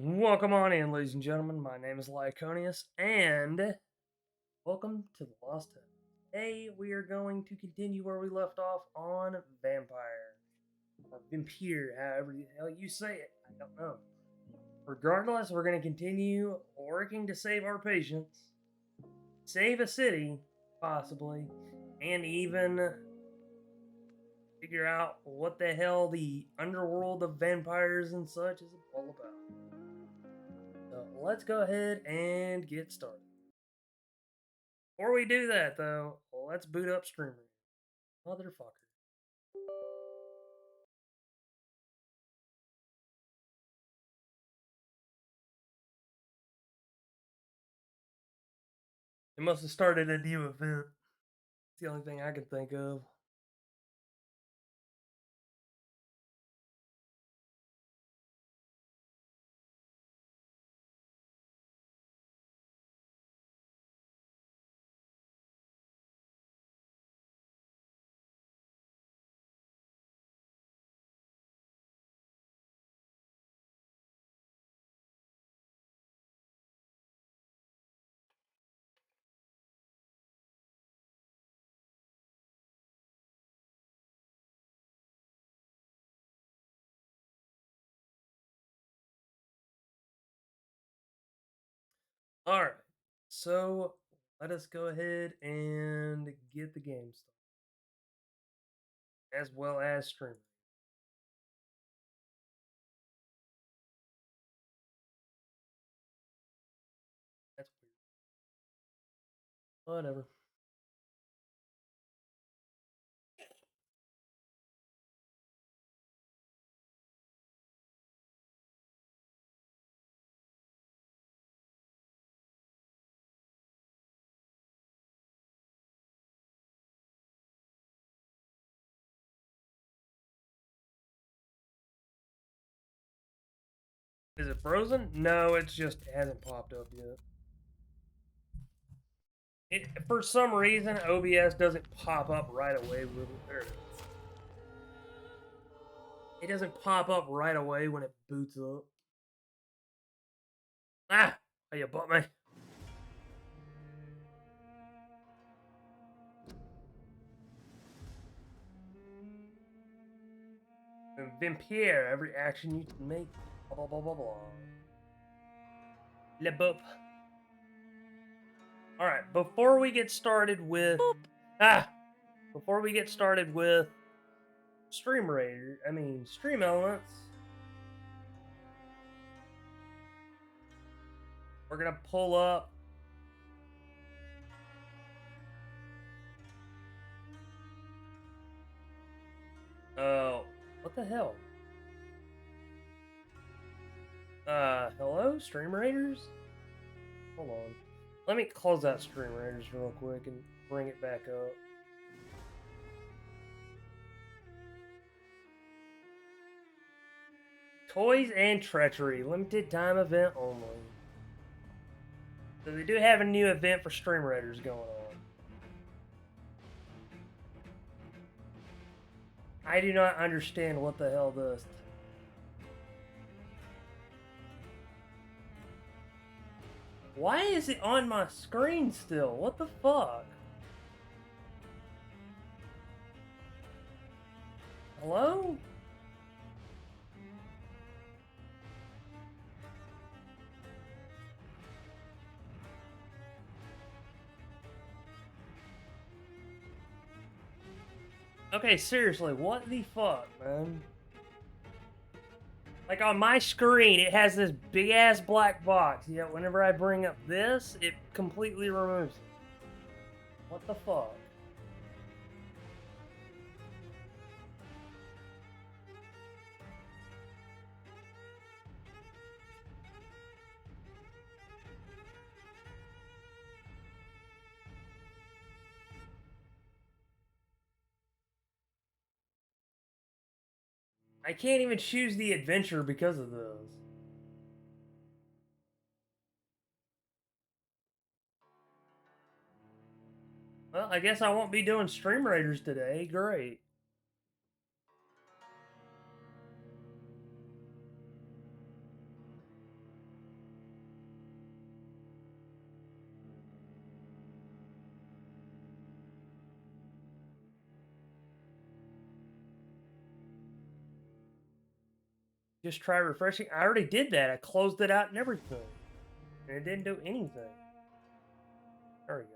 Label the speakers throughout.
Speaker 1: Welcome on in, ladies and gentlemen. My name is Lyconius, and welcome to the Lost Hub. Today, we are going to continue where we left off on Vampyr, or Vampyr, however the hell you say it. I don't know. Regardless, we're going to continue working to save our patients, save a city, possibly, and even figure out what the hell the underworld of vampires and such is all about. So let's go ahead and get started. Before we do that, though, let's boot up Streamer. Motherfucker. They must have started a new event. It's the only thing I can think of. Alright. So let us go ahead and get the game started. As well as streaming. That's weird. Whatever. Is it frozen? No, it's just it hasn't popped up yet. For some reason, OBS doesn't pop up right away. There it is. It doesn't pop up right away when it boots up. Ah! Oh, you butt me. Vampyr, every action you make. Blah, blah, blah, blah, blah. Le boop. Alright, before we get started with... Before we get started with Stream Elements, we're gonna pull up what the hell? Hello, Stream Raiders? Hold on. Let me close out Stream Raiders real quick and bring it back up. Toys and Treachery, limited time event only. So they do have a new event for Stream Raiders going on. I do not understand what the hell this. Why is it on my screen still? What the fuck? Hello? Okay, seriously, what the fuck, man? Like on my screen, it has this big ass black box. Yet whenever I bring up this, it completely removes it. What the fuck? I can't even choose the adventure because of this. Well, I guess I won't be doing Stream Raiders today. Great. Just try refreshing. I already did that. I closed it out and everything. And it didn't do anything. There we go.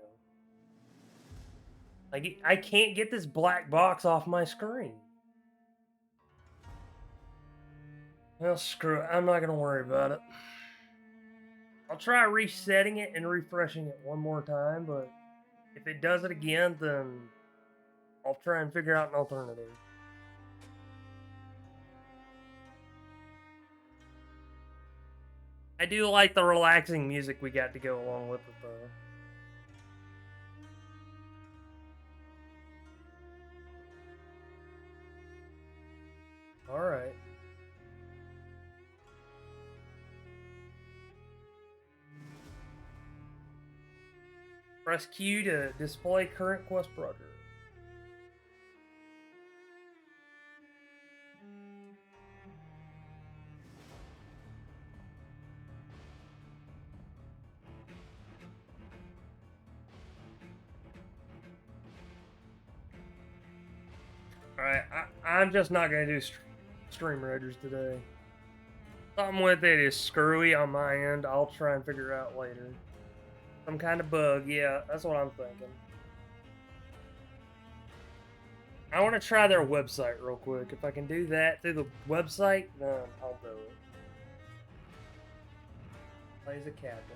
Speaker 1: Like, I can't get this black box off my screen. Well, screw it. I'm not going to worry about it. I'll try resetting it and refreshing it one more time, but if it does it again, then I'll try and figure out an alternative. I do like the relaxing music we got to go along with it, though. Alright. Press Q to display current quest progress. Alright, I'm just not going to do stream readers today. Something with it is screwy on my end. I'll try and figure out later. Some kind of bug, yeah, that's what I'm thinking. I want to try their website real quick. If I can do that through the website, then I'll do it. Plays a captain.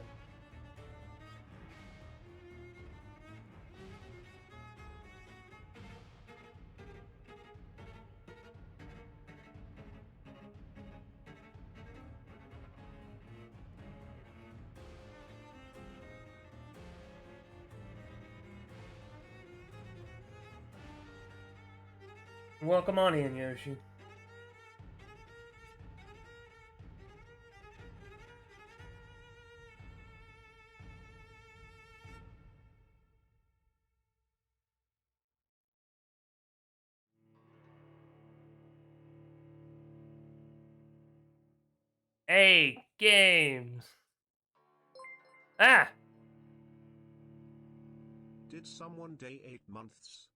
Speaker 1: Welcome on in, Yoshi. Hey, games. Ah!
Speaker 2: Did someone day 8 months?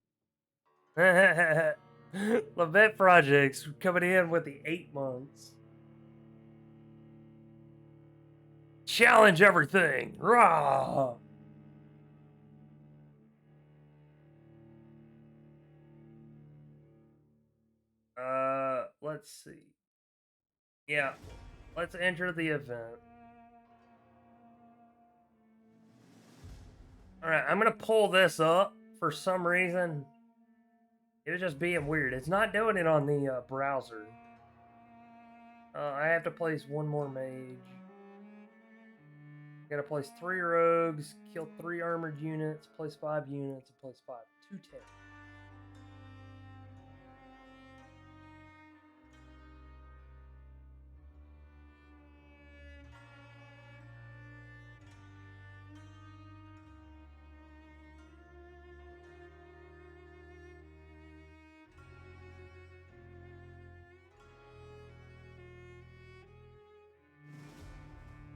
Speaker 1: Levette Projects coming in with the 8 months. Challenge everything. Rah! Let's see. Yeah, let's enter the event. Alright, I'm gonna pull this up for some reason. It was just being weird. It's not doing it on the browser. I have to place one more mage. Gotta place 3 rogues, kill 3 armored units, place 5 units, and place 5. 2 tanks.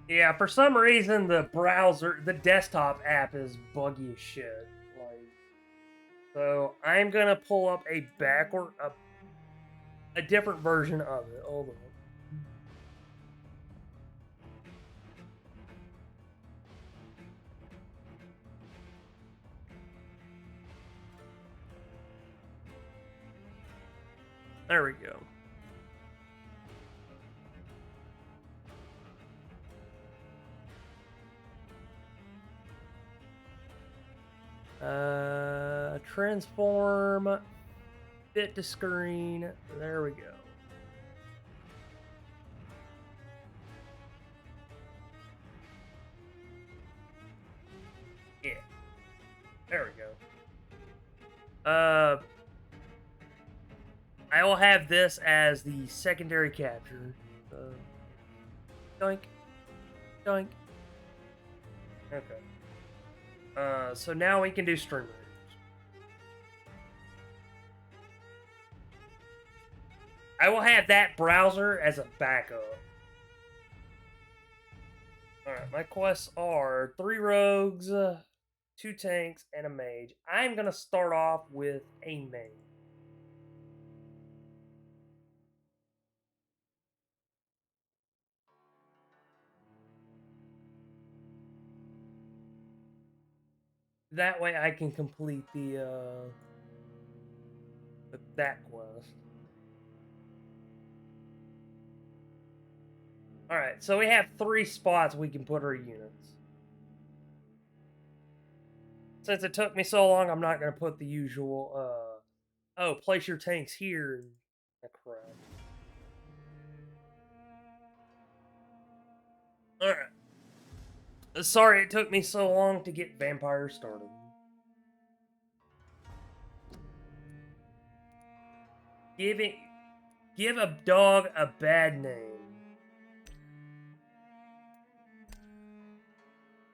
Speaker 1: Yeah, for some reason the browser, the desktop app is buggy as shit. Like, so I'm gonna pull up a different version of it. Hold on. There we go. Transform, fit to screen. There we go. Yeah. There we go. I will have this as the secondary capture. Doink. Doink. Okay. So now we can do stream readers. I will have that browser as a backup. Alright, my quests are 3 rogues, 2 tanks, and a mage. I'm gonna start off with a mage. That way I can complete that quest. Alright, so we have 3 spots we can put our units. Since it took me so long, I'm not going to put the usual, oh, place your tanks here and that crap. Alright. Sorry it took me so long to get Vampyr started. Give a dog a bad name.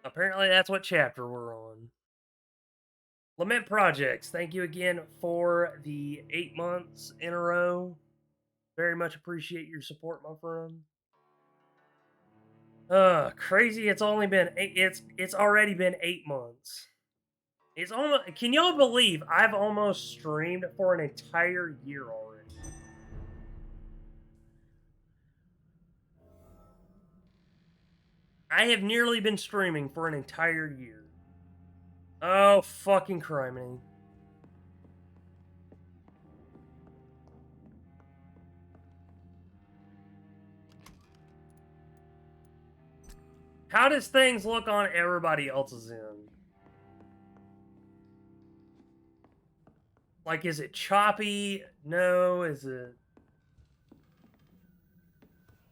Speaker 1: Apparently that's what chapter we're on. Lament Projects, thank you again for the 8 months in a row. Very much appreciate your support, my friend. Crazy. It's already been 8 months. It's almost. Can y'all believe I've almost streamed for an entire year already? I have nearly been streaming for an entire year. Oh, fucking criminy. How does things look on everybody else's end? Like, is it choppy? No, is it...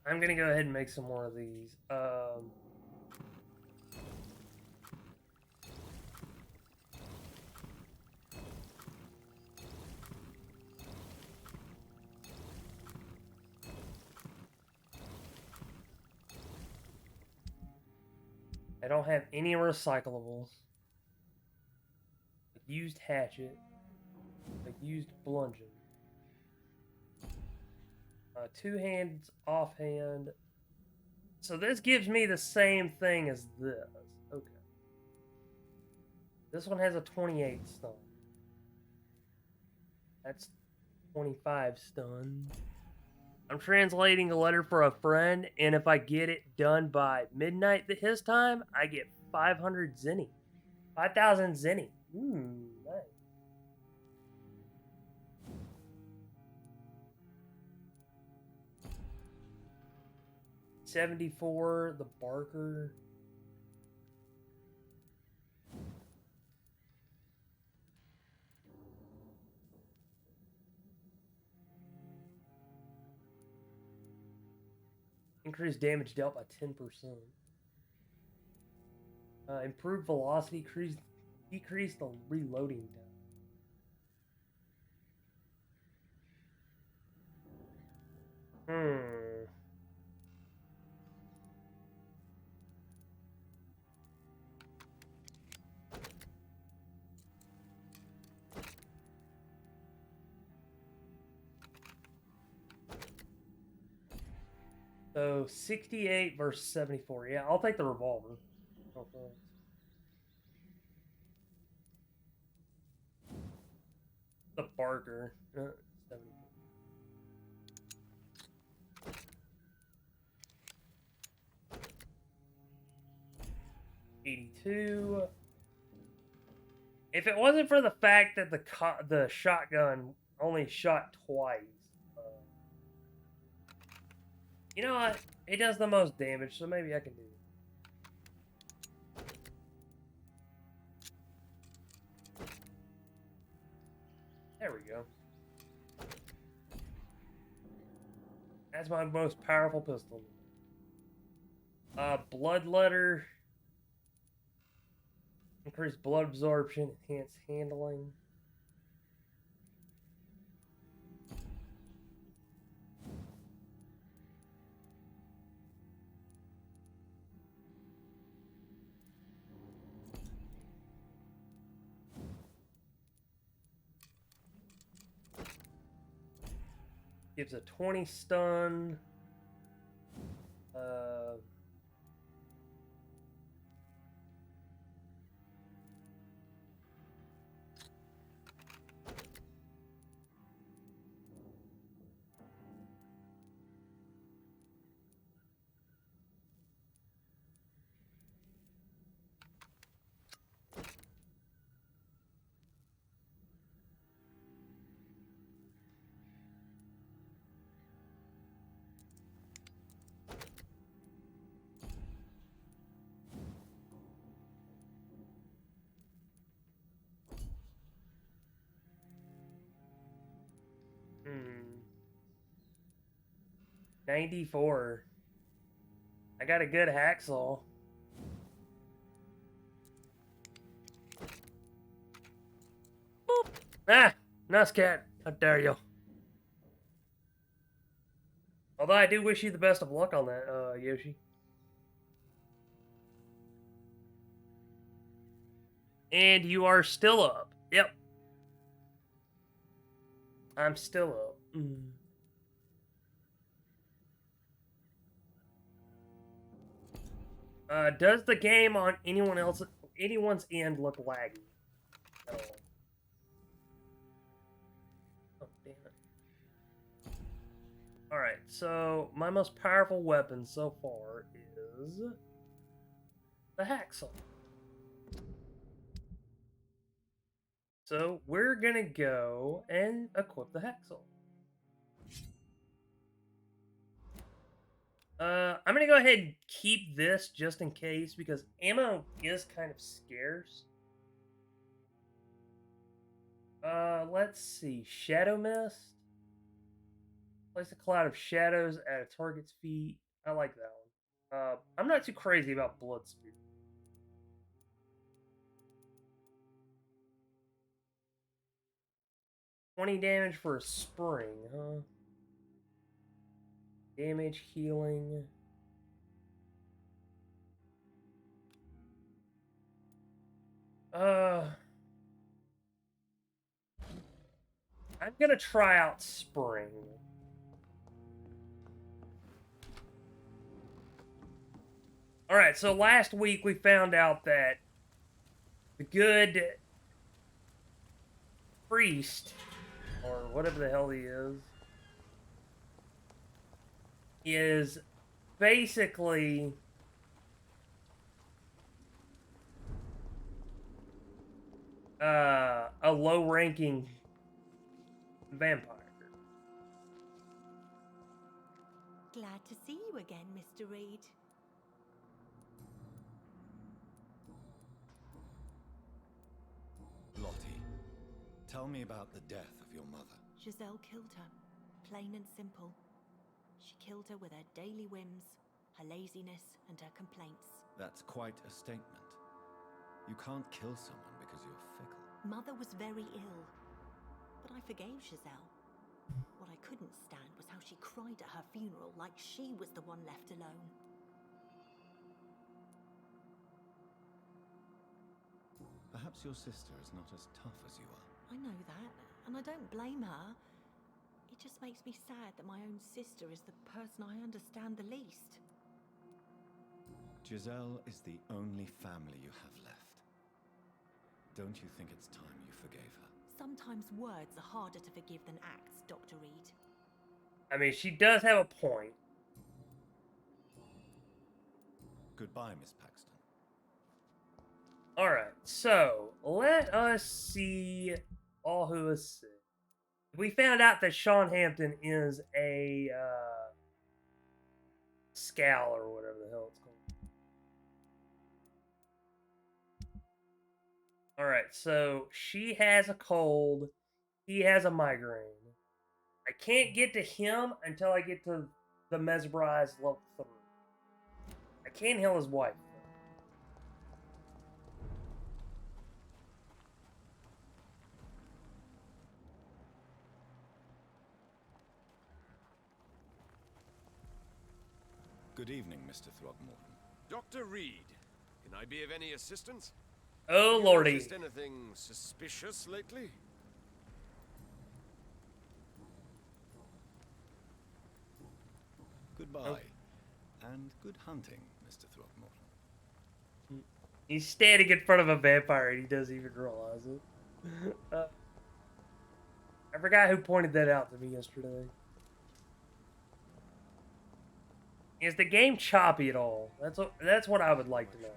Speaker 1: I'm gonna go ahead and make some more of these. I don't have any recyclables. A used hatchet. A used bludgeon. 2 hands offhand. So this gives me the same thing as this. Okay. This one has a 28 stun. That's 25 stun. I'm translating a letter for a friend, and if I get it done by midnight his time, I get 500 zenny. 5,000 zenny. Ooh, nice. $74, the Barker. Increased damage dealt by 10%. Improved velocity, decrease the reloading time. So 68 versus 74. Yeah, I'll take the revolver. Okay. The Barker. 74. 82. If it wasn't for the fact that the shotgun only shot twice, you know what? It does the most damage, so maybe I can do it. There we go. That's my most powerful pistol. Bloodletter. Increased blood absorption, enhanced handling. Gives a 20 stun. 94. I got a good hacksaw. Boop. Ah, nice cat. How dare you? Although I do wish you the best of luck on that, Yoshi. And you are still up. Yep. I'm still up. Does the game on anyone's end look laggy at all? Oh, damn it. Alright, so my most powerful weapon so far is the hacksaw. So we're gonna go and equip the hacksaw. I'm gonna go ahead and keep this just in case because ammo is kind of scarce. Let's see. Shadow Mist. Place a cloud of shadows at a target's feet. I like that one. I'm not too crazy about Blood Spear. $20 damage for a spring, huh? Damage, healing. I'm gonna try out spring. Alright, so last week we found out that the good priest, or whatever the hell he is basically a low-ranking vampire.
Speaker 3: Glad to see you again, Mr. Reed.
Speaker 4: Lottie, tell me about the death of your mother.
Speaker 3: Giselle killed her, plain and simple. She killed her with her daily whims, her laziness, and her complaints.
Speaker 4: That's quite a statement. You can't kill someone because you're fickle.
Speaker 3: Mother was very ill, but I forgave Giselle. What I couldn't stand was how she cried at her funeral like she was the one left alone.
Speaker 4: Perhaps your sister is not as tough as you are.
Speaker 3: I know that, and I don't blame her. It just makes me sad that my own sister is the person I understand the least.
Speaker 4: Giselle is the only family you have left. Don't you think it's time you forgave her?
Speaker 3: Sometimes words are harder to forgive than acts, Dr. Reed.
Speaker 1: I mean, she does have a point.
Speaker 4: Goodbye, Miss Paxton.
Speaker 1: Alright, so let us see all who is sick. We found out that Sean Hampton is a scowl or whatever the hell it's called. Alright, so she has a cold. He has a migraine. I can't get to him until I get to the mesmerized level 3. I can't heal his wife.
Speaker 4: Good evening, Mr. Throgmorton.
Speaker 5: Dr. Reed, can I be of any assistance?
Speaker 1: Oh,
Speaker 5: Have you
Speaker 1: lordy.
Speaker 5: noticed anything suspicious lately?
Speaker 4: Goodbye.
Speaker 1: Oh.
Speaker 4: And good hunting, Mr. Throgmorton.
Speaker 1: He's standing in front of a vampire and he doesn't even realize it. I forgot who pointed that out to me yesterday. Is the game choppy at all? That's what I would like to know.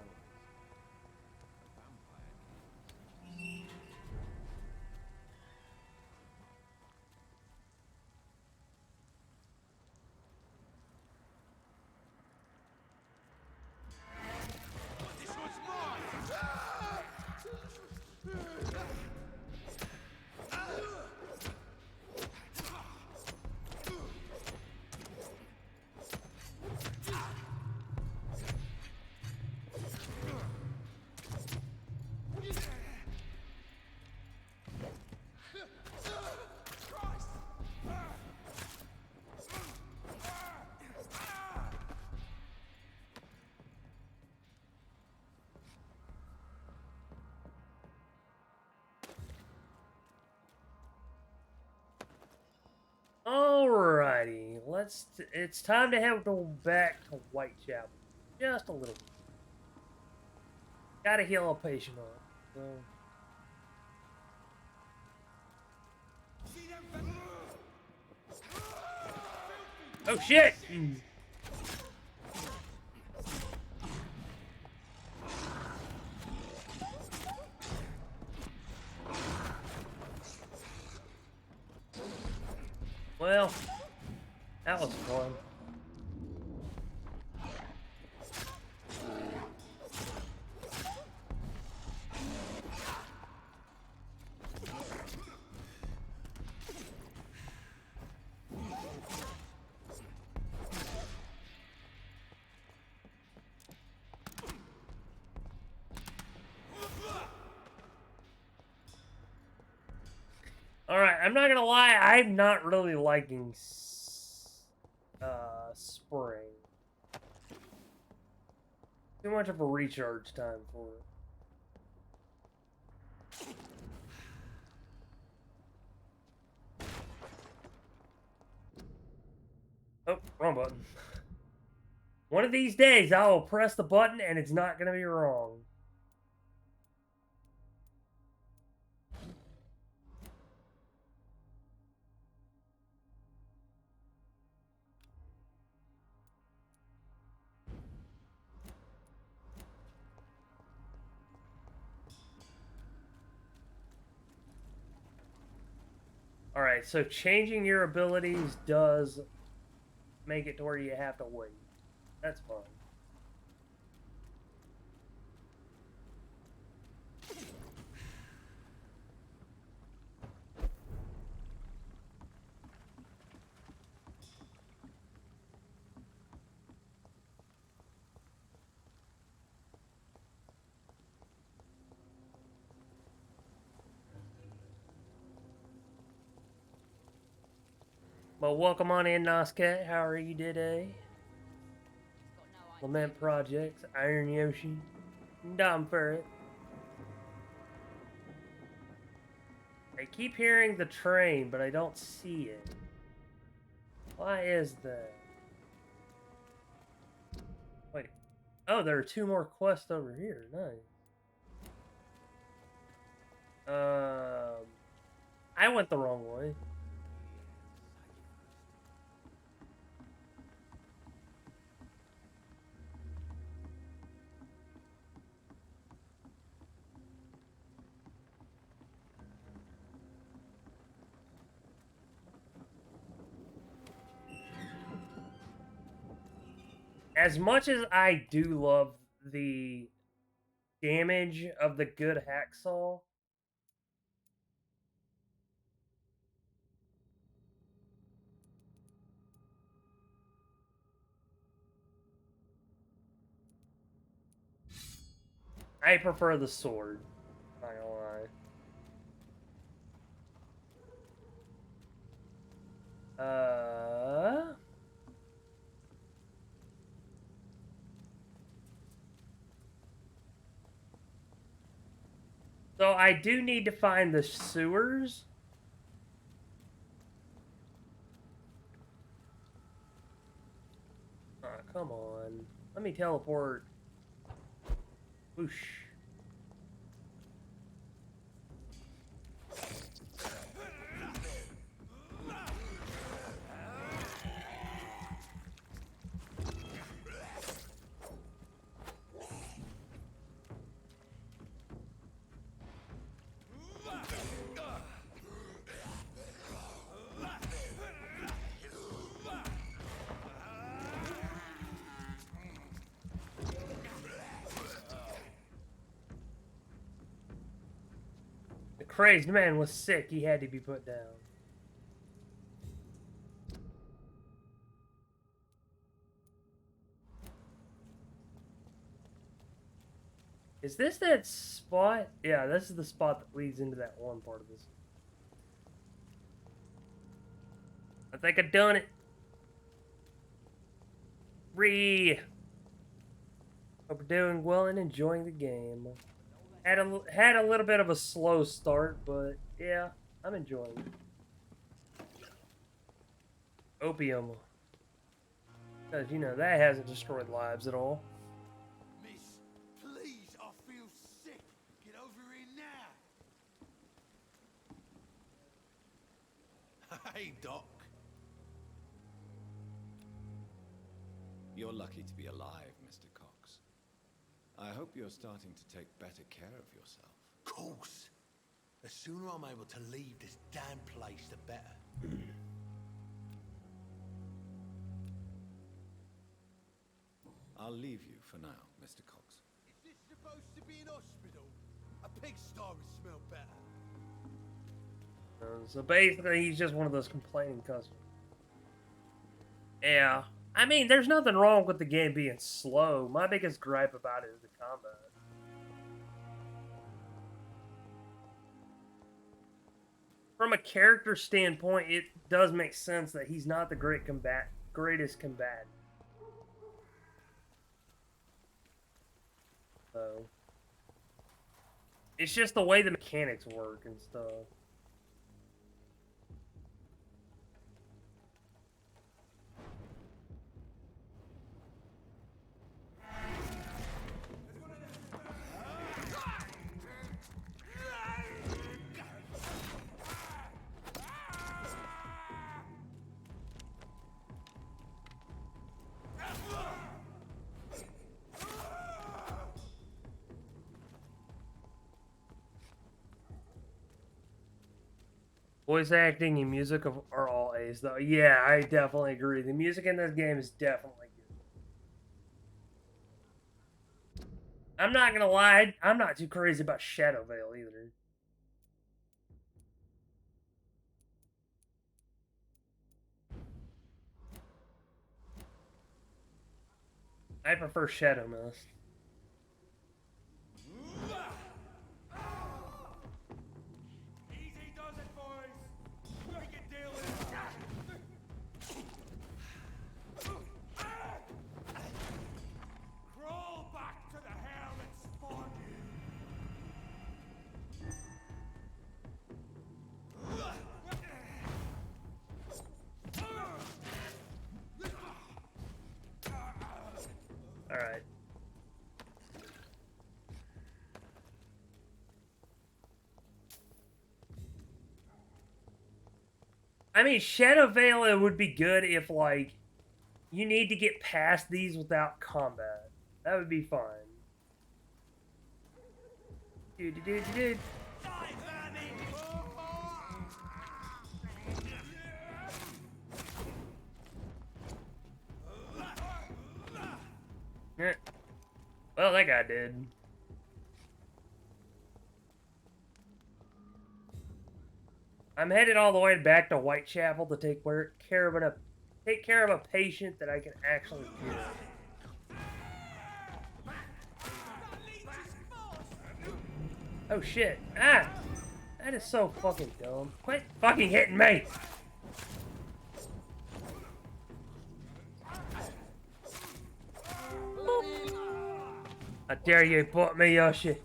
Speaker 1: It's time to head back to Whitechapel. Just a little. Gotta heal a patient up. So. Oh shit! Well, that was fun. Alright, I'm not gonna lie, I'm not really liking spring. Too much of a recharge time for it. Oh, wrong button. One of these days, I will press the button and it's not gonna be wrong. Alright, so changing your abilities does make it to where you have to wait. That's fine. Well, welcome on in, Noscat. How are you today? Lament Projects, Iron Yoshi, Vampyr. I keep hearing the train, but I don't see it. Why is that? Wait. Oh, there are 2 more quests over here. Nice. I went the wrong way. As much as I do love the damage of the good hacksaw, I prefer the sword. Not gonna lie. So I do need to find the sewers. Oh, come on. Let me teleport. Whoosh. The crazed man was sick. He had to be put down. Is this that spot? Yeah, this is the spot that leads into that one part of this. I think I done it. Hope you're doing well and enjoying the game. Had a little bit of a slow start, but yeah, I'm enjoying it. Opium. Because, you know, that hasn't destroyed lives at all.
Speaker 6: Miss, please, I feel sick. Get over here now. Hey, Doc.
Speaker 4: You're lucky to be alive, Mr. Cox. I hope you're starting to take better care of yourself.
Speaker 6: Course. The sooner I'm able to leave this damn place, the better.
Speaker 4: I'll leave you for now, Mr. Cox.
Speaker 6: Is this supposed to be an hospital? A pigsty would smell better.
Speaker 1: So basically, he's just one of those complaining customers. Yeah. I mean, there's nothing wrong with the game being slow. My biggest gripe about it is the combat. From a character standpoint, it does make sense that he's not the greatest combatant. So, it's just the way the mechanics work and stuff. Voice acting and music are all A's, though. Yeah, I definitely agree. The music in this game is definitely good. I'm not gonna lie, I'm not too crazy about Shadow Veil either. I prefer Shadow Mist.
Speaker 6: Easy does it, boys. Make it deal with Crawl back to the hell that spawned you.
Speaker 1: Alright. I mean, Shadow Veil, it would be good if, like, you need to get past these without combat. That would be fine. Dude. Well, that guy did. I'm headed all the way back to Whitechapel to take care of a patient that I can actually cure. Oh shit! Ah, that is so fucking dumb. Quit fucking hitting me! How dare you put me, Yoshi?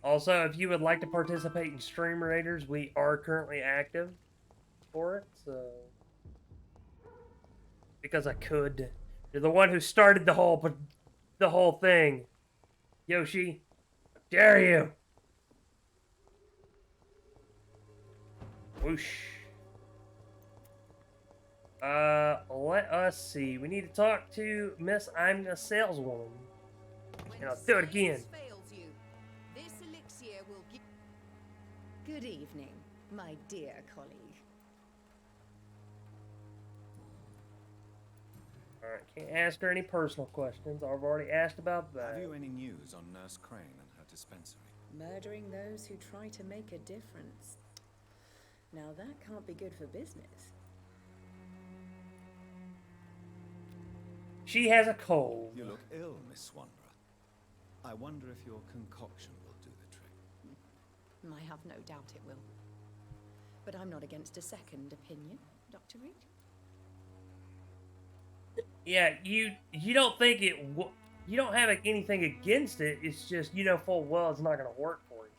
Speaker 1: Also, if you would like to participate in Stream Raiders, we are currently active for it, so... Because I could. You're the one who started the whole thing. Yoshi, how dare you? Whoosh. Let us see. We need to talk to Miss I'm a Saleswoman. And I'll do it again.
Speaker 7: This elixir will give... Good evening, my dear colleague.
Speaker 1: Alright, can't ask her any personal questions. I've already asked about that.
Speaker 4: Have you any news on Nurse Crane and her dispensary?
Speaker 7: Murdering those who try to make a difference. Now that can't be good for business.
Speaker 1: She has a cold.
Speaker 4: You look ill, Miss Wanderer. I wonder if your concoction will do the trick.
Speaker 7: I have no doubt it will. But I'm not against a second opinion, Dr. Reed.
Speaker 1: Yeah, you don't think you don't have anything against it. It's just you know full well it's not going to work for you.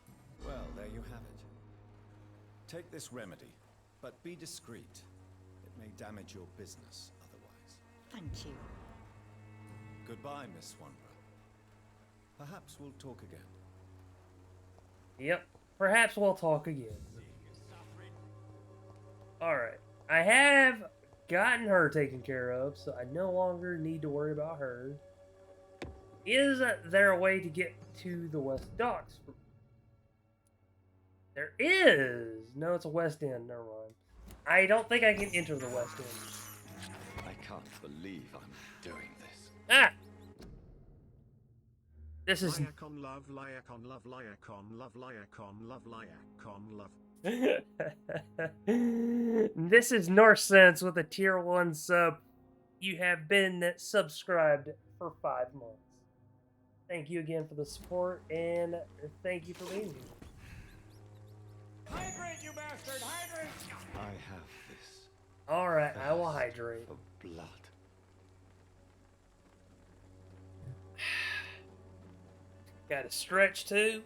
Speaker 4: Well, there you have it. Take this remedy, but be discreet. It may damage your business otherwise.
Speaker 3: Thank you.
Speaker 4: Goodbye, Miss Swanborough. Perhaps we'll talk again.
Speaker 1: Yep. Perhaps we'll talk again. Alright. I have gotten her taken care of, so I no longer need to worry about her. Is there a way to get to the West Docks? There is! No, it's a West End. Never mind. I don't think I can enter the West End.
Speaker 4: I can't believe I'm doing this.
Speaker 1: Ah! This is...
Speaker 2: Liacon love, liacon love, liacon love, liacon love, liacon love.
Speaker 1: This is North Sense with a tier 1 sub. You have been subscribed for 5 months. Thank you again for the support, and thank you for being here.
Speaker 6: Hydrate, you bastard! Hydrate!
Speaker 4: I have this.
Speaker 1: Alright, I will hydrate.
Speaker 4: Of blood.
Speaker 1: Got to stretch too.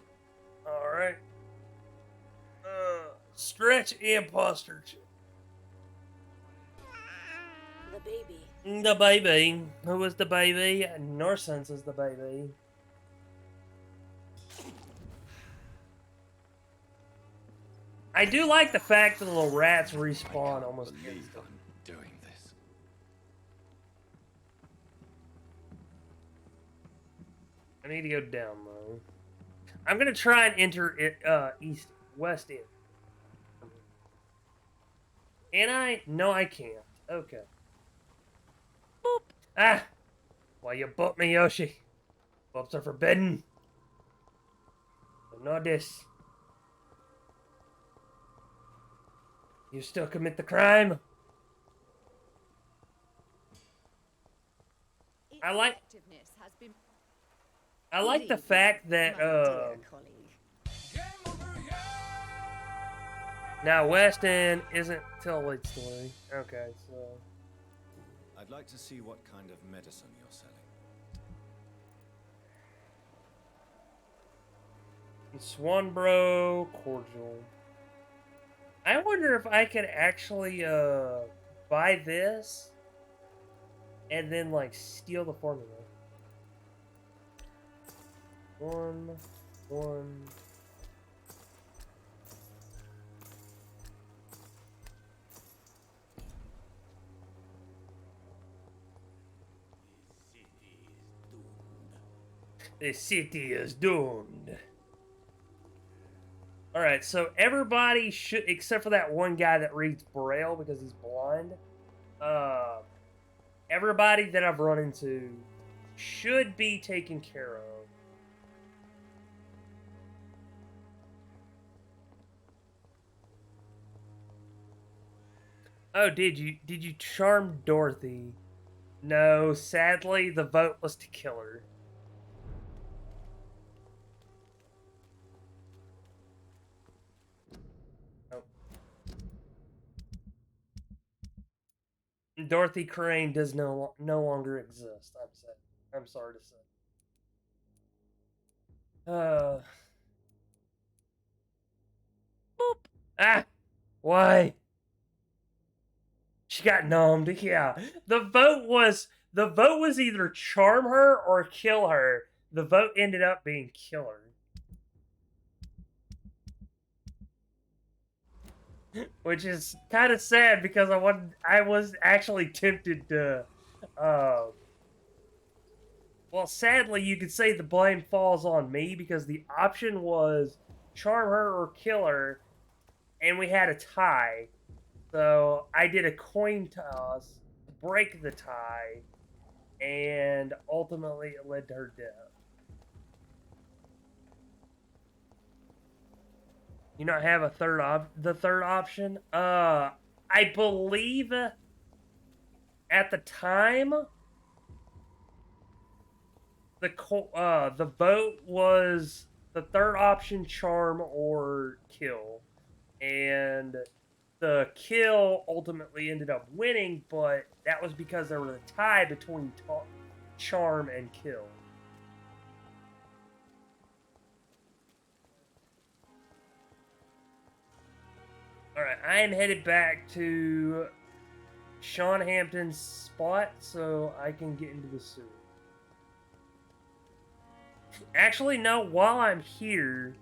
Speaker 1: Alright. Stretch and posture.
Speaker 3: The baby.
Speaker 1: The baby. Who is the baby? North Sense is the baby. I do like the fact that the little rats respawn almost.
Speaker 4: I believe I'm doing this.
Speaker 1: I need to go down though. I'm gonna try and enter it west end. Can I? No, I can't. Okay. Boop. Ah! Why you boop me, Yoshi? Boops are forbidden. Not this. You still commit the crime?
Speaker 7: Its
Speaker 1: I like-
Speaker 7: effectiveness has been
Speaker 1: I like the
Speaker 7: Good
Speaker 1: fact that
Speaker 7: my dear colleague.
Speaker 1: now West End isn't till late story. Okay, so
Speaker 4: I'd like to see what kind of medicine you're selling.
Speaker 1: Swanbro cordial. I wonder if I could actually buy this and then like steal the formula. One. The city is doomed. Alright, so everybody should, except for that one guy that reads Braille because he's blind, everybody that I've run into should be taken care of. Oh, did you charm Dorothy? No, sadly, the vote was to kill her. Nope. Dorothy Crane does no longer exist. I'm sorry to say. Boop. Ah! Why? She got numbed. Yeah. The vote was either charm her or kill her. The vote ended up being kill her. Which is kind of sad because I was actually tempted to well, sadly, you could say the blame falls on me because the option was charm her or kill her, and we had a tie. So I did a coin toss to break the tie, and ultimately it led to her death. You not have a the third option? I believe at the time the vote was the third option, charm or kill, and the kill ultimately ended up winning, but that was because there was a tie between charm and kill. Alright, I am headed back to Sean Hampton's spot so I can get into the sewer. Actually, no, while I'm here,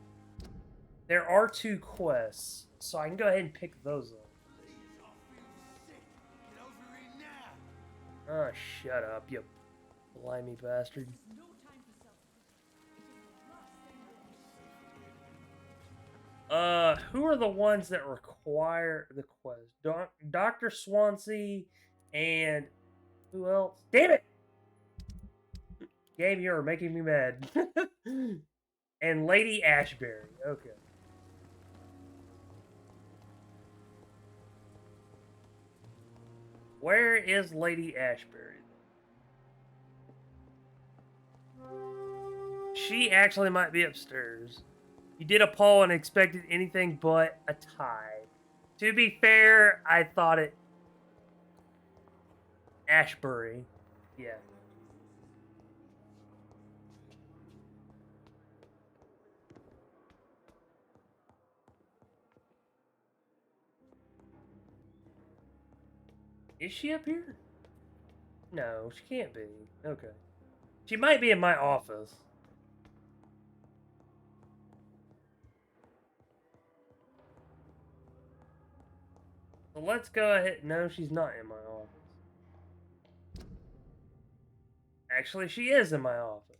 Speaker 1: there are 2 quests, so I can go ahead and pick those up.
Speaker 6: Please, I feel sick. Get over here now.
Speaker 1: Oh, shut up, you blimey bastard. Who are the ones that require the quest? Dr. Swansea and who else? Damn it! Game, you're making me mad. And Lady Ashbury. Okay. Where is Lady Ashbury? She actually might be upstairs. You did a poll and expected anything but a tie. To be fair, I thought it... Ashbury. Yeah. Is she up here? No, she can't be. Okay. She might be in my office. So let's go ahead. No, she's not in my office. Actually, she is in my office.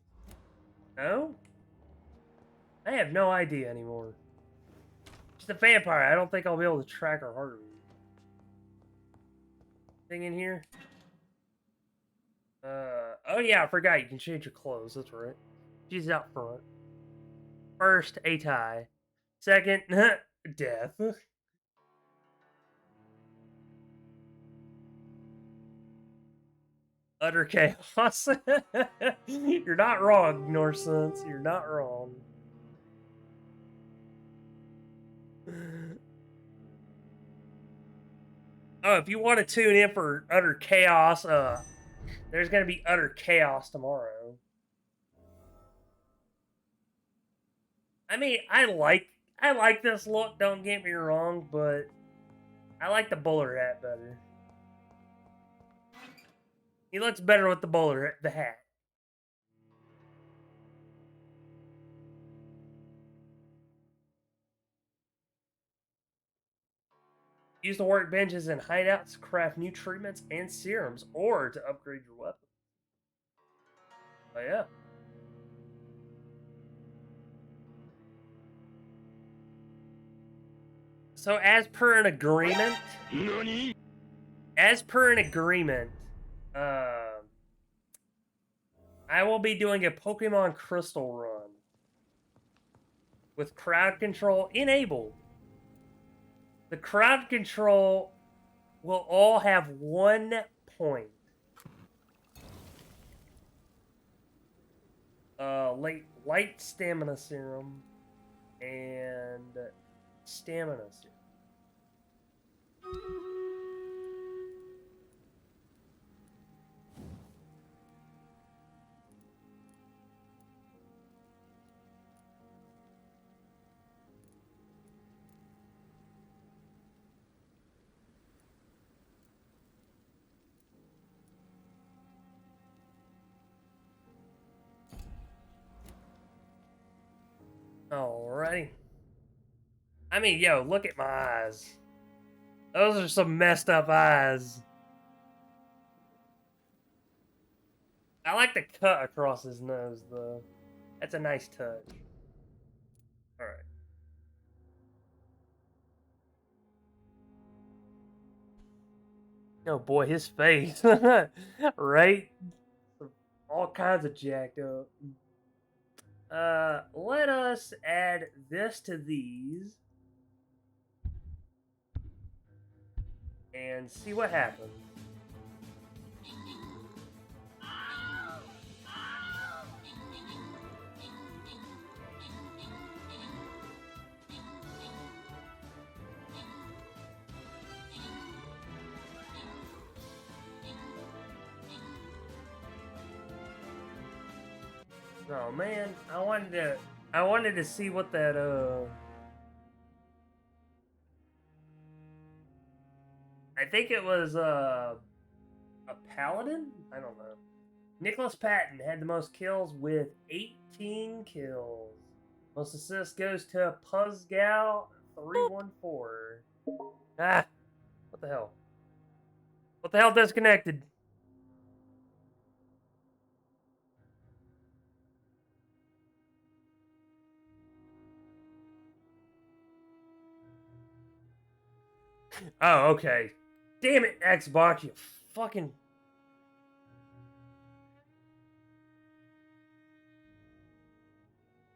Speaker 1: No? I have no idea anymore. She's a vampire. I don't think I'll be able to track her heartbeat. Thing in here? Oh yeah, I forgot you can change your clothes. That's right. She's out front. First, a tie. Second, death. Utter chaos. You're not wrong, Norsense. You're not wrong. Oh, if you want to tune in for utter chaos, there's gonna be utter chaos tomorrow. I mean, I like this look. Don't get me wrong, but I like the bowler hat better. He looks better with the hat. Use the workbenches and hideouts to craft new treatments and serums, or to upgrade your weapon. Oh yeah. So as per an agreement, I will be doing a Pokemon Crystal run with crowd control enabled. The crowd control will all have 1 point. Light stamina serum and stamina serum. Alrighty. I mean, yo, look at my eyes. Those are some messed up eyes. I like the cut across his nose, though. That's a nice touch. Alright. Oh boy, his face. Right? All kinds of jacked up. Let us add this to these. And see what happens. Oh man, I wanted to see what that I think it was a paladin? I don't know. Nicholas Patton had the most kills with 18 kills. Most assists goes to Puzgal 314. Ah, what the hell? What the hell disconnected? Oh, okay. Damn it, Xbox, you fucking.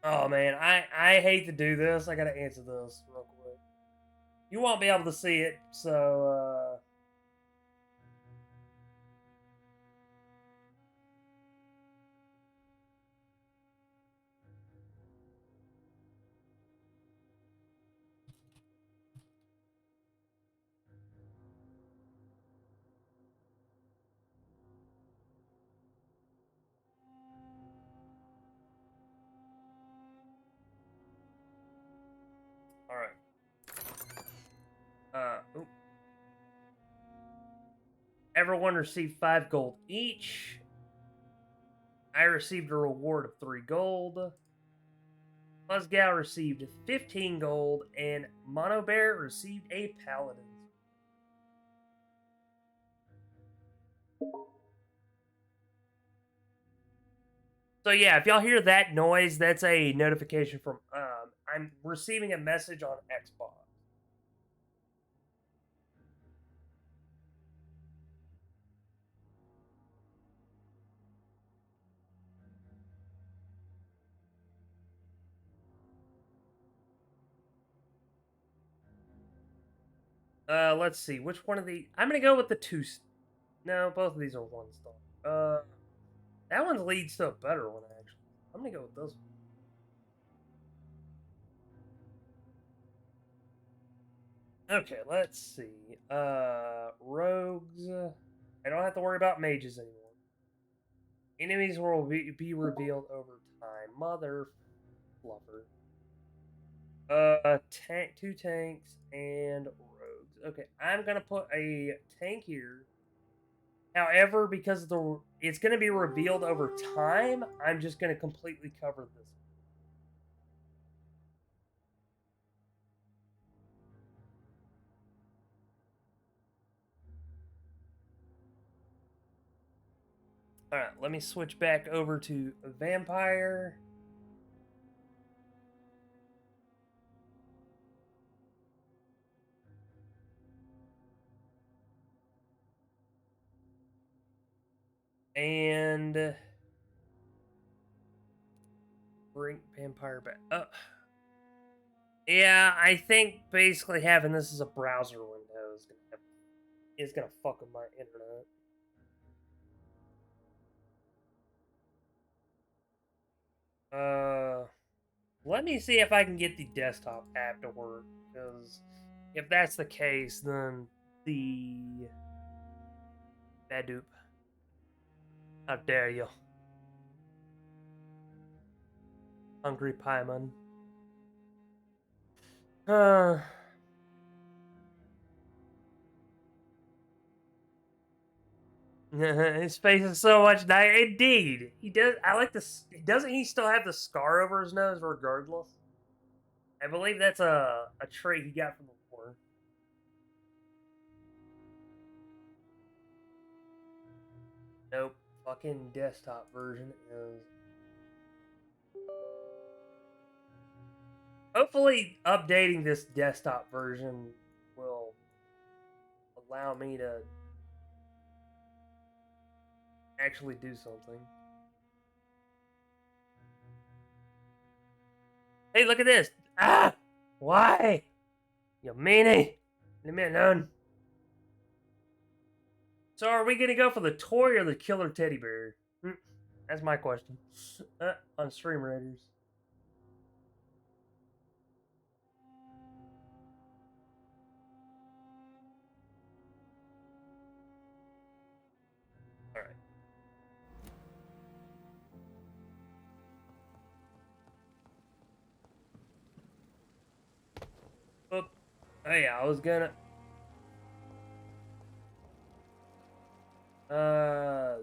Speaker 1: Oh man, I hate to do this. I gotta answer this real quick. You won't be able to see it, so all right. Oop. Everyone received 5 gold each. I received a reward of 3 gold. Buzzgal received 15 gold, and Mono Bear received a paladin. So yeah, if y'all hear that noise, that's a notification from I'm receiving a message on Xbox. Let's see. Which one of the I'm gonna go with the two. No, both of these are 1 star. That one leads to a better one actually. I'm gonna go with this one. Okay, let's see. Rogues. I don't have to worry about mages anymore. Enemies will be revealed over time. Mother fluffer. Tank, 2 tanks, and rogues. Okay, I'm gonna put a tank here. However, because it's gonna be revealed over time, I'm just gonna completely cover this. All right, let me switch back over to Vampyr. And bring Vampyr back. Yeah, I think basically having this as a browser window is gonna fuck with my internet. Let me see if I can get the desktop app to work, because if that's the case, then the bad dupe. How dare you, hungry pieman? His face is so much nicer. Indeed, he does. I like this. Doesn't he still have the scar over his nose, regardless? I believe that's a trait he got from the war. Nope. Fucking desktop version is. Hopefully, updating this desktop version will allow me to actually do something. Hey, look at this! Ah! Why? You meanie! Leave me alone. So, are we gonna go for the toy or the killer teddy bear? That's my question. On Stream Raiders. Alright. Oh yeah, I was gonna. Uh.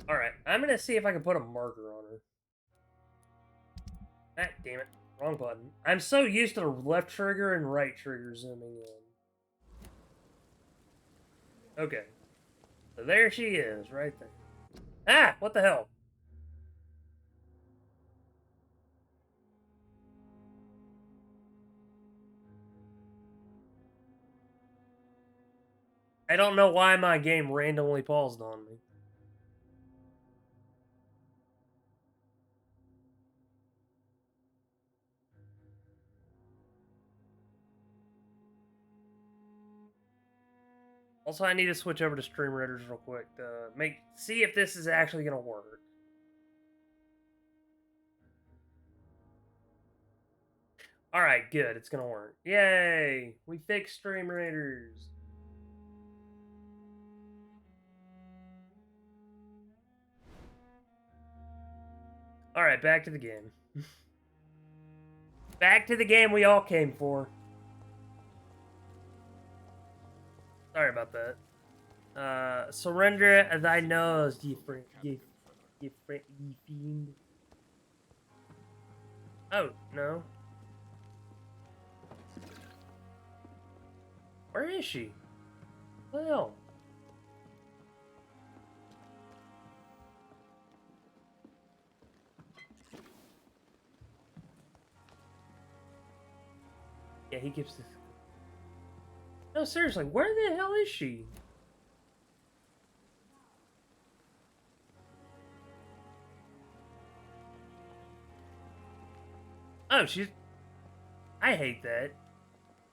Speaker 1: All right, I'm gonna see if I can put a marker on her. Ah, damn it, wrong button. I'm so used to the left trigger and right trigger zooming in. Okay, so there she is, right there. Ah, what the hell? I don't know why my game randomly paused on me. Also, I need to switch over to Stream Readers real quick to see if this is actually gonna work. All right, good. It's gonna work. Yay! We fixed Stream Readers. All right, back to the game. Back to the game we all came for. Sorry about that. Surrender thy nose, ye fiend. Oh, no. Where is she? Well. Yeah, he gives this. No, seriously, where the hell is she? Oh, she's. I hate that.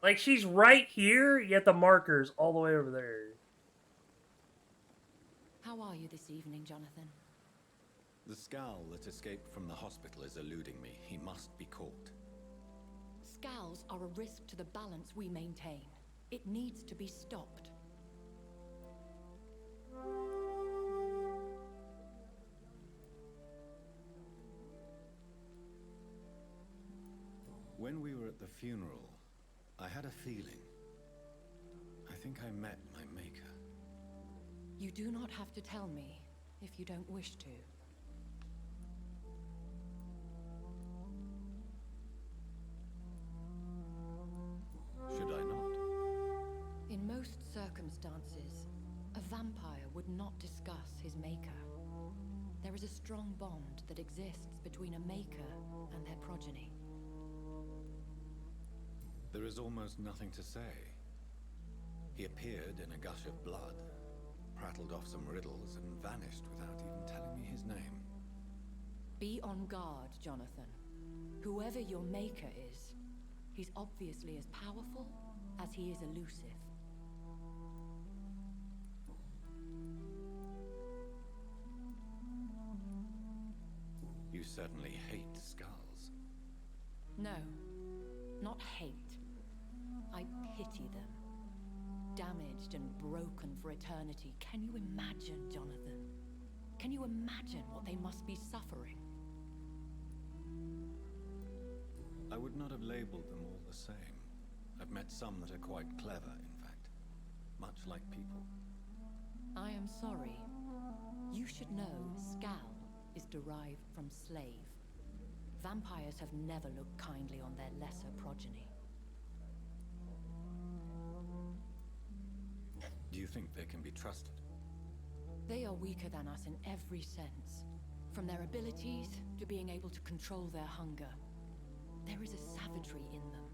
Speaker 1: Like, she's right here, yet the marker's all the way over there.
Speaker 3: How are you this evening, Jonathan?
Speaker 4: The scowl that escaped from the hospital is eluding me. He must be caught.
Speaker 8: Scowls are a risk to the balance we maintain. It needs to be stopped.
Speaker 4: When we were at the funeral, I had a feeling. I think I met my maker.
Speaker 8: You do not have to tell me if you don't wish to.
Speaker 4: Should I not?
Speaker 8: In most circumstances, a vampire would not discuss his maker. There is a strong bond that exists between a maker and their progeny.
Speaker 4: There is almost nothing to say. He appeared in a gush of blood, prattled off some riddles, and vanished without even telling me his name.
Speaker 8: Be on guard, Jonathan. Whoever your maker is, he's obviously as powerful as he is elusive.
Speaker 4: You certainly hate skulls.
Speaker 8: No, not hate. I pity them. Damaged and broken for eternity. Can you imagine, Jonathan? Can you imagine what they must be suffering?
Speaker 4: I would not have labeled them all the same. I've met some that are quite clever, in fact. Much like people.
Speaker 8: I am sorry. You should know scowl is derived from slave. Vampires have never looked kindly on their lesser progeny.
Speaker 4: Do you think they can be trusted?
Speaker 8: They are weaker than us in every sense. From their abilities to being able to control their hunger. There is a savagery in them.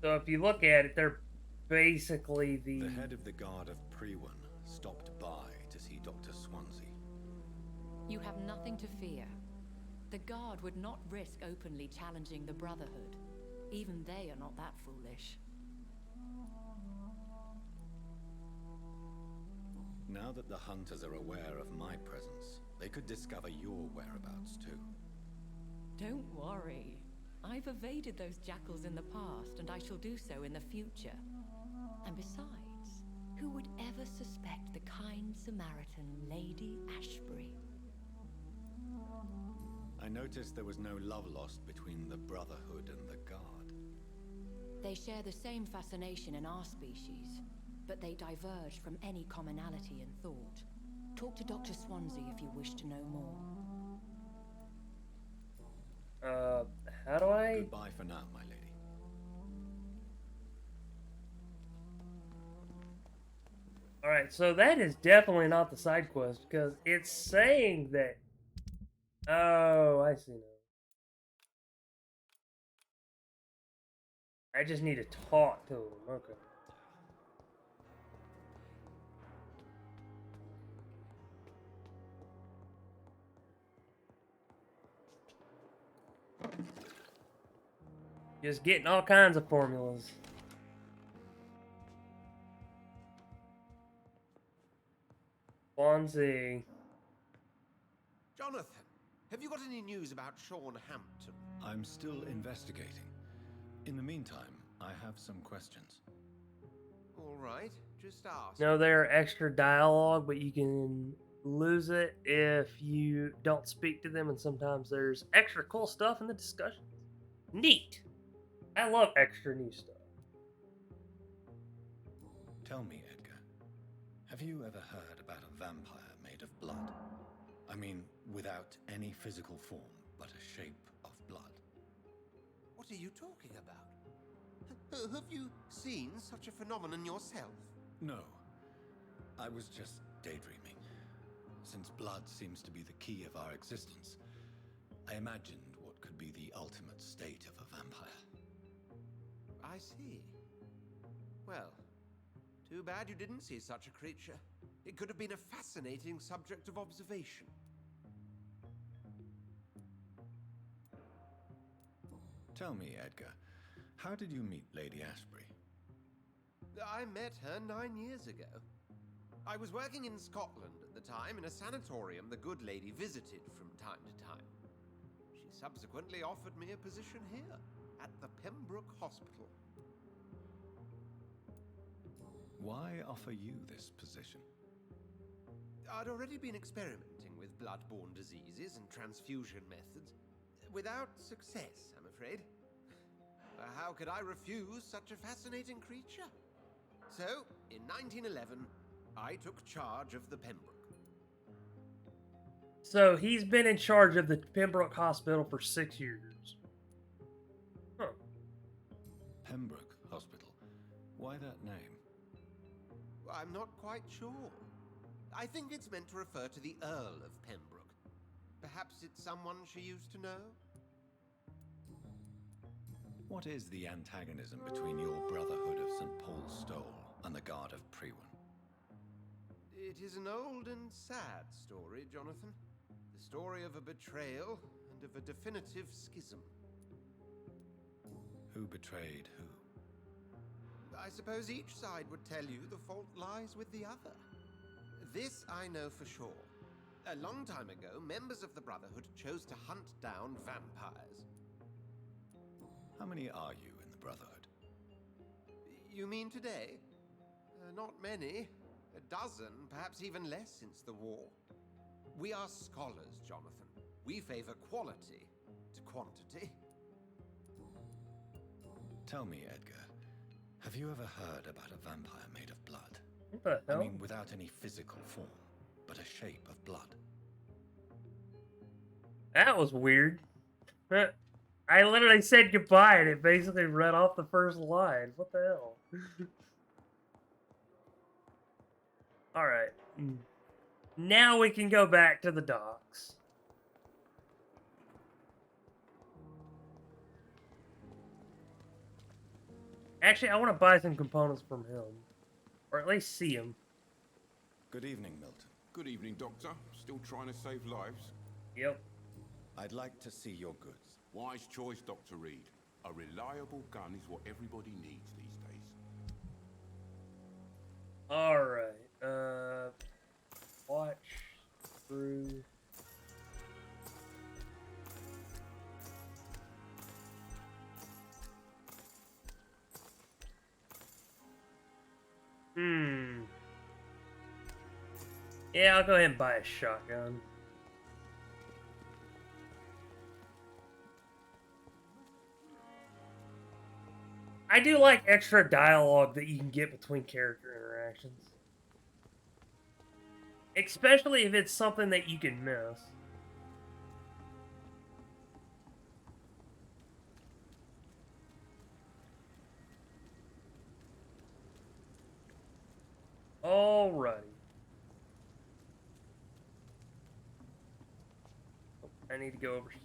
Speaker 1: So if you look at it, they're basically
Speaker 4: The head of the guard of Prewan stopped by to see Dr. Swansea.
Speaker 8: You have nothing to fear. The guard would not risk openly challenging the Brotherhood. Even they are not that foolish.
Speaker 4: Now that the hunters are aware of my presence, they could discover your whereabouts too.
Speaker 8: Don't worry. I've evaded those jackals in the past, and I shall do so in the future. And besides, who would ever suspect the kind Samaritan Lady Ashbury?
Speaker 4: I noticed there was no love lost between the Brotherhood and the Guard.
Speaker 8: They share the same fascination in our species, but they diverge from any commonality in thought. Talk to Dr. Swansea if you wish to know more.
Speaker 1: How do I?
Speaker 4: Goodbye for now, my lady.
Speaker 1: Alright, so that is definitely not the side quest, because it's saying that... Oh, I see now. I just need to talk to him, okay. Just getting all kinds of formulas. Swansea.
Speaker 2: Jonathan, have you got any news about Sean Hampton?
Speaker 4: I'm still investigating. In the meantime, I have some questions.
Speaker 2: All right, just ask.
Speaker 1: No, there are extra dialogue, but you can lose it if you don't speak to them, and sometimes there's extra cool stuff in the discussion. Neat! I love extra new stuff.
Speaker 4: Tell me, Edgar, have you ever heard about a vampire made of blood? I mean, without any physical form, but a shape of blood.
Speaker 2: What are you talking about? Have you seen such a phenomenon yourself?
Speaker 4: No, I was just daydreaming. Since blood seems to be the key of our existence, I imagined what could be the ultimate state of a vampire.
Speaker 2: I see. Well, too bad you didn't see such a creature. It could have been a fascinating subject of observation.
Speaker 4: Tell me, Edgar, how did you meet Lady Ashbury?
Speaker 2: I met her 9 years ago. I was working in Scotland at the time in a sanatorium the good lady visited from time to time. She subsequently offered me a position here, at the Pembroke Hospital.
Speaker 4: Why offer you this position?
Speaker 2: I'd already been experimenting with blood-borne diseases and transfusion methods, without success, I'm afraid. How could I refuse such a fascinating creature? So, in 1911, I took charge of the Pembroke.
Speaker 1: So he's been in charge of the Pembroke Hospital for 6 years. Huh.
Speaker 4: Pembroke Hospital. Why that name?
Speaker 2: I'm not quite sure. I think it's meant to refer to the Earl of Pembroke. Perhaps it's someone she used to know?
Speaker 4: What is the antagonism between your Brotherhood of St. Paul's Stole and the Guard of Priwen?
Speaker 2: It is an old and sad story, Jonathan. The story of a betrayal and of a definitive schism.
Speaker 4: Who betrayed who?
Speaker 2: I suppose each side would tell you the fault lies with the other. This I know for sure. A long time ago, members of the Brotherhood chose to hunt down vampires.
Speaker 4: How many are you in the Brotherhood?
Speaker 2: You mean today? Not many. A dozen, perhaps even less since the war. We are scholars, Jonathan. We favor quality to quantity.
Speaker 4: Tell me, Edgar, have you ever heard about a vampire made of blood?
Speaker 1: What the
Speaker 4: I
Speaker 1: hell?
Speaker 4: mean, without any physical form, but a shape of blood.
Speaker 1: That was weird. I literally said goodbye and it basically read off the first line. What the hell? Alright. Now we can go back to the docks. Actually, I want to buy some components from him. Or at least see him.
Speaker 4: Good evening, Milton.
Speaker 9: Good evening, Doctor. Still trying to save lives?
Speaker 1: Yep.
Speaker 4: I'd like to see your goods.
Speaker 9: Wise choice, Dr. Reed. A reliable gun is what everybody needs these days.
Speaker 1: Alright. Watch through. Yeah, I'll go ahead and buy a shotgun. I do like extra dialogue that you can get between character interactions. Especially if it's something that you can miss. Alrighty. I need to go over here.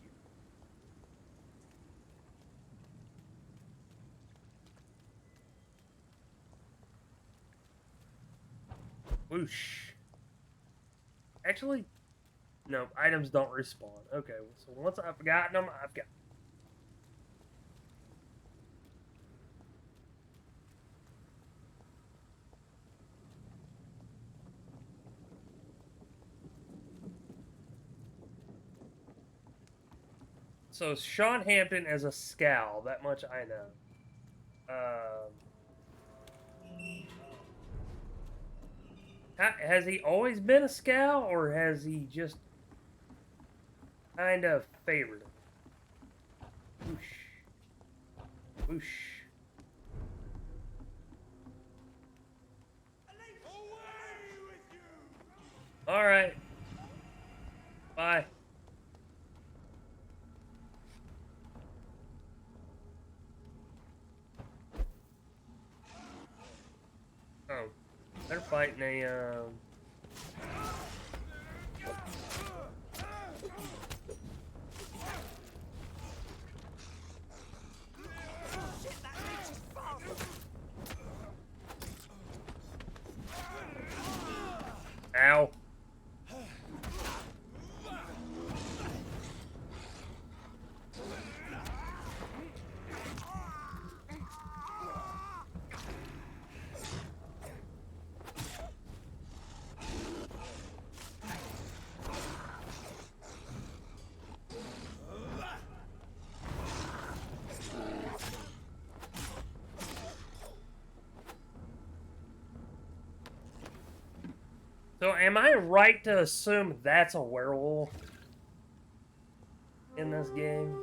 Speaker 1: Whoosh. Actually, no, items don't respawn. Okay, so once I've gotten them, I've got them. So Sean Hampton as a scowl, that much I know. Has he always been a scowl, or has he just kind of favored him? Whoosh. Whoosh. Alright. Bye. Oh. They're fighting a, Ow. So am I right to assume that's a werewolf in this game?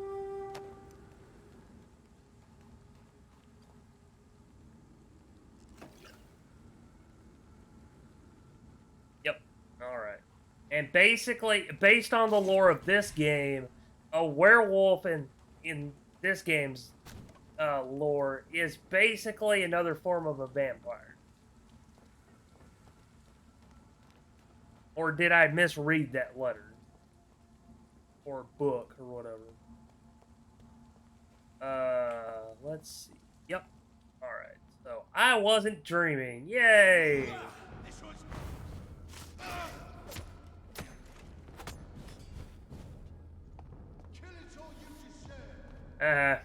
Speaker 1: Yep. Alright. And basically, based on the lore of this game, a werewolf in this game's lore is basically another form of a vampire. Or did I misread that letter? Or book, or whatever. Let's see. Yep. Alright, so I wasn't dreaming. Yay! Uh-huh.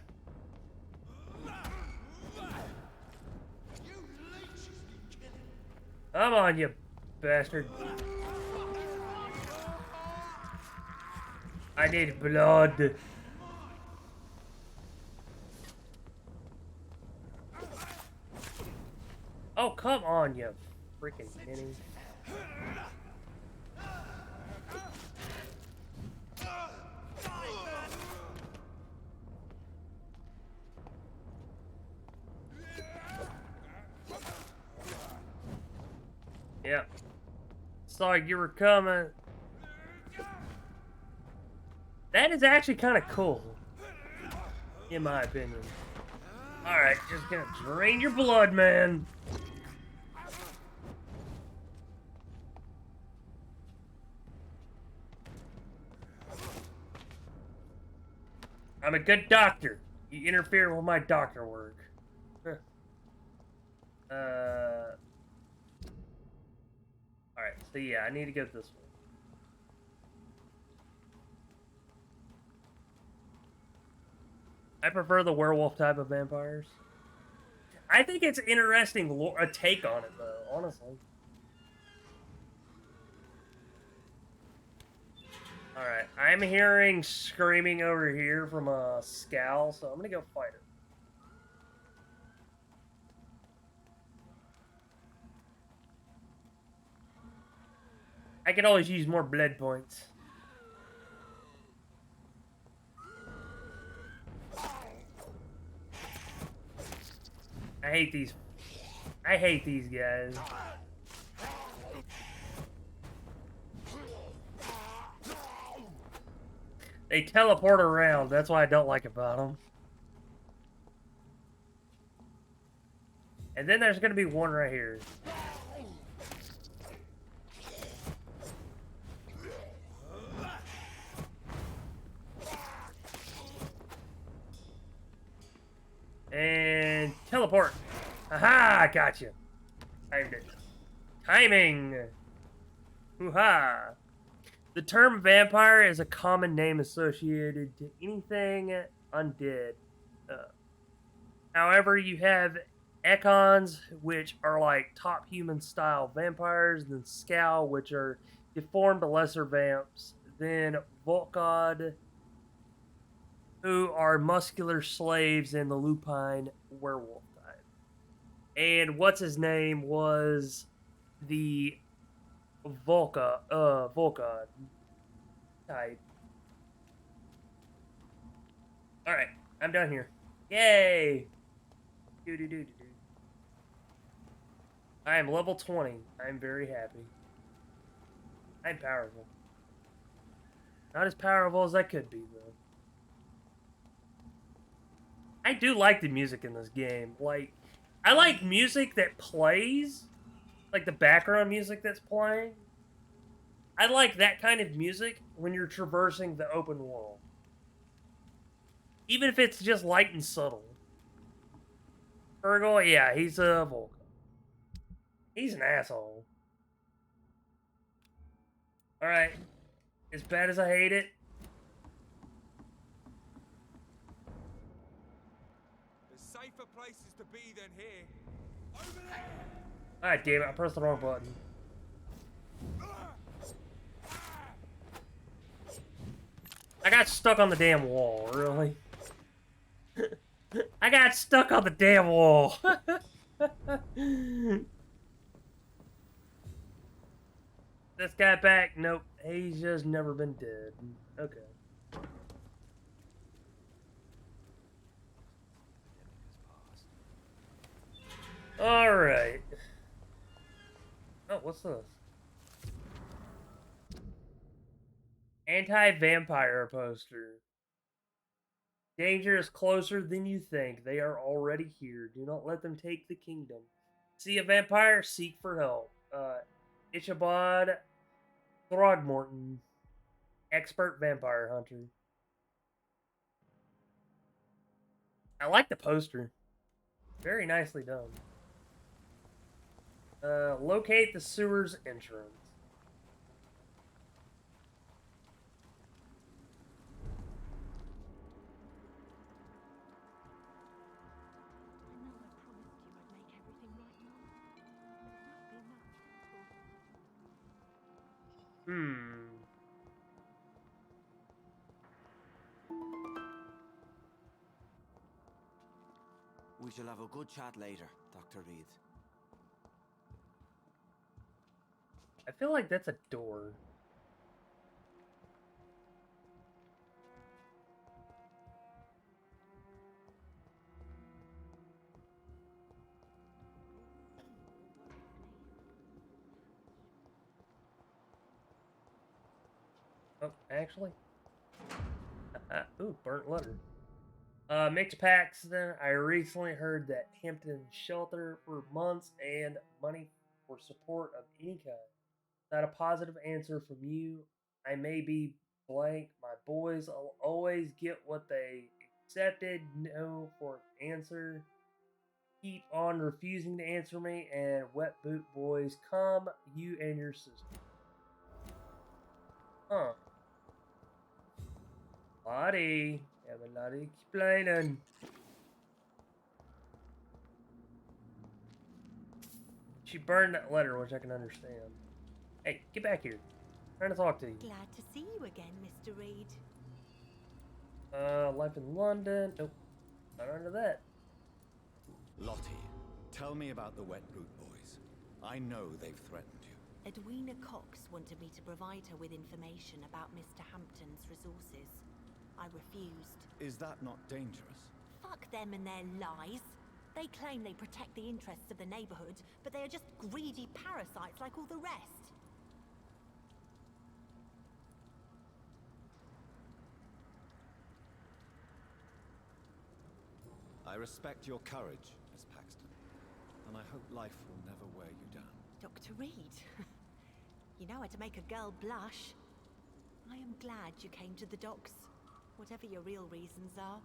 Speaker 1: Come on, you bastard. I need blood. Oh, come on, you freaking mini. Yeah. Saw you were coming. That is actually kind of cool, in my opinion. Alright, just gonna drain your blood, man. I'm a good doctor. You interfere with my doctor work. Alright, so yeah, I need to go this way. I prefer the werewolf type of vampires. I think it's interesting a take on it, though, honestly. Alright, I'm hearing screaming over here from a scowl, so I'm gonna go fight her. I can always use more blood points. I hate these. I hate these guys. They teleport around. That's what I don't like about them. And then there's going to be one right here. And teleport. Aha! Gotcha. Timed it. Timing. Hoo-ha. The term vampire is a common name associated to anything undead. However, you have Ekons, which are like top human style vampires, then Scowl, which are deformed lesser vamps, then Volkod, who are muscular slaves in the lupine werewolf type. And what's his name was the Volkod type. Alright, I'm done here. Yay! Do. I am level 20. I'm very happy. I'm powerful. Not as powerful as I could be, though. I do like the music in this game. Like, I like music that plays. Like the background music that's playing. I like that kind of music when you're traversing the open world. Even if it's just light and subtle. Urgle, yeah, he's a Vulcan. He's an asshole. Alright. As bad as I hate it.
Speaker 5: There's safer places to be than here. Over there!
Speaker 1: Ah, damn it, I pressed the wrong button. I got stuck on the damn wall, really? I got stuck on the damn wall. This guy back? Nope. He's just never been dead. Okay. Alright. Oh, what's this? Anti-vampire poster. Danger is closer than you think. They are already here. Do not let them take the kingdom. See a vampire? Seek for help. Ichabod Throgmorton. Expert vampire hunter. I like the poster. Very nicely done. Locate the sewer's entrance.
Speaker 10: We shall have a good chat later, Dr. Reed.
Speaker 1: I feel like that's a door. Oh, actually. Ooh, burnt letter. Mixed packs. Then I recently heard that Hampton shelter for months and money for support of any kind. Not a positive answer from you. I may be blank. My boys will always get what they accepted. No for an answer. Keep on refusing to answer me, and wet boot boys, come, you and your sister. Huh. Lottie. Have a lot of explaining. She burned that letter, which I can understand. Hey, get back here. I'm trying to talk to you.
Speaker 3: Glad to see you again, Mr. Reed.
Speaker 1: Life in London. Nope. Not under that.
Speaker 4: Lottie, tell me about the Wet Boot Boys. I know they've threatened you.
Speaker 3: Edwina Cox wanted me to provide her with information about Mr. Hampton's resources. I refused.
Speaker 4: Is that not dangerous?
Speaker 3: Fuck them and their lies. They claim they protect the interests of the neighborhood, but they are just greedy parasites like all the rest.
Speaker 4: I respect your courage, Miss Paxton, and I hope life will never wear you down.
Speaker 3: Dr. Reed, you know how to make a girl blush. I am glad you came to the docks, whatever your real reasons are.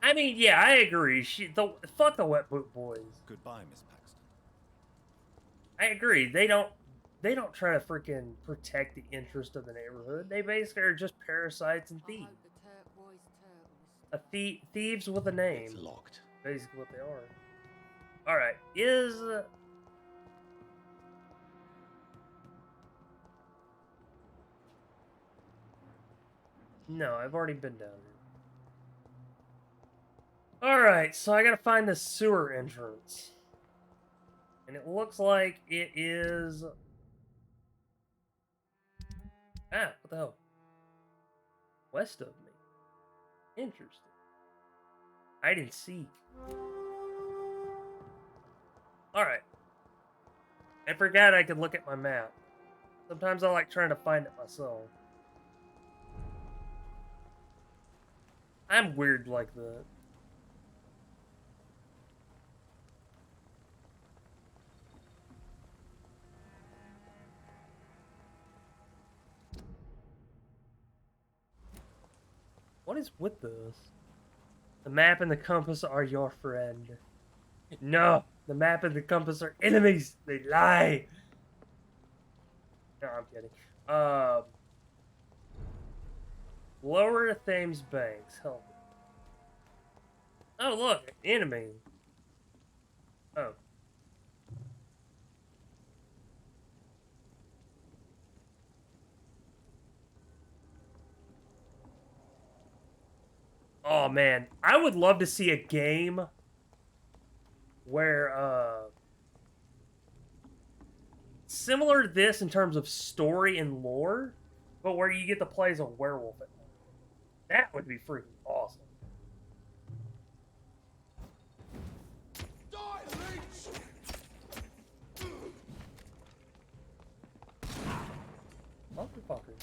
Speaker 1: I mean, yeah, I agree. Fuck the wet boot boys.
Speaker 4: Goodbye, Miss Paxton.
Speaker 1: I agree. They don't try to freaking protect the interest of the neighborhood. They basically are just parasites and thieves. Thieves with a name.
Speaker 6: It's locked.
Speaker 1: Basically what they are. All right, is no, I've already been down here. All right, so I gotta find the sewer entrance, and it looks like it is. Ah, what the hell? West of me. Interesting. Hide and seek. Alright. I forgot I could look at my map. Sometimes I like trying to find it myself. I'm weird like that. What is with this? The map and the compass are your friend. No! The map and the compass are enemies! They lie! No, I'm kidding. Lower Thames Banks. Help. Oh, look! Enemy. Oh. Oh, man. I would love to see a game where, similar to this in terms of story and lore, but where you get to play as a werewolf at night. That would be freaking awesome.
Speaker 5: Die, leech!
Speaker 1: Motherfucker.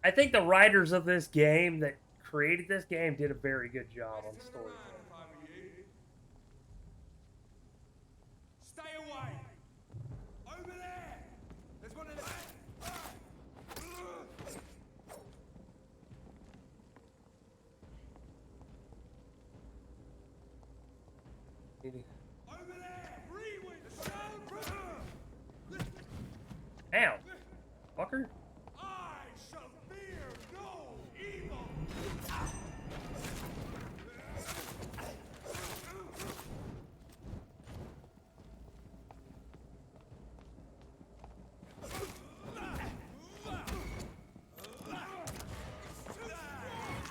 Speaker 1: I think the writers of this game that created this game did a very good job on storytelling.
Speaker 5: Stay away! Over there! There's one of them! Over there! Rewind!
Speaker 1: Ow! Fucker.
Speaker 5: I shall fear no evil!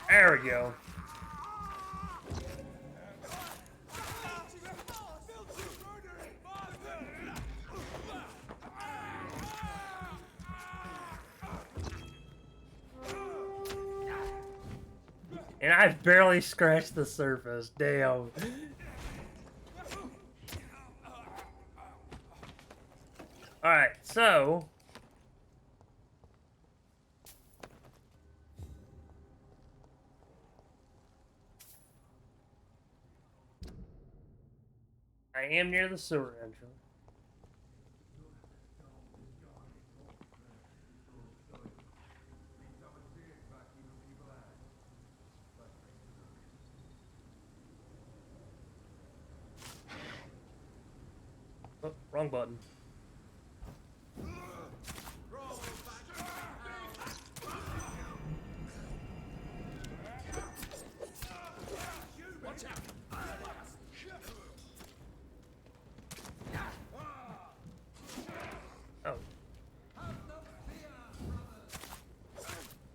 Speaker 1: There we go. And I've barely scratched the surface. Damn. Alright, so I am near the sewer entrance. Oh, wrong button. Oh.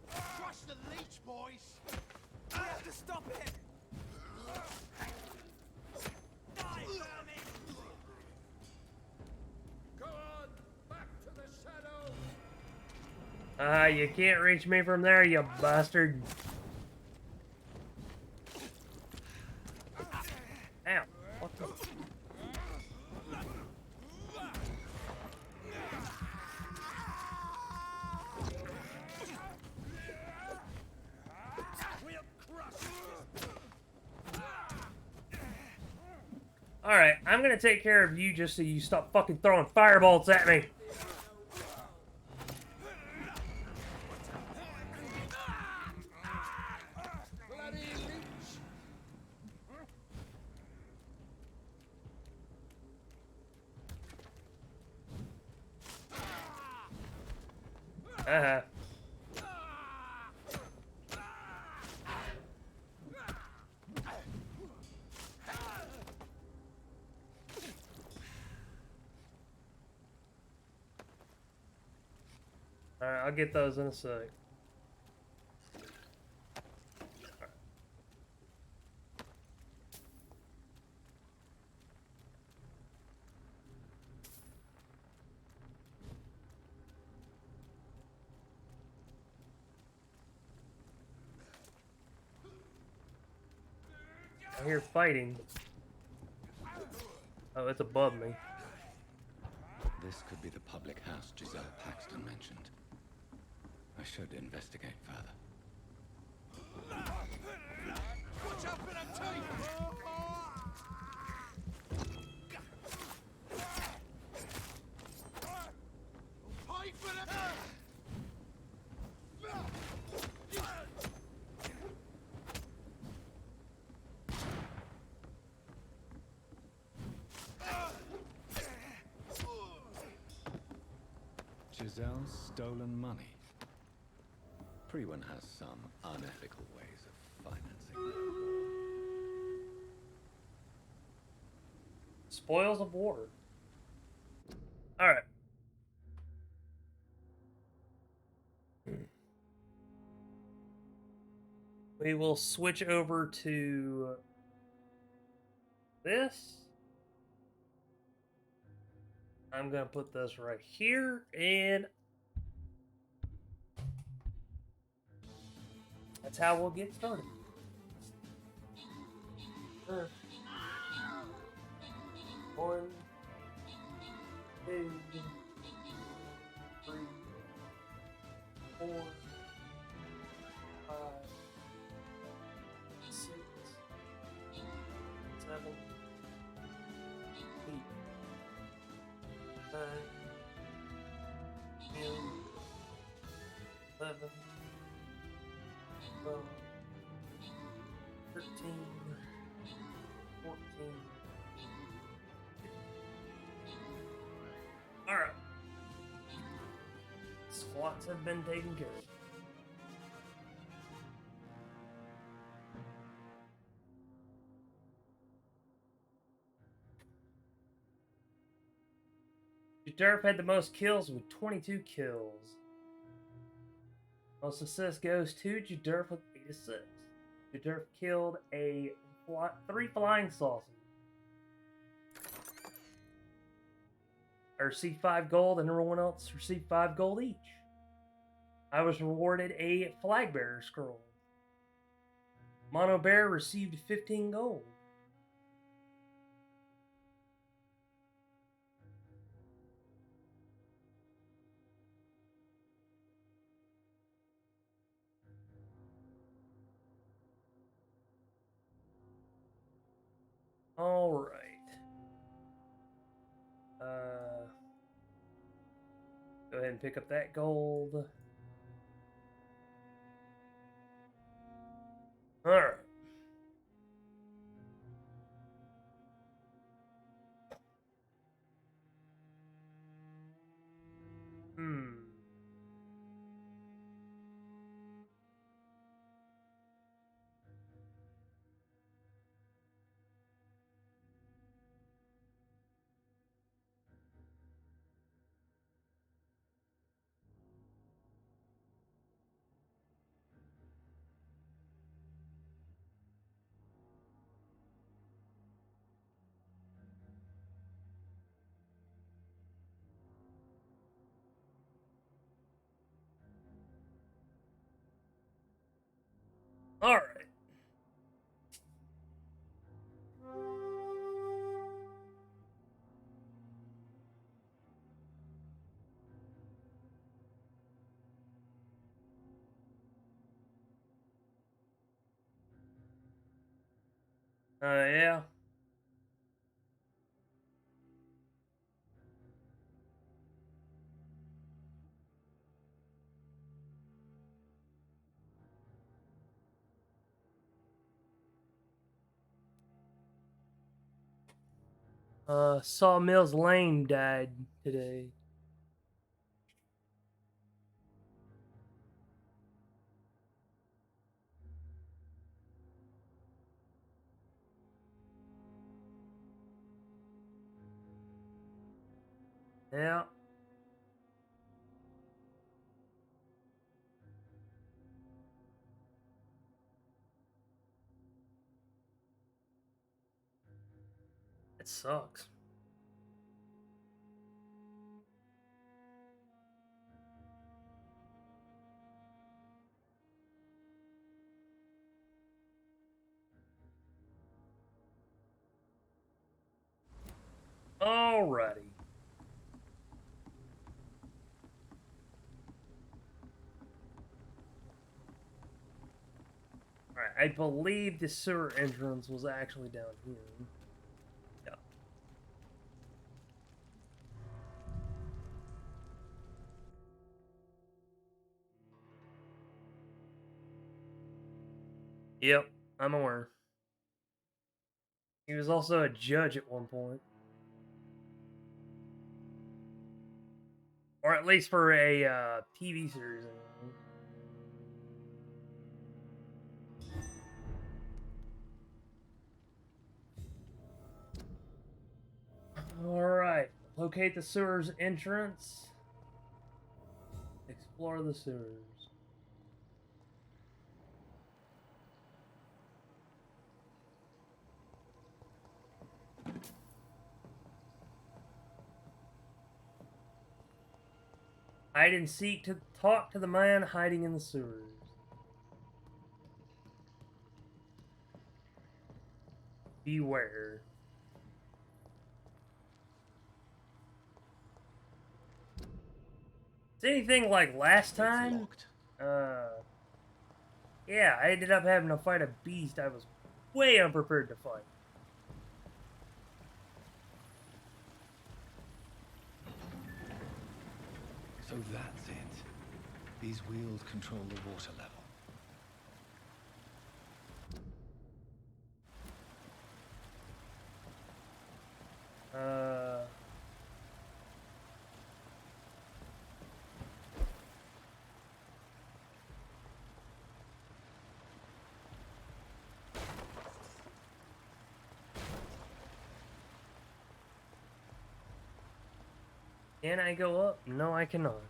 Speaker 6: Crush the leech, boys! I have to stop it! Die, vermin!
Speaker 1: You can't reach me from there, you bastard. Ow. What the? Alright, I'm gonna take care of you just so you stop fucking throwing fireballs at me. Uh-huh. Alright, I'll get those in a sec. I hear fighting. Oh, it's above me.
Speaker 4: This could be the public house Giselle Paxton mentioned. I should investigate further.
Speaker 5: Watch out for them teeth! Pay for them!
Speaker 4: Giselle's stolen money. Priwen has some unethical ways of financing their war.
Speaker 1: Spoils of war. Alright. We will switch over to this. I'm going to put this right here, and that's how we'll get started. One, two, three, 4, 5, 6, 7, 8, 9, 10, 11, 12, 13, 14. Alright. Squats have been taken care of. Jadurf had the most kills with 22 kills. Most assists goes to Jadurf with 8 assists. Jadurf killed 3 flying saucers. I received 5 gold, and everyone else received 5 gold each. I was rewarded a flag bearer scroll. Mono Bear received 15 gold. All right. Go ahead and pick up that gold. All right. All right. Yeah. Sawmill's Lane died today. Yeah. It sucks. Alrighty. Alright, I believe the sewer entrance was actually down here. Yeah. Yep, I'm aware. He was also a judge at one point. Or at least for a TV series. Anyway. Alright, locate the sewer's entrance. Explore the sewers. Hide and seek to talk to the man hiding in the sewers. Beware. It's anything like last time? Yeah, I ended up having to fight a beast I was way unprepared to fight.
Speaker 4: So that's it. These wheels control the water level.
Speaker 1: Can I go up? No, I cannot.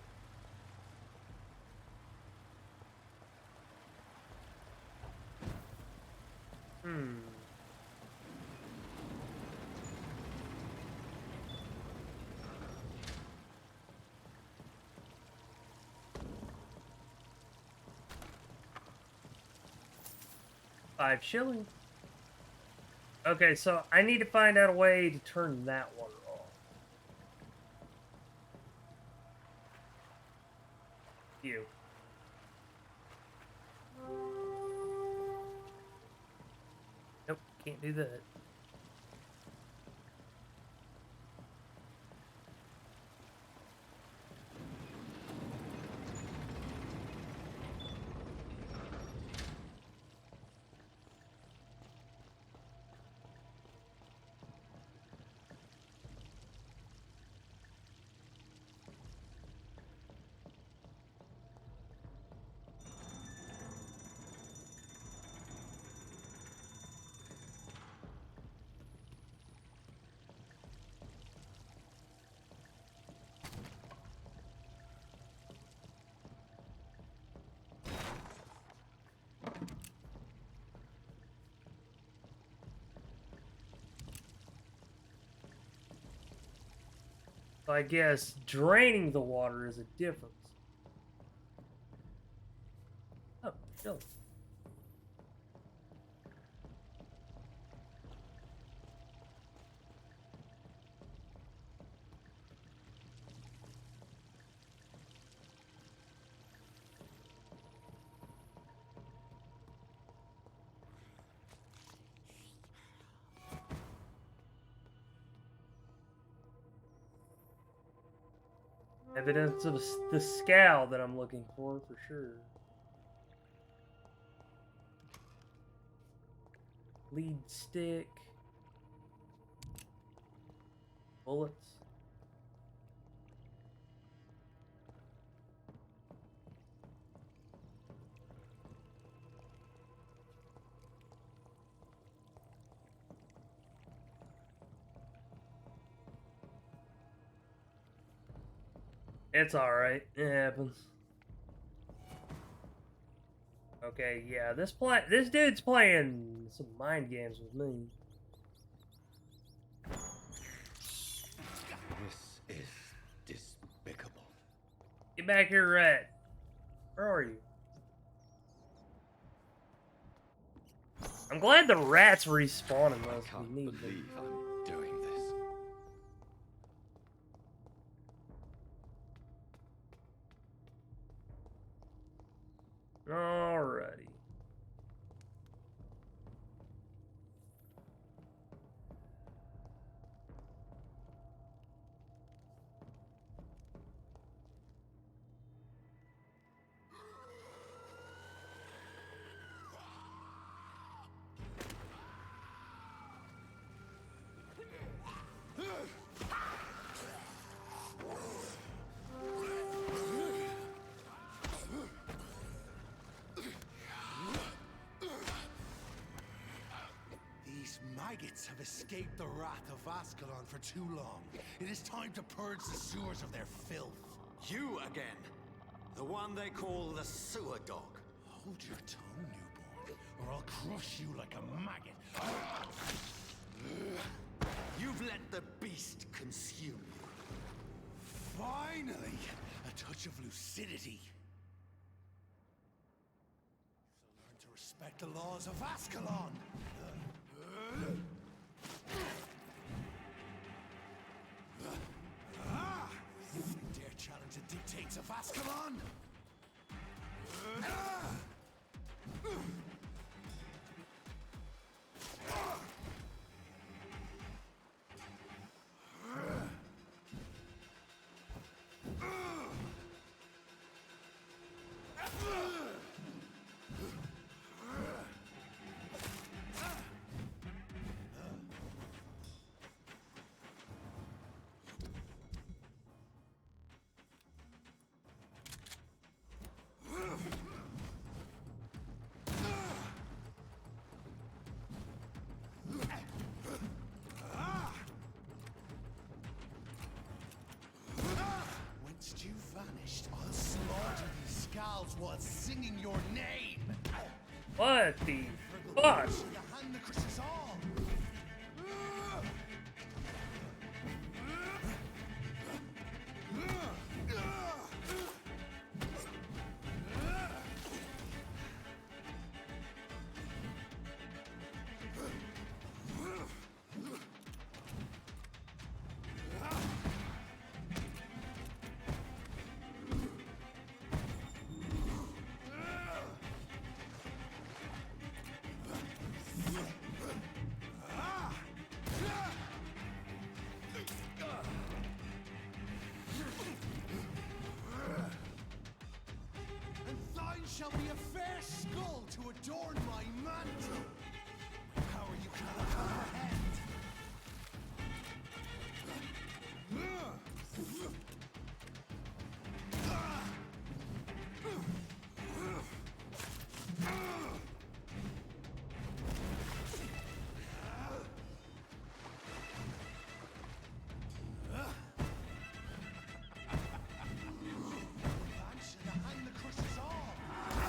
Speaker 1: Hmm. $5. Okay, so I need to find out a way to turn that water off. You. Nope, can't do that. I guess draining the water is a difference. Oh, chill. Evidence of the scowl that I'm looking for sure. Lead stick. Bullets. It's alright. It happens. Okay, yeah, this dude's playing some mind games with me.
Speaker 4: This is despicable.
Speaker 1: Get back here, rat. Where are you? I'm glad the rats respawn unless
Speaker 4: I
Speaker 1: we
Speaker 4: can't
Speaker 1: need
Speaker 4: believe
Speaker 1: them.
Speaker 4: I'm doing this.
Speaker 1: Alrighty.
Speaker 6: These maggots have escaped the wrath of Ascalon for too long. It is time to purge the sewers of their filth.
Speaker 10: You again. The one they call the sewer dog.
Speaker 6: Hold your tongue, newborn, or I'll crush you like a maggot.
Speaker 10: You've let the beast consume you.
Speaker 6: Finally, a touch of lucidity. So learn to respect the laws of Ascalon. Dare challenge the dictates of Ascalon? Whence you vanished, I'll slaughter these skulls while singing your name.
Speaker 1: What the fuck?
Speaker 6: The hand that crushes all. And thine shall be a fair skull to adorn my mantle. How are you cannot comprehend?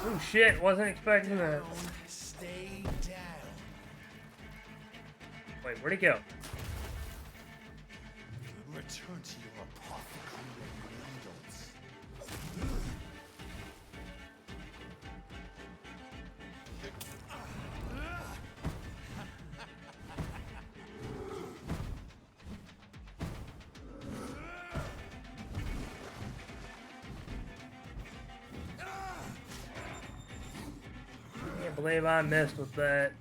Speaker 1: Oh shit, wasn't expecting that.
Speaker 6: Stay down.
Speaker 1: Wait, where'd he go?
Speaker 6: Return to your apothecary needles.
Speaker 1: Can't believe I messed with that.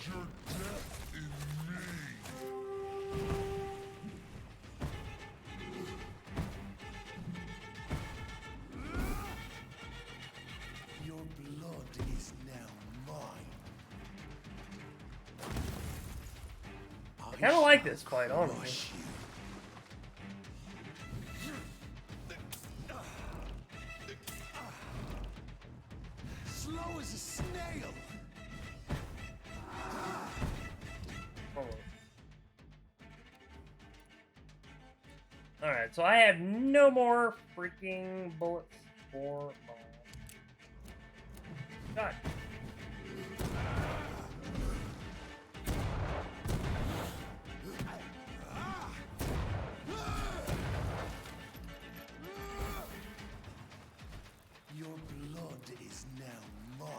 Speaker 6: your death in me. Your blood is now mine.
Speaker 1: I kind of like this fight, honestly.
Speaker 6: Slow as a snail.
Speaker 1: Alright, so I have no more freaking bullets for my shot.
Speaker 6: Your blood is now mine.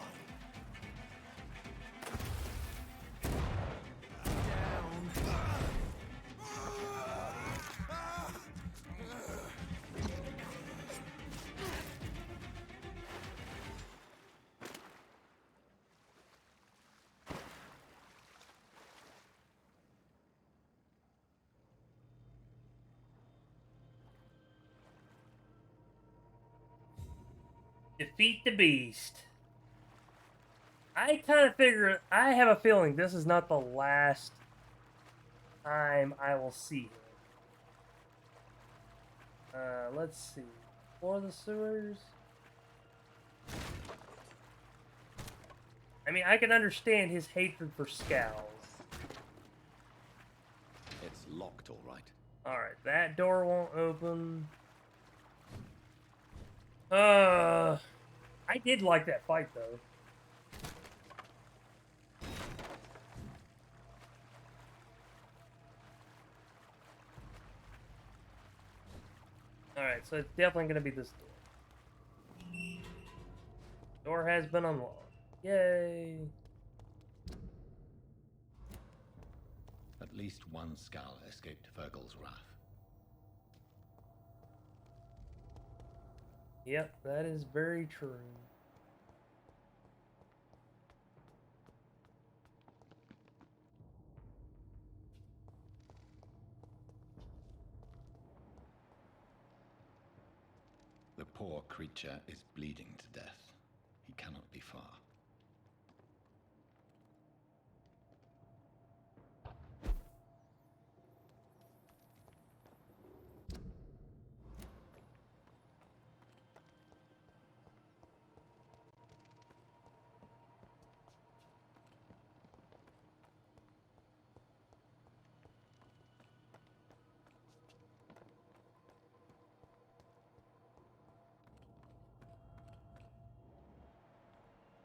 Speaker 1: Defeat the beast. I kind of figure, I have a feeling this is not the last time I will see him. Let's see. For the sewers. I mean, I can understand his hatred for Scows.
Speaker 4: It's locked, all right.
Speaker 1: Alright, that door won't open. I did like that fight, though. Alright, so it's definitely going to be this door. Door has been unlocked. Yay!
Speaker 4: At least one Skull escaped Fergal's wrath.
Speaker 1: Yep, that is very true.
Speaker 4: The poor creature is bleeding to death. He cannot be far.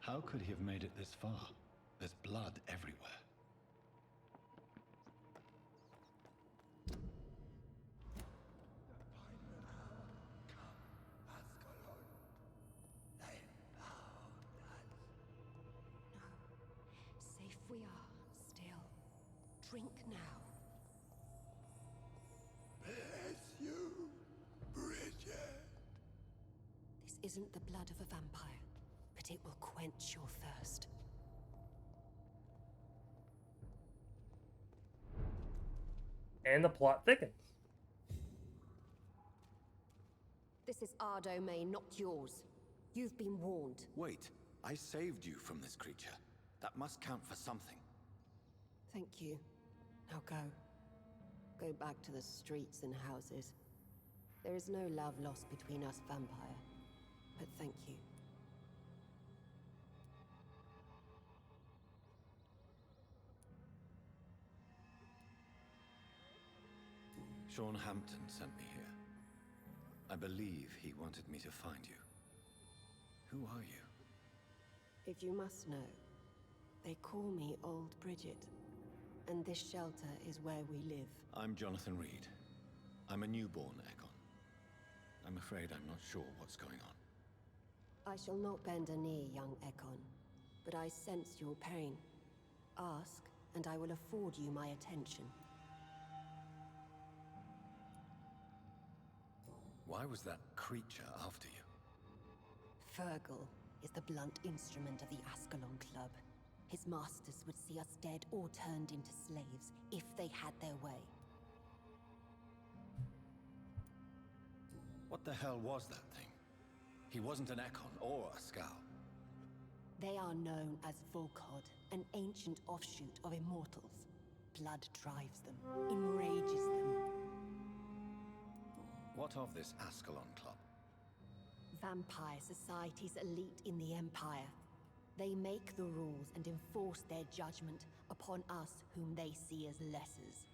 Speaker 4: How could he have made it this far? There's blood everywhere.
Speaker 11: Safe we are, still. Drink now.
Speaker 6: Bless you, Bridget.
Speaker 11: This isn't the blood of a vampire, but it will quench your thirst.
Speaker 1: And the plot thickens.
Speaker 11: This is our domain, not yours. You've been warned.
Speaker 4: Wait, I saved you from this creature. That must count for something.
Speaker 11: Thank you. Now go. Go back to the streets and houses. There is no love lost between us, Vampire. But thank you.
Speaker 4: Sean Hampton sent me here. I believe he wanted me to find you. Who are you?
Speaker 11: If you must know, they call me Old Bridget. And this shelter is where we live.
Speaker 4: I'm Jonathan Reed. I'm a newborn Ekon. I'm afraid I'm not sure what's going on.
Speaker 11: I shall not bend a knee, young Ekon. But I sense your pain. Ask, and I will afford you my attention.
Speaker 4: Why was that creature after you?
Speaker 11: Fergal is the blunt instrument of the Ascalon Club. His masters would see us dead or turned into slaves if they had their way.
Speaker 4: What the hell was that thing? He wasn't an Ekon or a Scowl.
Speaker 11: They are known as Volkod, an ancient offshoot of immortals. Blood drives them, enrages them.
Speaker 4: What of this Ascalon Club?
Speaker 11: Vampire society's elite in the Empire. They make the rules and enforce their judgment upon us whom they see as lessers.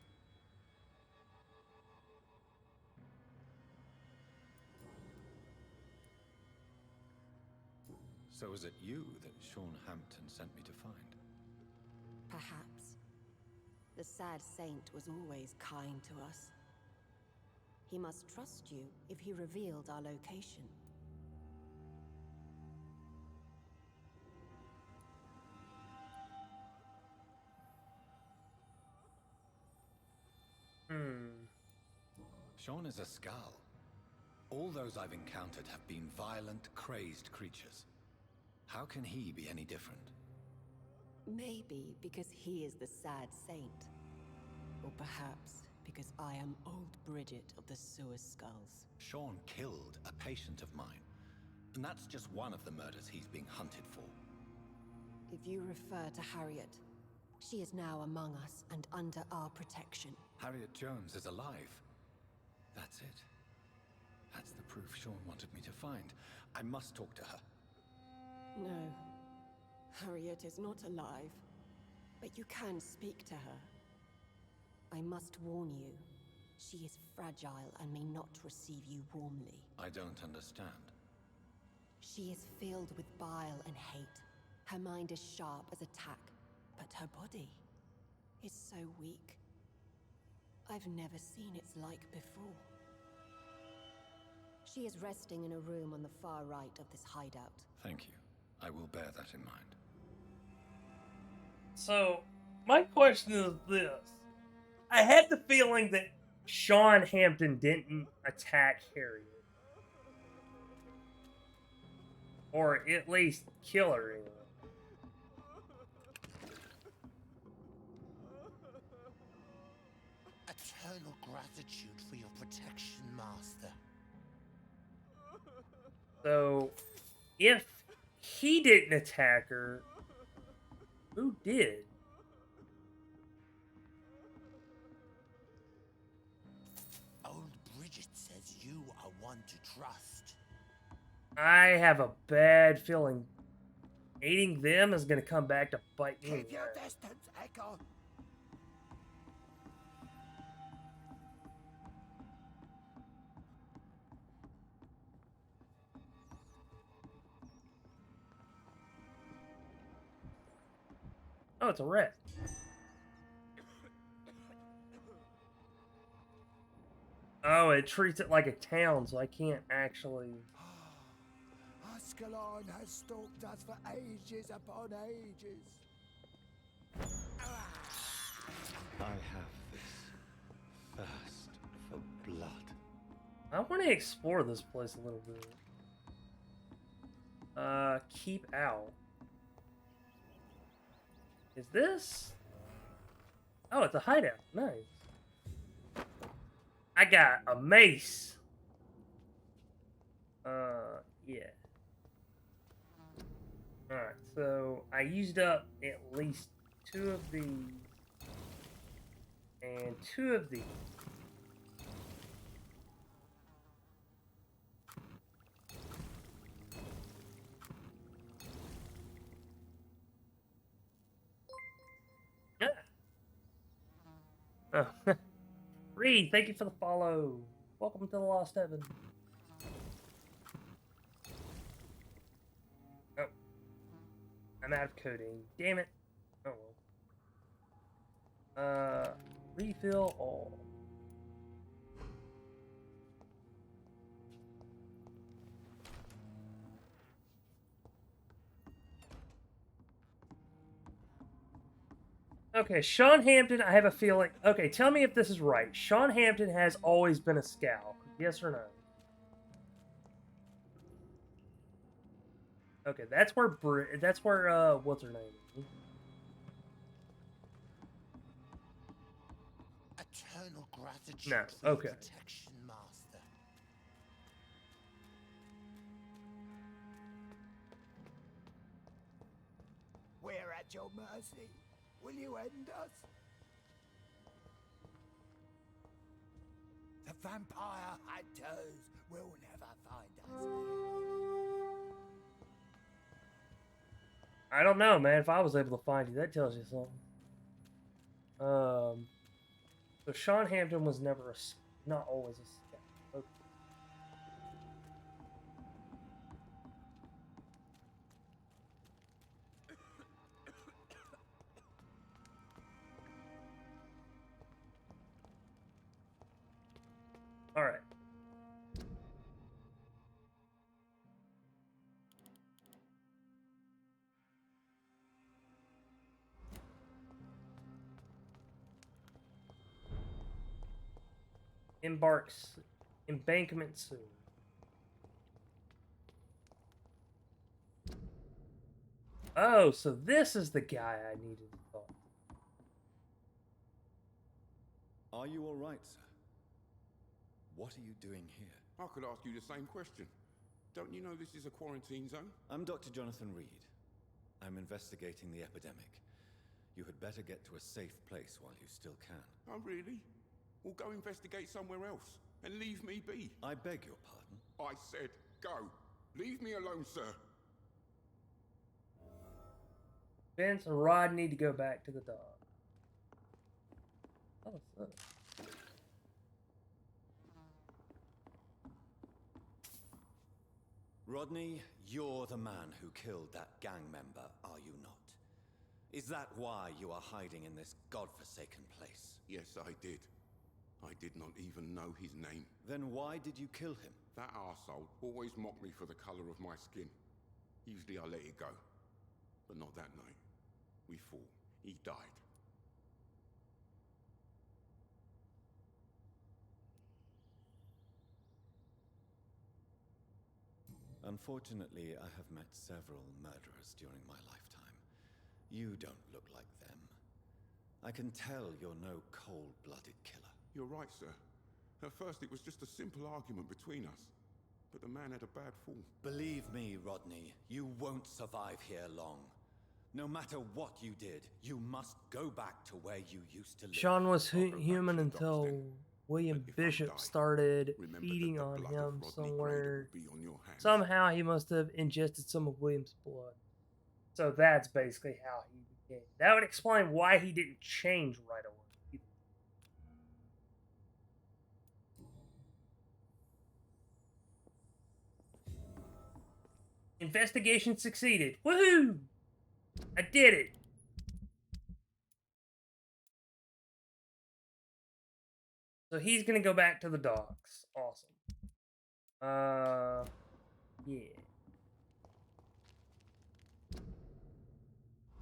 Speaker 4: So is it you that Sean Hampton sent me to find?
Speaker 11: Perhaps. The sad saint was always kind to us. He must trust you if he revealed our location.
Speaker 4: Sean is a Scowl. All those I've encountered have been violent, crazed creatures. How can he be any different?
Speaker 11: Maybe because he is the sad saint. Or perhaps because I am old Bridget of the Sewer Skulls.
Speaker 4: Sean killed a patient of mine. And that's just one of the murders he's being hunted for.
Speaker 11: If you refer to Harriet, she is now among us and under our protection.
Speaker 4: Harriet Jones is alive. That's it. That's the proof Sean wanted me to find. I must talk to her.
Speaker 11: No. Harriet is not alive. But you can speak to her. I must warn you. She is fragile and may not receive you warmly.
Speaker 4: I don't understand.
Speaker 11: She is filled with bile and hate. Her mind is sharp as a tack, but her body is so weak. I've never seen its like before. She is resting in a room on the far right of this hideout.
Speaker 4: Thank you. I will bear that in mind.
Speaker 1: So, my question is this. I had the feeling that Sean Hampton didn't attack Harriet. Or at least kill her anyway.
Speaker 6: Eternal gratitude for your protection, Master.
Speaker 1: So, if he didn't attack her, who did?
Speaker 6: Old Bridget says you are one to trust.
Speaker 1: I have a bad feeling aiding them is going to come back to bite me.
Speaker 6: Keep your distance, Echo.
Speaker 1: Oh, it's a rat. Oh, it treats it like a town, so I can't actually...
Speaker 6: Ascalon has stalked us for ages upon ages.
Speaker 4: I have this thirst for blood.
Speaker 1: I want to explore this place a little bit. Keep out. Is this? Oh, it's a hideout. Nice. I got a mace. Yeah. Alright, so I used up at least 2 of these. And 2 of these. Oh. Reed, thank you for the follow. Welcome to the Lost Heaven. Oh. I'm out of codeine. Damn it. Oh well. Refill all. Okay, Sean Hampton, I have a feeling... Okay, tell me if this is right. Sean Hampton has always been a scout. Yes or no? Okay, that's where... what's her name?
Speaker 6: Gratitude
Speaker 1: No,
Speaker 6: for your
Speaker 1: okay.
Speaker 6: protection, Master.
Speaker 12: We're at your mercy. Will you end us? The vampire hunters will never find us.
Speaker 1: I don't know, man. If I was able to find you, that tells you something. So Sean Hampton was never not always a scout. Okay. All right. Embankment soon. Oh, so this is the guy I needed to talk to.
Speaker 4: Are you all right, sir? What are you doing here?
Speaker 9: I could ask you the same question. Don't you know this is a quarantine zone?
Speaker 4: I'm Dr. Jonathan Reed. I'm investigating the epidemic. You had better get to a safe place while you still can.
Speaker 9: Oh, really? Well, go investigate somewhere else and leave me be.
Speaker 4: I beg your pardon?
Speaker 9: I said go. Leave me alone, sir.
Speaker 1: Vince and Rod need to go back to the dog. Oh, so.
Speaker 4: Rodney, you're the man who killed that gang member, are you not? Is that why you are hiding in this godforsaken place?
Speaker 9: Yes, I did. I did not even know his name.
Speaker 4: Then why did you kill him?
Speaker 9: That arsehole always mocked me for the color of my skin. Usually I let it go. But not that night. We fought. He died.
Speaker 4: Unfortunately, I have met several murderers during my lifetime. You don't look like them. I can tell you're no cold-blooded killer.
Speaker 9: You're right, sir. At first it was just a simple argument between us. But the man had a bad fall.
Speaker 4: Believe me, Rodney, you won't survive here long. No matter what you did, you must go back to where you used to live.
Speaker 1: Sean was human until William Bishop started feeding on him somewhere. Somehow he must have ingested some of William's blood. So that's basically how he became. That would explain why he didn't change right away. Investigation succeeded. Woohoo! I did it! So he's gonna go back to the docks. Awesome. Yeah.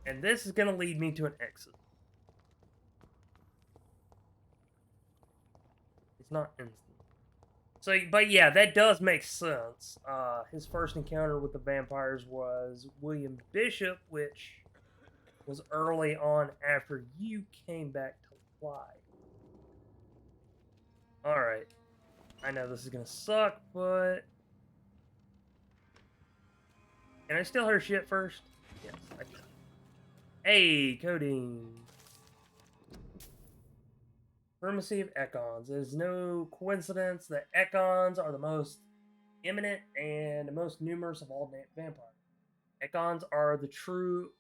Speaker 1: And this is gonna lead me to an exit. It's not instant. So, but yeah, that does make sense. His first encounter with the vampires was William Bishop, which was early on after you came back to life. Alright. I know this is gonna suck, but... Can I steal her shit first? Yes, I can. Hey, codeine. Supremacy of Econs. It is no coincidence that Econs are the most eminent and the most numerous of all vampires. Econs are the true...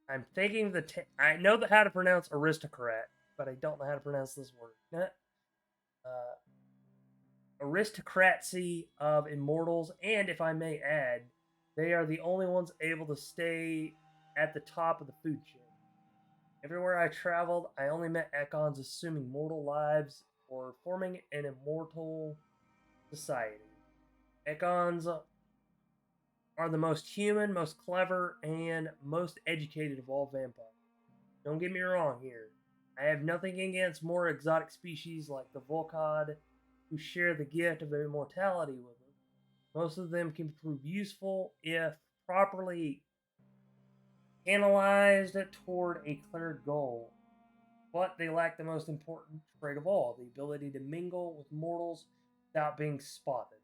Speaker 1: I'm thinking I know how to pronounce aristocrat, but I don't know how to pronounce this word. Aristocracy of immortals, and if I may add, they are the only ones able to stay at the top of the food chain. Everywhere I traveled, I only met Econs assuming mortal lives or forming an immortal society. Econs are the most human, most clever, and most educated of all vampires. Don't get me wrong here. I have nothing against more exotic species like the Volcod, who share the gift of immortality with us. Most of them can prove useful if properly analyzed toward a clear goal. But they lack the most important trait of all, the ability to mingle with mortals without being spotted.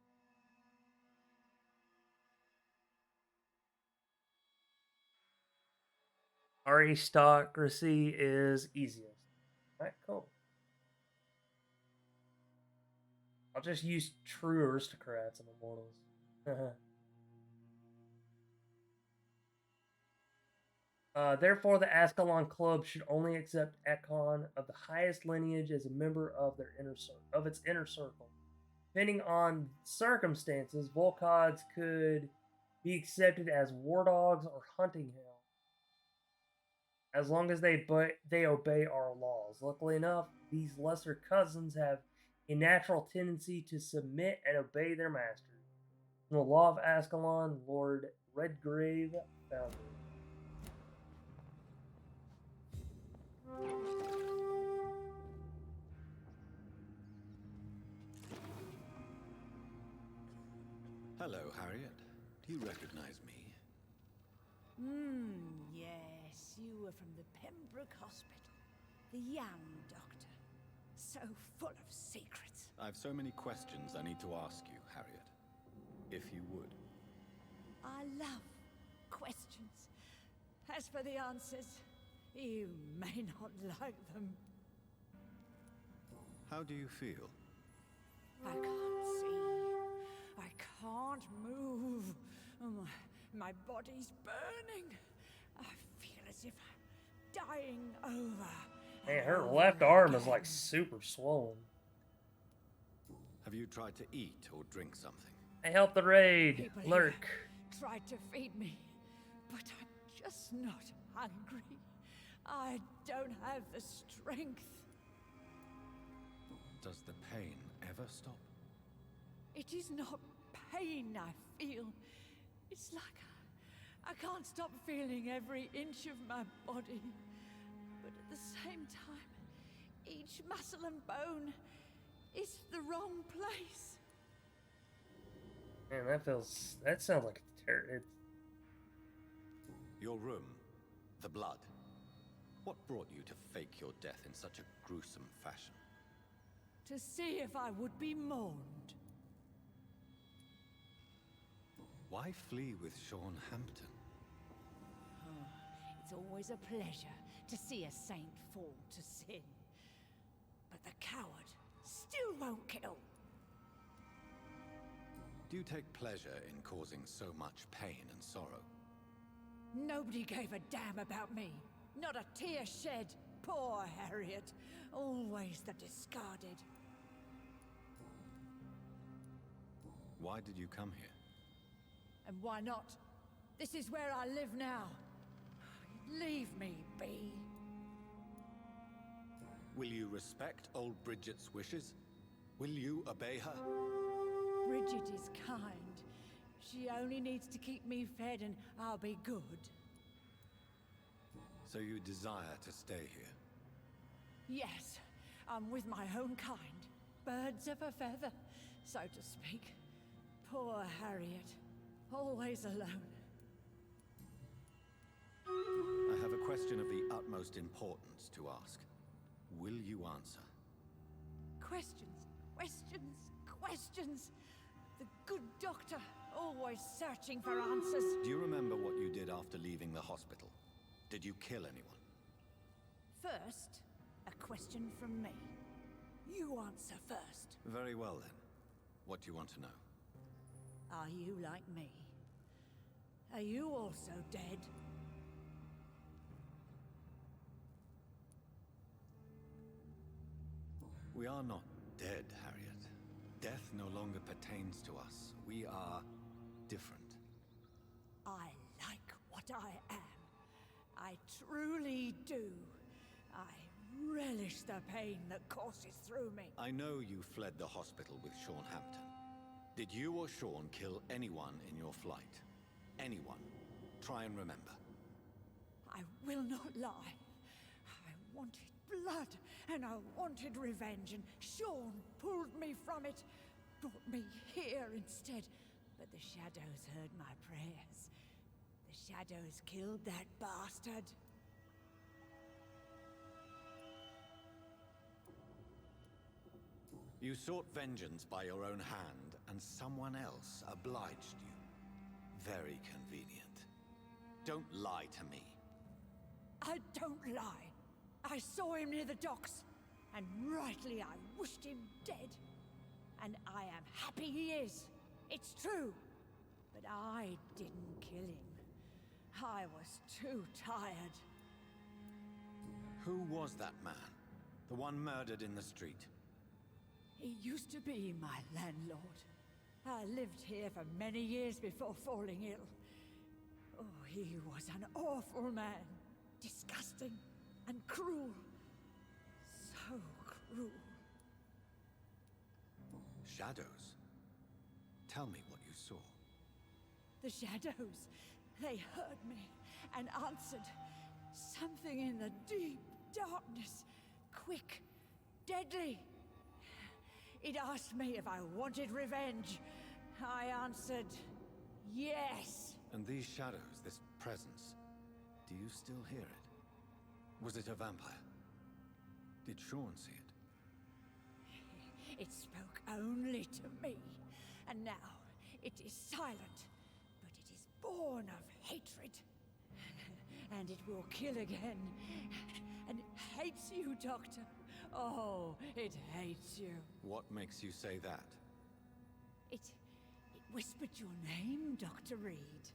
Speaker 1: Aristocracy is easiest. Alright, cool. I'll just use true aristocrats and immortals. Therefore, the Ascalon Club should only accept Ekon of the highest lineage as a member of its inner circle. Depending on circumstances, Volcods could be accepted as war dogs or hunting hounds, as long as they obey our laws. Luckily enough, these lesser cousins have a natural tendency to submit and obey their masters. In the law of Ascalon, Lord Redgrave found it.
Speaker 4: Hello, Harriet. Do you recognize me?
Speaker 13: Yes, you were from the Pembroke Hospital. The Yam Doctor. So full of secrets.
Speaker 4: I've so many questions I need to ask you, Harriet. If you would.
Speaker 13: I love questions. As for the answers, you may not like them.
Speaker 4: How do you feel?
Speaker 13: I can't see. I can't move. My body's burning. I feel as if I'm dying over.
Speaker 1: Man, her left arm is like super swollen.
Speaker 4: Have you tried to eat or drink something?
Speaker 1: I helped the raid.
Speaker 13: People
Speaker 1: Lurk.
Speaker 13: Tried to feed me, but I'm just not hungry. I don't have the strength.
Speaker 4: Does the pain ever stop?
Speaker 13: It is not pain I feel. It's like I can't stop feeling every inch of my body. But at the same time, each muscle and bone is the wrong place.
Speaker 1: Man, that sounds like a terror.
Speaker 4: Your room, the blood. What brought you to fake your death in such a gruesome fashion?
Speaker 13: To see if I would be mourned.
Speaker 4: Why flee with Sean Hampton?
Speaker 13: It's always a pleasure to see a saint fall to sin. But the coward still won't kill.
Speaker 4: Do you take pleasure in causing so much pain and sorrow?
Speaker 13: Nobody gave a damn about me. Not a tear shed. Poor Harriet. Always the discarded.
Speaker 4: Why did you come here?
Speaker 13: And why not? This is where I live now. Leave me be.
Speaker 4: Will you respect old Bridget's wishes? Will you obey her?
Speaker 13: Bridget is kind. She only needs to keep me fed and I'll be good.
Speaker 4: So you desire to stay here?
Speaker 13: Yes, I'm with my own kind. Birds of a feather, so to speak. Poor Harriet. Always alone.
Speaker 4: I have a question of the utmost importance to ask. Will you answer?
Speaker 13: Questions, questions, questions. The good doctor, always searching for answers.
Speaker 4: Do you remember what you did after leaving the hospital? Did you kill anyone?
Speaker 13: First, a question from me. You answer first.
Speaker 4: Very well then. What do you want to know?
Speaker 13: Are you like me? Are you also dead?
Speaker 4: We are not dead, Harriet. Death no longer pertains to us. We are different.
Speaker 13: I like what I am. I truly do. I relish the pain that courses through me.
Speaker 4: I know you fled the hospital with Sean Hampton. Did you or Sean kill anyone in your flight? Anyone? Try and remember.
Speaker 13: I will not lie. I wanted blood, and I wanted revenge, and Sean pulled me from it, brought me here instead. But the shadows heard my prayers. shadows killed that bastard.
Speaker 10: You sought vengeance by your own hand, and someone else obliged you. Very convenient. Don't lie to me.
Speaker 13: I don't lie. I saw him near the docks, and rightly I wished him dead. And I am happy he is. It's true. But I didn't kill him. I was too tired.
Speaker 10: Who was that man? The one murdered in the street?
Speaker 13: He used to be my landlord. I lived here for many years before falling ill. Oh, he was an awful man. Disgusting and cruel. So cruel.
Speaker 10: Shadows? Tell me what you saw.
Speaker 13: The shadows, they heard me and answered. Something in the deep darkness. Quick, deadly. It asked me if I wanted revenge. I answered, yes.
Speaker 10: And these shadows, this presence, do you still hear it? Was it a vampire? Did Sean see it?
Speaker 13: It spoke only to me, and now it is silent, but it is born of hatred. And it will kill again. And it hates you, Doctor. Oh, it hates you.
Speaker 10: What makes you say that?
Speaker 13: It whispered your name, Dr. Reed.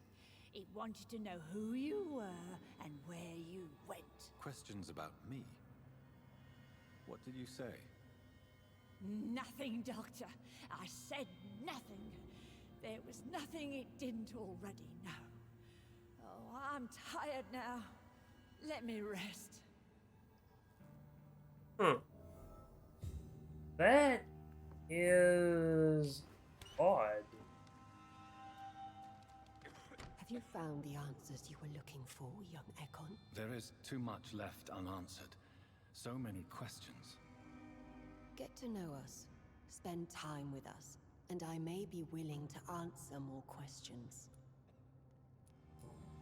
Speaker 13: It wanted to know who you were and where you went.
Speaker 10: Questions about me? What did you say?
Speaker 13: Nothing, Doctor. I said nothing. There was nothing it didn't already know. Oh, I'm tired now. Let me rest.
Speaker 1: That is odd.
Speaker 11: Have you found the answers you were looking for, young Ekon?
Speaker 4: There is too much left unanswered. So many questions.
Speaker 11: Get to know us. Spend time with us. And I may be willing to answer more questions.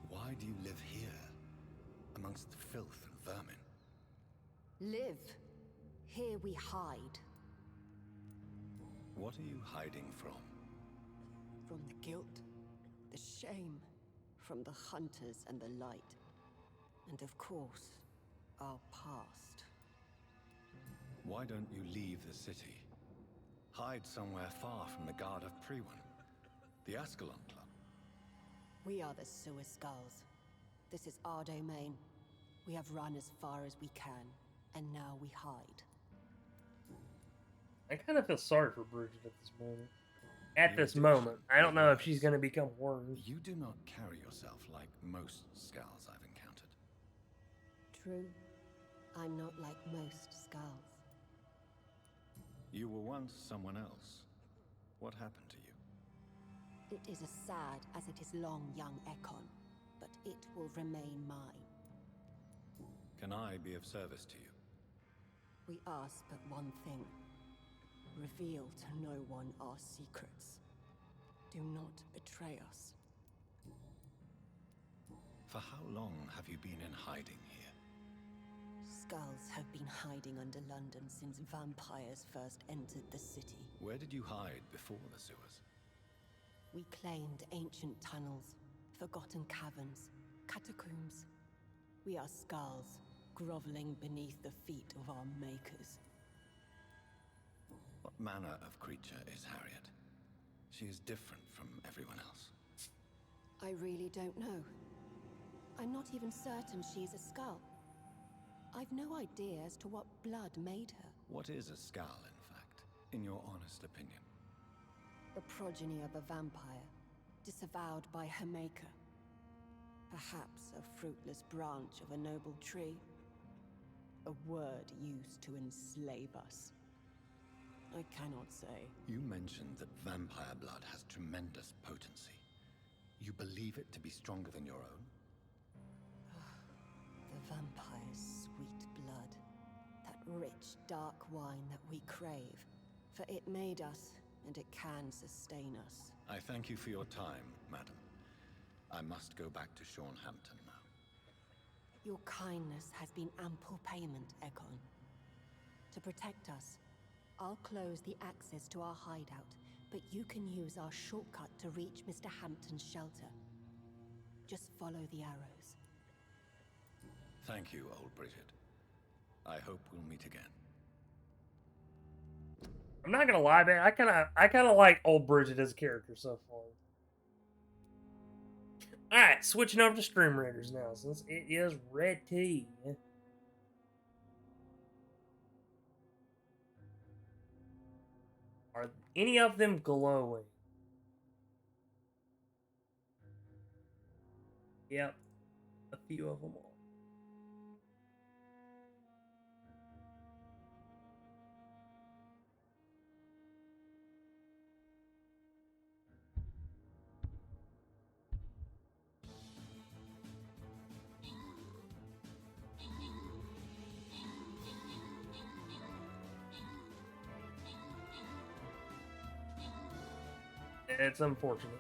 Speaker 4: Why do you live here, amongst filth and vermin?
Speaker 11: Live. Here we hide.
Speaker 4: What are you hiding from?
Speaker 11: From the guilt, the shame, from the hunters and the light. And of course, our past.
Speaker 4: Why don't you leave the city? Hide somewhere far from the Guard of Priwen, the Ascalon Club.
Speaker 11: We are the Sewer Skulls. This is our domain. We have run as far as we can, and now we hide.
Speaker 1: I kind of feel sorry for Bridget at this moment. At this moment. I don't know if she's going to become worse.
Speaker 4: You do not carry yourself like most Skulls I've encountered.
Speaker 11: True. I'm not like most Skulls.
Speaker 4: You were once someone else. What happened to you?
Speaker 11: It is as sad as it is long, young Ekon, but it will remain mine.
Speaker 4: Can I be of service to you?
Speaker 11: We ask but one thing. Reveal to no one our secrets. Do not betray us.
Speaker 4: For how long have you been in hiding here?
Speaker 11: Skulls have been hiding under London since vampires first entered the city.
Speaker 4: Where did you hide before the sewers?
Speaker 11: We claimed ancient tunnels, forgotten caverns, catacombs. We are Skulls, groveling beneath the feet of our makers.
Speaker 4: What manner of creature is Harriet? She is different from everyone else.
Speaker 11: I really don't know. I'm not even certain she's a Skull. I've no idea as to what blood made her.
Speaker 4: What is a Skull, in fact, in your honest opinion?
Speaker 11: The progeny of a vampire, disavowed by her maker. Perhaps a fruitless branch of a noble tree. A word used to enslave us. I cannot say.
Speaker 4: You mentioned that vampire blood has tremendous potency. You believe it to be stronger than your own?
Speaker 11: The vampire's sweet blood. That rich, dark wine that we crave. For it made us, and it can sustain us.
Speaker 4: I thank you for your time, madam. I must go back to Hampton now.
Speaker 11: Your kindness has been ample payment, Egon. To protect us, I'll close the access to our hideout, but you can use our shortcut to reach Mr. Hampton's shelter. Just follow the arrows.
Speaker 4: Thank you, old Bridget. I hope we'll meet again.
Speaker 1: I'm not gonna lie, man. I kind of like old Bridget as a character so far. All right, switching over to Stream Raiders now, since it is red tea. Are any of them glowing? Yep, a few of them are. It's unfortunate.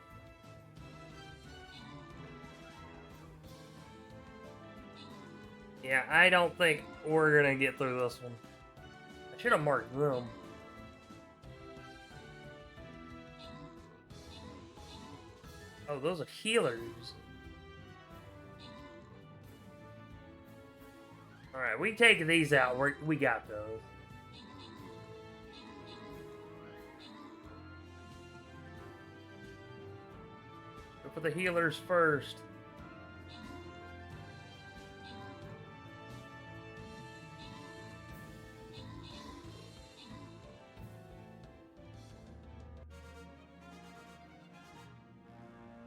Speaker 1: Yeah, I don't think we're gonna get through this one. I should have marked them. Oh, those are healers. Alright, we take these out. We got those. Go for the healers first.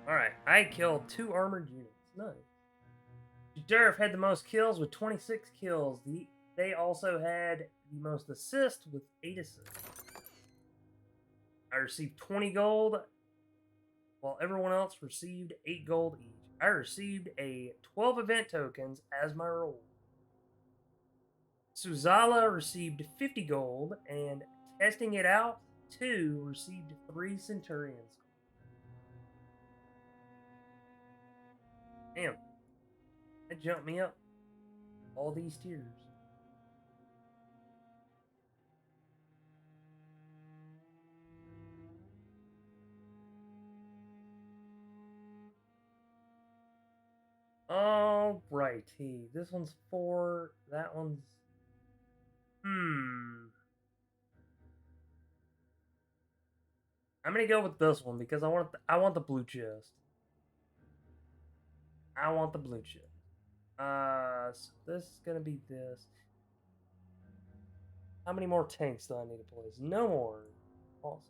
Speaker 1: Alright, I killed 2 armored units. Nice. Durf had the most kills with 26 kills. They also had the most assists with 8 assists. I received 20 gold, while everyone else received 8 gold each. I received 12 event tokens as my reward. Suzala received 50 gold, and testing it out, 2 received 3 centurions. Damn. That jumped me up all these tiers. Alrighty. This one's 4. That one's... I'm gonna go with this one because I want the blue chest. I want the blue chest. So this is gonna be this. How many more tanks do I need to place? No more. Awesome.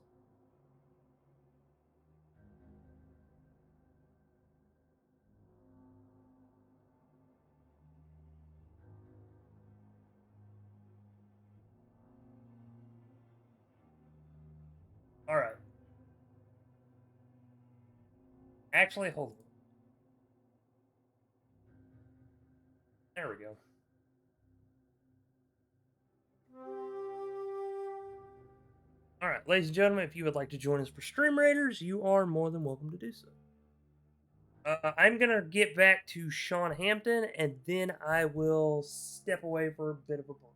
Speaker 1: Alright. Actually, hold on. There we go. Alright, ladies and gentlemen, if you would like to join us for Stream Raiders, you are more than welcome to do so. I'm going to get back to Hampton, and then I will step away for a bit of a break.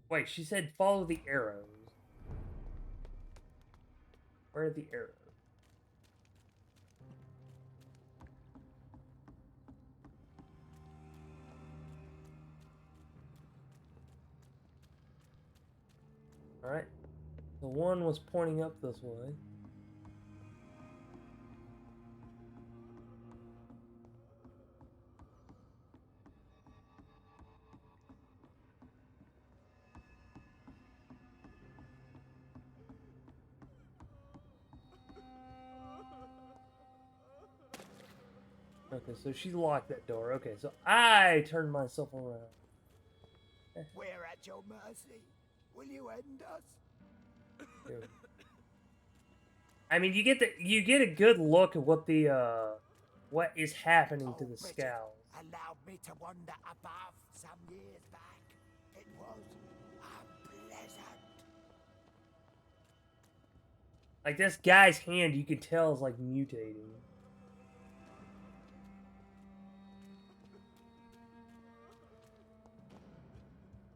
Speaker 1: Wait, she said follow the arrows. Where are the arrows? Alright. The one was pointing up this way. Okay, so she locked that door. Okay, so I turned myself around.
Speaker 12: We're at your mercy. Will you end us?
Speaker 1: Dude. I mean, you get a good look at what is happening to the
Speaker 12: Bridget,
Speaker 1: scowls.
Speaker 12: allowed me to wander above some years back. It was unpleasant.
Speaker 1: Like, this guy's hand, you can tell, is like mutating.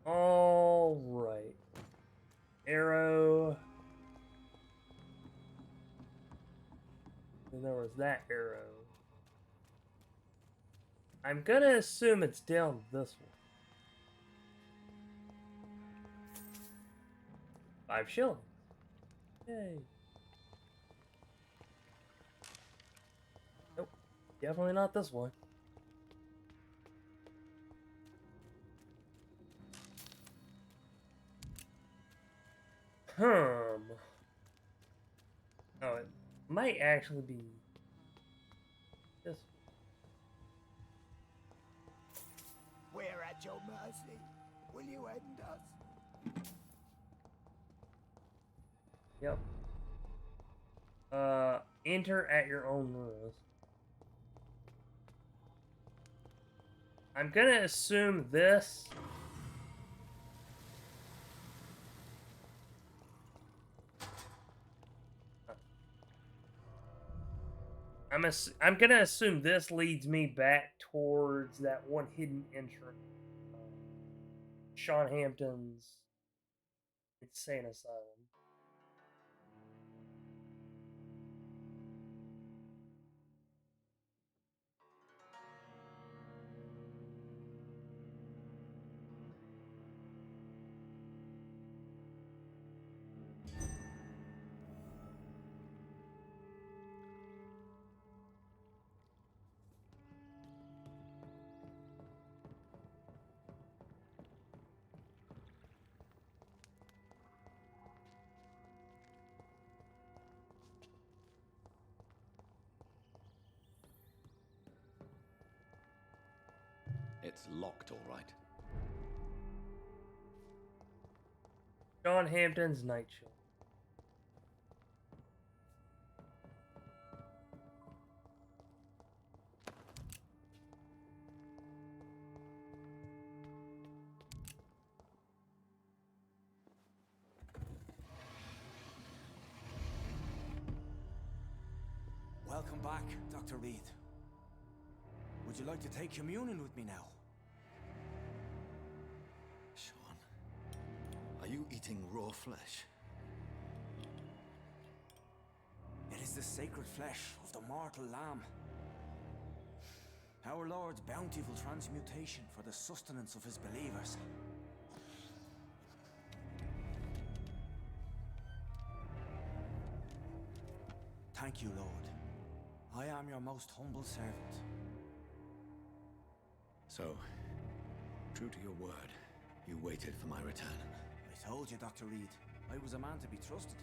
Speaker 1: All right. Arrow. And there was that arrow. I'm gonna assume it's down this one. 5 shillings. Yay. Nope. Definitely not this one. Oh, it might actually be this one.
Speaker 12: We're at your mercy. Will you end us?
Speaker 1: Yep. Enter at your own risk. I'm gonna assume this. I'm gonna assume this leads me back towards that one hidden entrance. Sean Hampton's insane asylum.
Speaker 4: It's locked, all right.
Speaker 1: Sean Hampton's Night Shield.
Speaker 14: Welcome back, Dr. Reed. Would you like to take communion with me now?
Speaker 10: Sean, are you eating raw flesh?
Speaker 14: It is the sacred flesh of the mortal lamb. Our Lord's bountiful transmutation for the sustenance of his believers. Thank you, Lord. I am your most humble servant.
Speaker 10: So, true to your word, you waited for my return.
Speaker 14: I told you, Dr. Reed, I was a man to be trusted.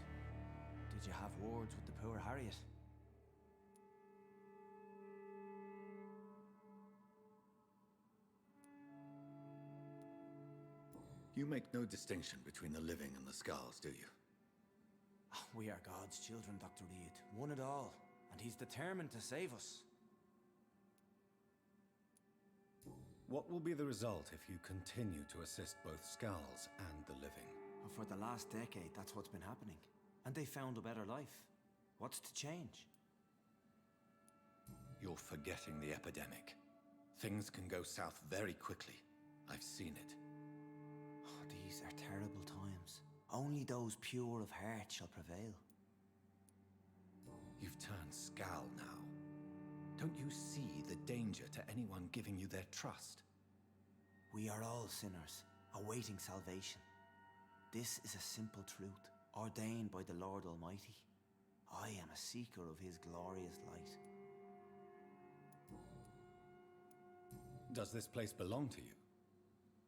Speaker 14: Did you have words with the poor Harriet?
Speaker 10: You make no distinction between the living and the skulls, do you?
Speaker 14: We are God's children, Dr. Reed. One and all. And he's determined to save us.
Speaker 4: What will be the result if you continue to assist both skulls and the living?
Speaker 14: For the last decade, that's what's been happening. And they found a better life. What's to change?
Speaker 4: You're forgetting the epidemic. Things can go south very quickly. I've seen it.
Speaker 14: Oh, these are terrible times. Only those pure of heart shall prevail.
Speaker 4: You've turned Skal now. Don't you see the danger to anyone giving you their trust?
Speaker 14: We are all sinners, awaiting salvation. This is a simple truth, ordained by the Lord Almighty. I am a seeker of his glorious light.
Speaker 4: Does this place belong to you?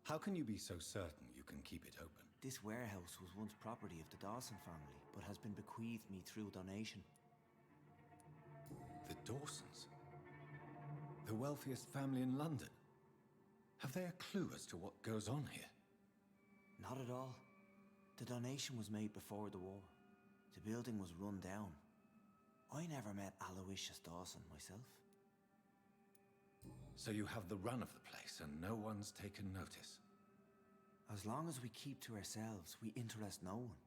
Speaker 4: How can you be so certain you can keep it open?
Speaker 14: This warehouse was once property of the Dawson family, but has been bequeathed me through donation.
Speaker 4: The Dawsons? The wealthiest family in London? Have they a clue as to what goes on here?
Speaker 14: Not at all. The donation was made before the war. The building was run down. I never met Aloysius Dawson myself.
Speaker 10: So you have the run of the place and no one's taken notice?
Speaker 14: As long as we keep to ourselves, we interest no one.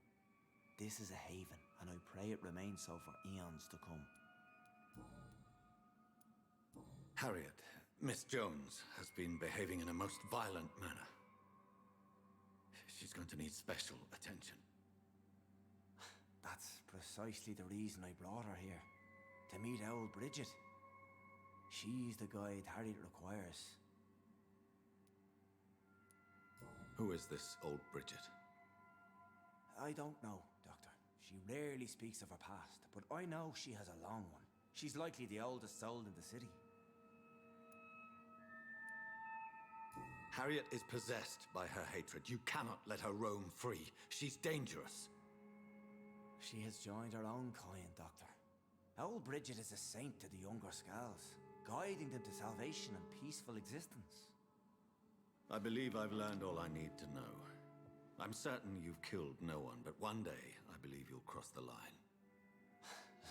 Speaker 14: This is a haven, and I pray it remains so for eons to come.
Speaker 10: Harriet, Miss Jones has been behaving in a most violent manner. She's going to need special attention.
Speaker 14: That's precisely the reason I brought her here. To meet old Bridget. She's the guide Harriet requires.
Speaker 10: Who is this old Bridget?
Speaker 14: I don't know, Doctor. She rarely speaks of her past, but I know she has a long one. She's likely the oldest soul in the city.
Speaker 10: Harriet is possessed by her hatred. You cannot let her roam free. She's dangerous.
Speaker 14: She has joined her own kind, Doctor. Old Bridget is a saint to the younger Scals, guiding them to salvation and peaceful existence.
Speaker 10: I believe I've learned all I need to know. I'm certain you've killed no one, but one day I believe you'll cross the line.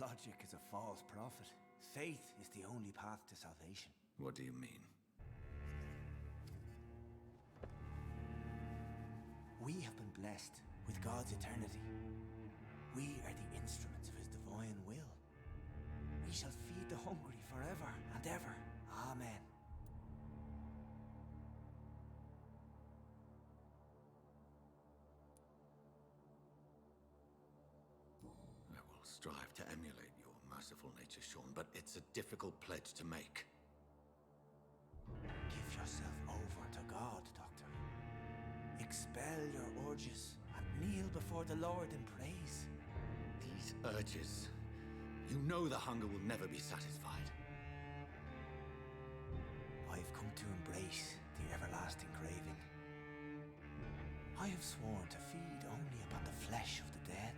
Speaker 14: Logic is a false prophet. Faith is the only path to salvation.
Speaker 10: What do you mean?
Speaker 14: We have been blessed with God's eternity. We are the instruments of His divine will. We shall feed the hungry forever and ever. Amen.
Speaker 10: I will strive to emulate your merciful nature, Sean, but it's a difficult pledge to make.
Speaker 14: Give yourself over to God, Doctor. Expel your urges and kneel before the Lord in praise.
Speaker 10: These urges. You know the hunger will never be satisfied.
Speaker 14: I've come to embrace the everlasting craving. I have sworn to feed only upon the flesh of the dead.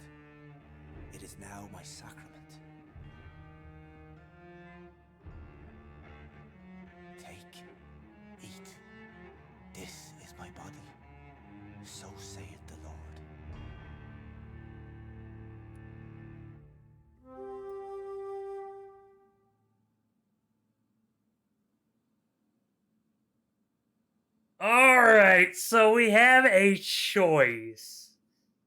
Speaker 14: It is now my sacrament. Take, eat. This is my body. So saith the Lord.
Speaker 1: Alright, so we have a choice.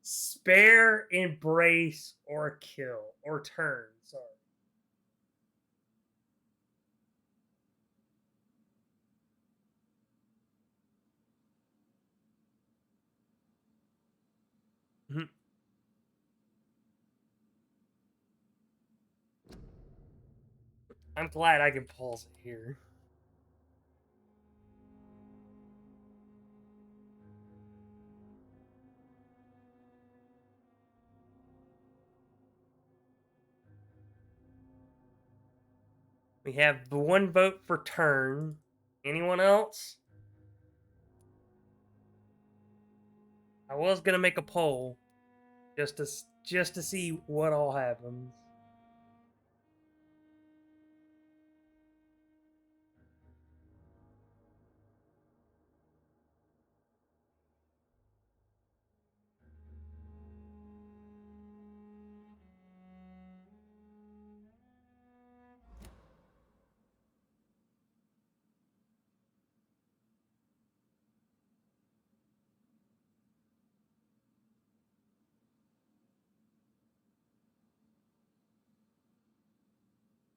Speaker 1: Spare, embrace, or kill. Or turn, sorry. Mhm. I'm glad I can pause it here. We have the one vote for turn. Anyone else? I was gonna make a poll just to see what all happens.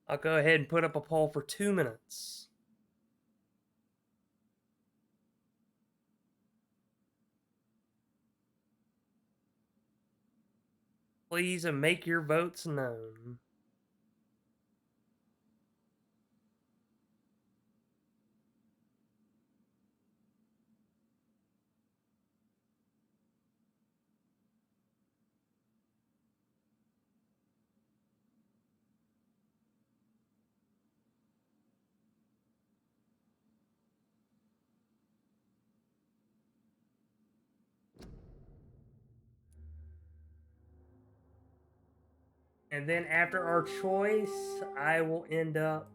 Speaker 1: I'll go ahead and put up a poll for 2 minutes. Please make your votes known. And then after our choice, I will end up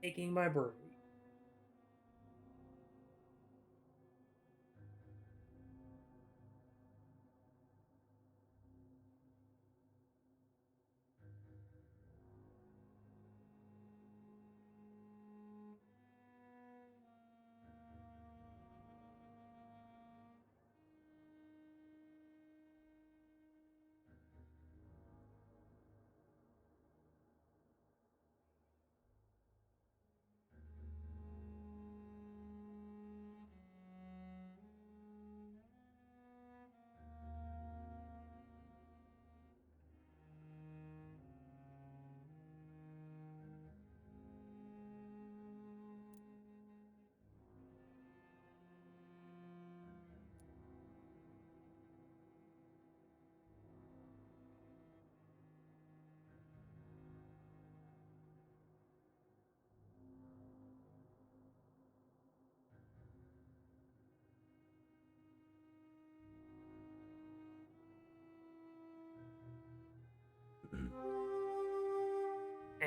Speaker 1: taking my break.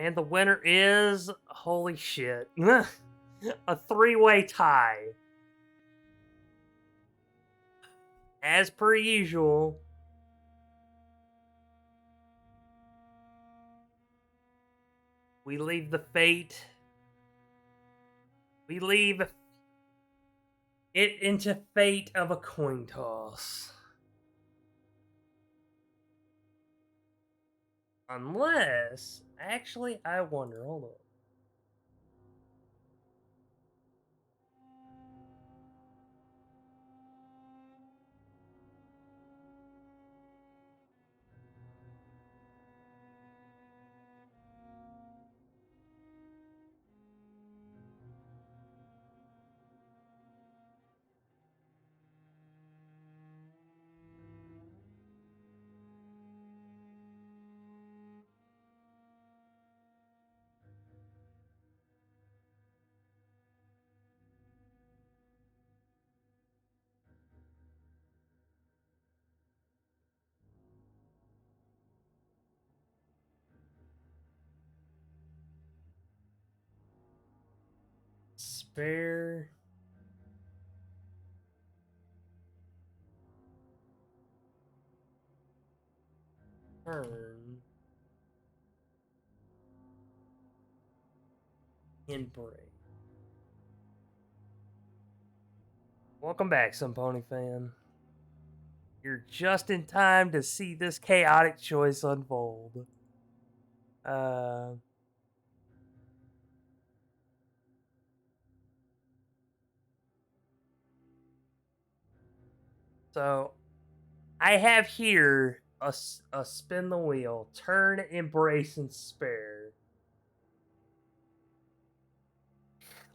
Speaker 1: And the winner is, holy shit, a three-way tie. As per usual, we leave the fate. We leave it into fate of a coin toss. Unless, actually, I wonder, hold on. Spare. Turn. Embrace. Welcome back, Some Pony fan. You're just in time to see this chaotic choice unfold. So, I have here a spin the wheel, turn, embrace, and spare.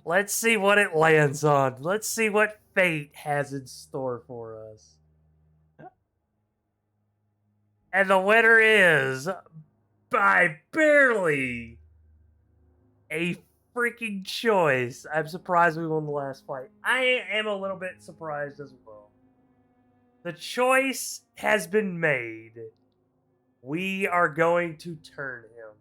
Speaker 1: Let's see what it lands on. Let's see what fate has in store for us. And the winner is, by barely, a freaking choice. I'm surprised we won the last fight. I am a little bit surprised as well. The choice has been made. We are going to turn him.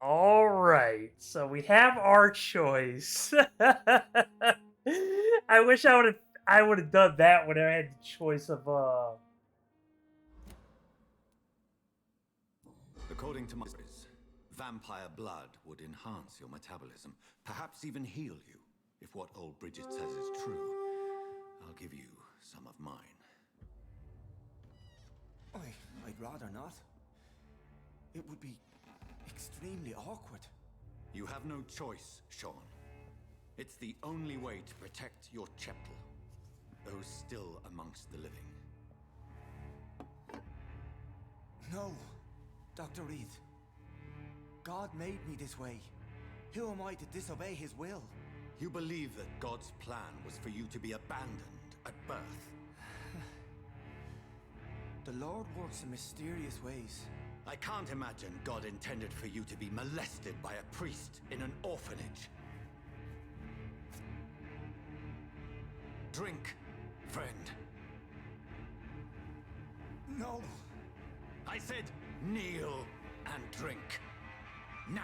Speaker 1: All right, so we have our choice. I wish I would have done that when I had the choice of
Speaker 10: According to my theories, vampire blood would enhance your metabolism, perhaps even heal you. If what old Bridget says is true, I'll give you some of mine.
Speaker 14: I'd rather not. It would be extremely awkward.
Speaker 10: You have no choice, Sean. It's the only way to protect your cheptel, those still amongst the living.
Speaker 14: No, Dr. Reed. God made me this way. Who am I to disobey his will?
Speaker 10: You believe that God's plan was for you to be abandoned at birth?
Speaker 14: The Lord works in mysterious ways.
Speaker 10: I can't imagine God intended for you to be molested by a priest in an orphanage. Drink, friend.
Speaker 14: No!
Speaker 10: I said kneel and drink. Now!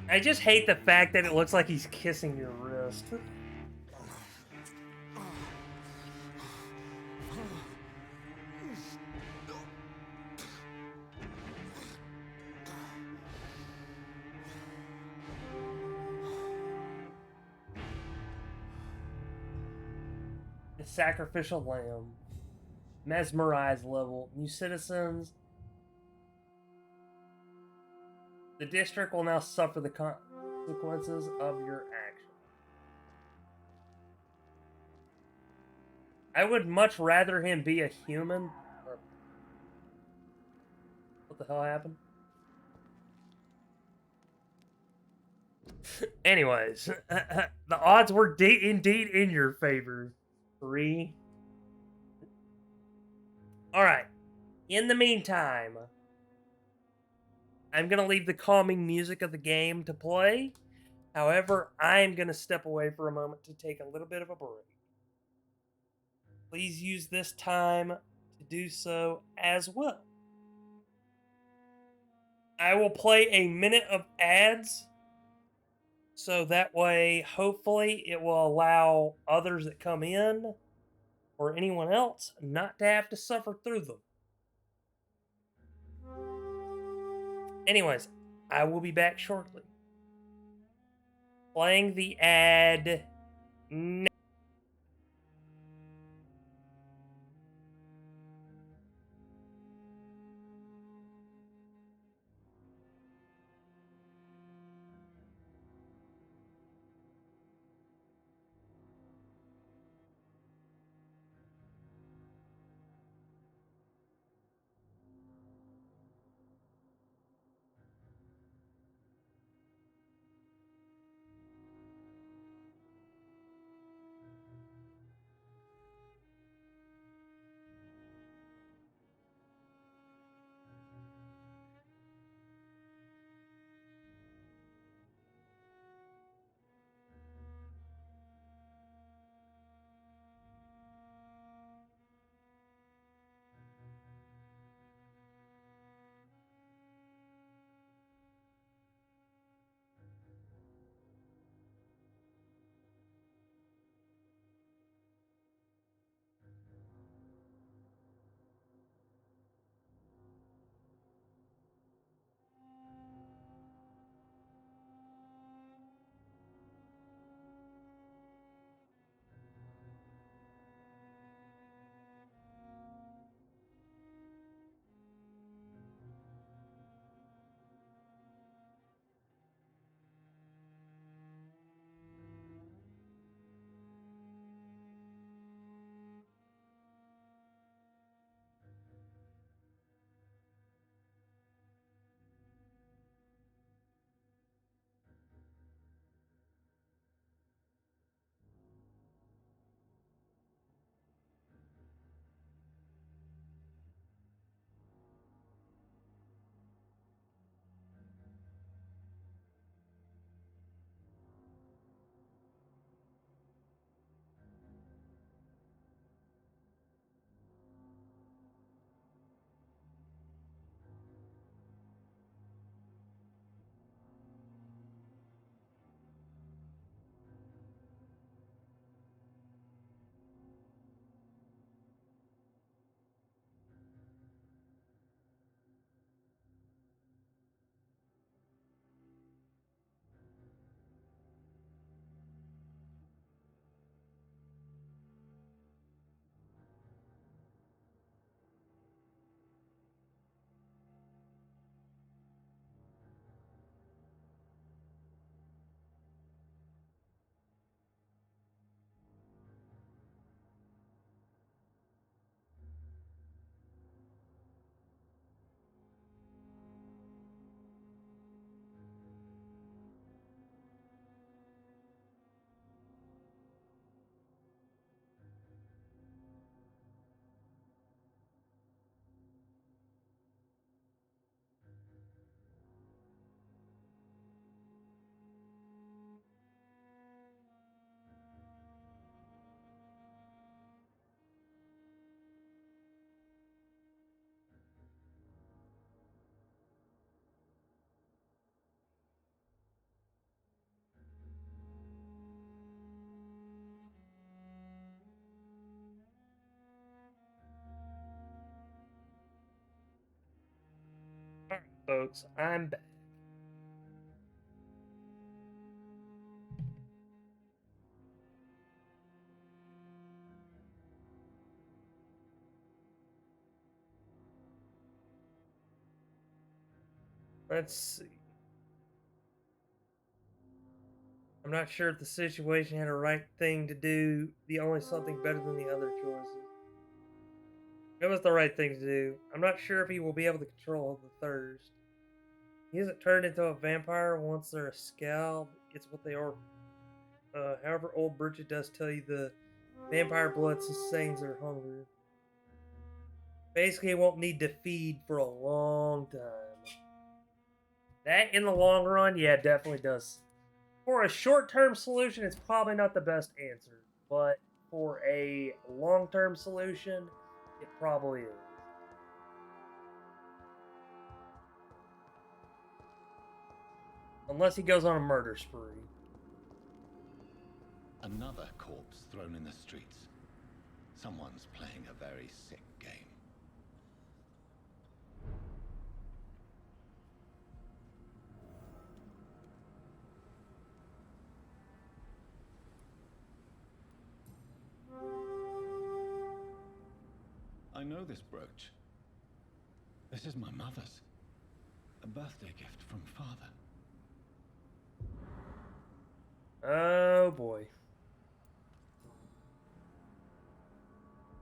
Speaker 1: I just hate the fact that it looks like he's kissing your wrist. The sacrificial lamb. Mesmerize level. New citizens. The district will now suffer the consequences of your action. I would much rather him be a human. What the hell happened? Anyways, the odds were indeed in your favor. 3. Alright. In the meantime, I'm going to leave the calming music of the game to play. However, I'm going to step away for a moment to take a little bit of a break. Please use this time to do so as well. I will play a minute of ads so that way, hopefully, it will allow others that come in or anyone else not to have to suffer through them. Anyways, I will be back shortly. Playing the ad now. Alright, folks, I'm back. Let's see. I'm not sure if the situation had a right thing to do, the only something better than the other choices. It was the right thing to do. I'm not sure if he will be able to control the thirst. He isn't turned into a vampire once they're a scab. It's what they are. However, old Bridget does tell you the vampire blood sustains their hunger. Basically, he won't need to feed for a long time. That in the long run, yeah, definitely does. For a short-term solution, it's probably not the best answer, but for a long-term solution, it probably is. Unless he goes on a murder spree.
Speaker 4: Another corpse thrown in the streets. Someone's playing a very sick game. I know this brooch. This is my mother's. A birthday gift from father.
Speaker 1: Oh boy.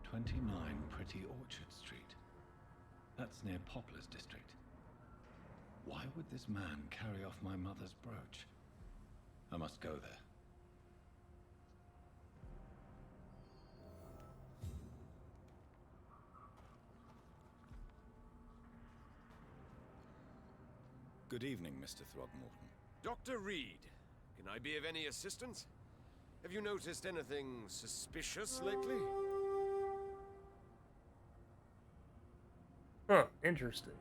Speaker 4: 29 Pretty Orchard Street. That's near Poplar's district. Why would this man carry off my mother's brooch? I must go there. Good evening, Mr. Throgmorton.
Speaker 2: Dr. Reed, can I be of any assistance? Have you noticed anything suspicious lately?
Speaker 1: Huh, interesting.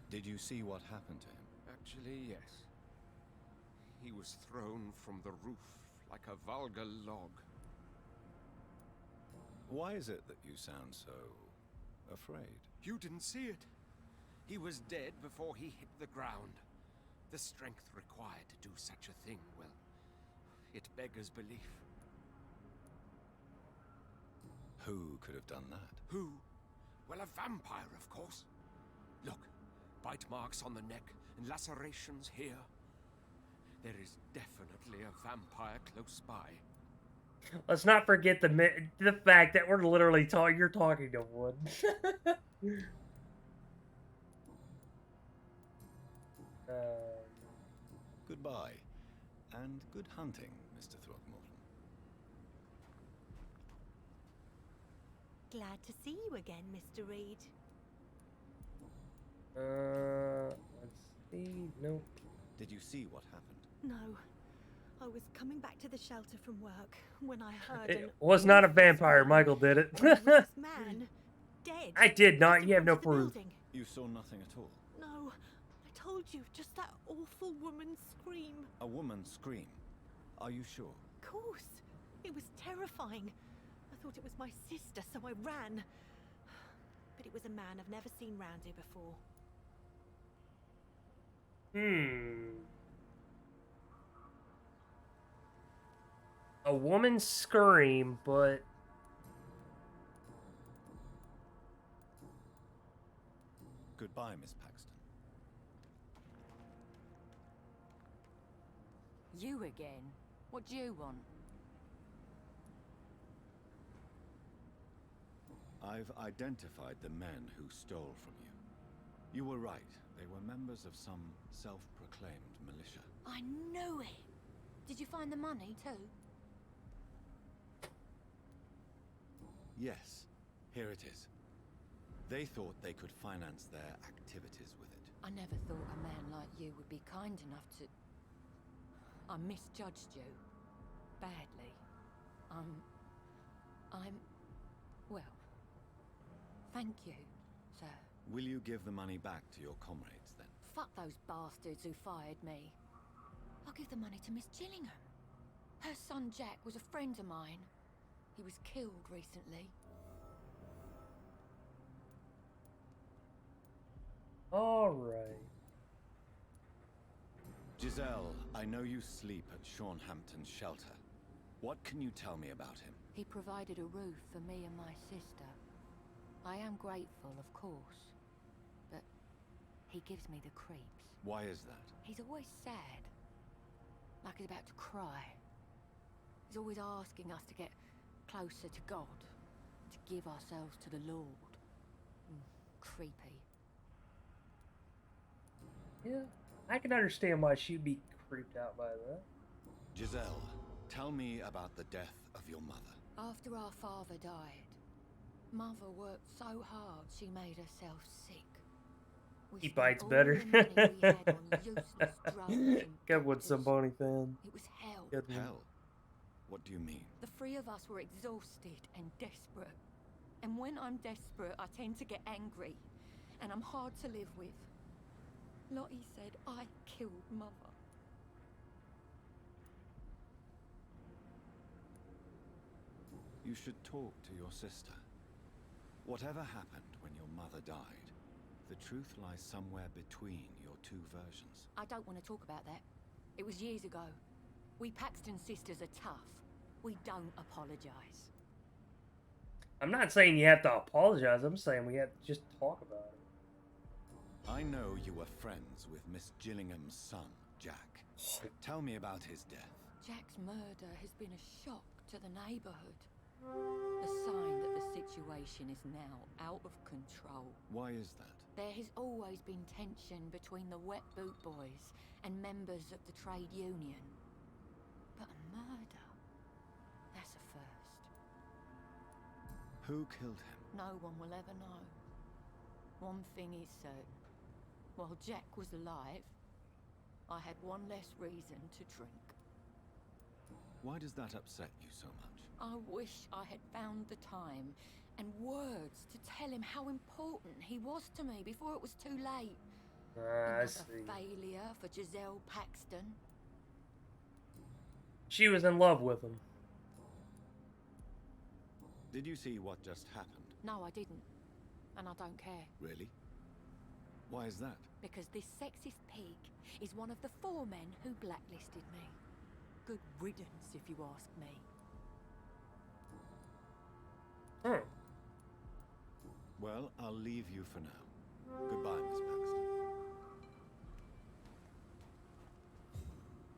Speaker 4: Did you see what happened to him?
Speaker 2: Actually, yes. He was thrown from the roof like a vulgar log.
Speaker 4: Why is it that you sound so afraid?
Speaker 2: You didn't see it. He was dead before he hit the ground. The strength required to do such a thing, well, it beggars belief.
Speaker 4: Who could have done that?
Speaker 2: Who? Well, a vampire, of course. Look, bite marks on the neck and lacerations here. There is definitely a vampire close by.
Speaker 1: Let's not forget the fact that we're literally you're talking to one.
Speaker 4: Goodbye, and good hunting, Mr. Throgmorton.
Speaker 3: Glad to see you again, Mr. Reed.
Speaker 1: Let's see. Nope.
Speaker 4: Did you see what happened?
Speaker 3: No. I was coming back to the shelter from work when I heard
Speaker 1: It was not a vampire. Michael did it.
Speaker 3: this man, dead.
Speaker 1: I did not. You have no proof.
Speaker 4: You saw nothing at all?
Speaker 3: No. I told you, just that awful woman's scream.
Speaker 4: A woman's scream? Are you sure?
Speaker 3: Of course. It was terrifying. I thought it was my sister, so I ran. But it was a man I've never seen round here before.
Speaker 1: A woman's scream, but...
Speaker 4: Goodbye, Miss Paxton.
Speaker 8: You again? What do you want?
Speaker 4: I've identified the men who stole from you. You were right. They were members of some self-proclaimed militia.
Speaker 8: I knew it! Did you find the money, too?
Speaker 4: Yes, here it is. They thought they could finance their activities with it.
Speaker 8: I never thought a man like you would be kind enough to... I misjudged you. Badly. Well... Thank you, sir.
Speaker 4: Will you give the money back to your comrades, then?
Speaker 8: Fuck those bastards who fired me. I'll give the money to Miss Gillingham. Her son Jack was a friend of mine. He was killed recently.
Speaker 1: Alright.
Speaker 4: Giselle, I know you sleep at Shornhampton's shelter. What can you tell me about him?
Speaker 8: He provided a roof for me and my sister. I am grateful, of course, but he gives me the creeps.
Speaker 4: Why is that?
Speaker 8: He's always sad, like he's about to cry. He's always asking us to get closer to God, to give ourselves to the Lord. Creepy.
Speaker 1: Yeah, I can understand why she'd be creeped out by that.
Speaker 4: Giselle, tell me about the death of your mother.
Speaker 8: After our father died, Mother worked so hard she made herself sick. We
Speaker 1: He
Speaker 8: spent
Speaker 1: bites
Speaker 8: all
Speaker 1: better.
Speaker 8: the money we had on useless drugs and
Speaker 1: Good with some
Speaker 8: doctors.
Speaker 1: bony fan.
Speaker 8: It was hell.
Speaker 1: Good one.
Speaker 10: Hell? What do you mean?
Speaker 8: The three of us were exhausted and desperate. And when I'm desperate, I tend to get angry. And I'm hard to live with. Lottie said I killed Mother.
Speaker 10: You should talk to your sister. Whatever happened when your mother died, the truth lies somewhere between your two versions.
Speaker 8: I don't want to talk about that. It was years ago. We Paxton sisters are tough. We don't apologize.
Speaker 1: I'm not saying you have to apologize. I'm saying we have to just talk about it.
Speaker 10: I know you were friends with Miss Gillingham's son, Jack. Tell me about his death.
Speaker 8: Jack's murder has been a shock to the neighborhood. A sign that the situation is now out of control.
Speaker 10: Why is that?
Speaker 8: There has always been tension between the Wet Boot Boys and members of the trade union. But a murder? That's a first.
Speaker 10: Who killed him?
Speaker 8: No one will ever know. One thing is certain. While Jack was alive, I had one less reason to drink.
Speaker 10: Why does that upset you so much?
Speaker 8: I wish I had found the time and words to tell him how important he was to me before it was too late.
Speaker 1: I
Speaker 8: Another
Speaker 1: see.
Speaker 8: failure for Giselle Paxton.
Speaker 1: She was in love with him.
Speaker 10: Did you see what just happened?
Speaker 8: No, I didn't. And I don't care.
Speaker 10: Really? Why is that?
Speaker 8: Because this sexist pig is one of the 4 men who blacklisted me. Good riddance, if you ask me.
Speaker 10: Well, I'll leave you for now. Goodbye, Miss Paxton.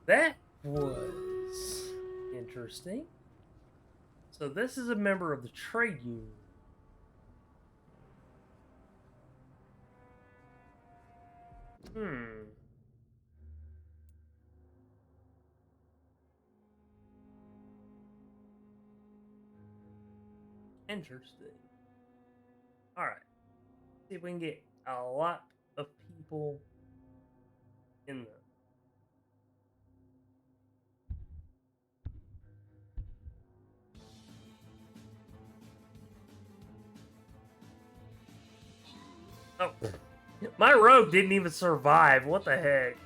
Speaker 1: That was interesting. So this is a member of the trade union. Interesting. Alright. See if we can get a lot of people in there. Oh. My rogue didn't even survive. What the heck?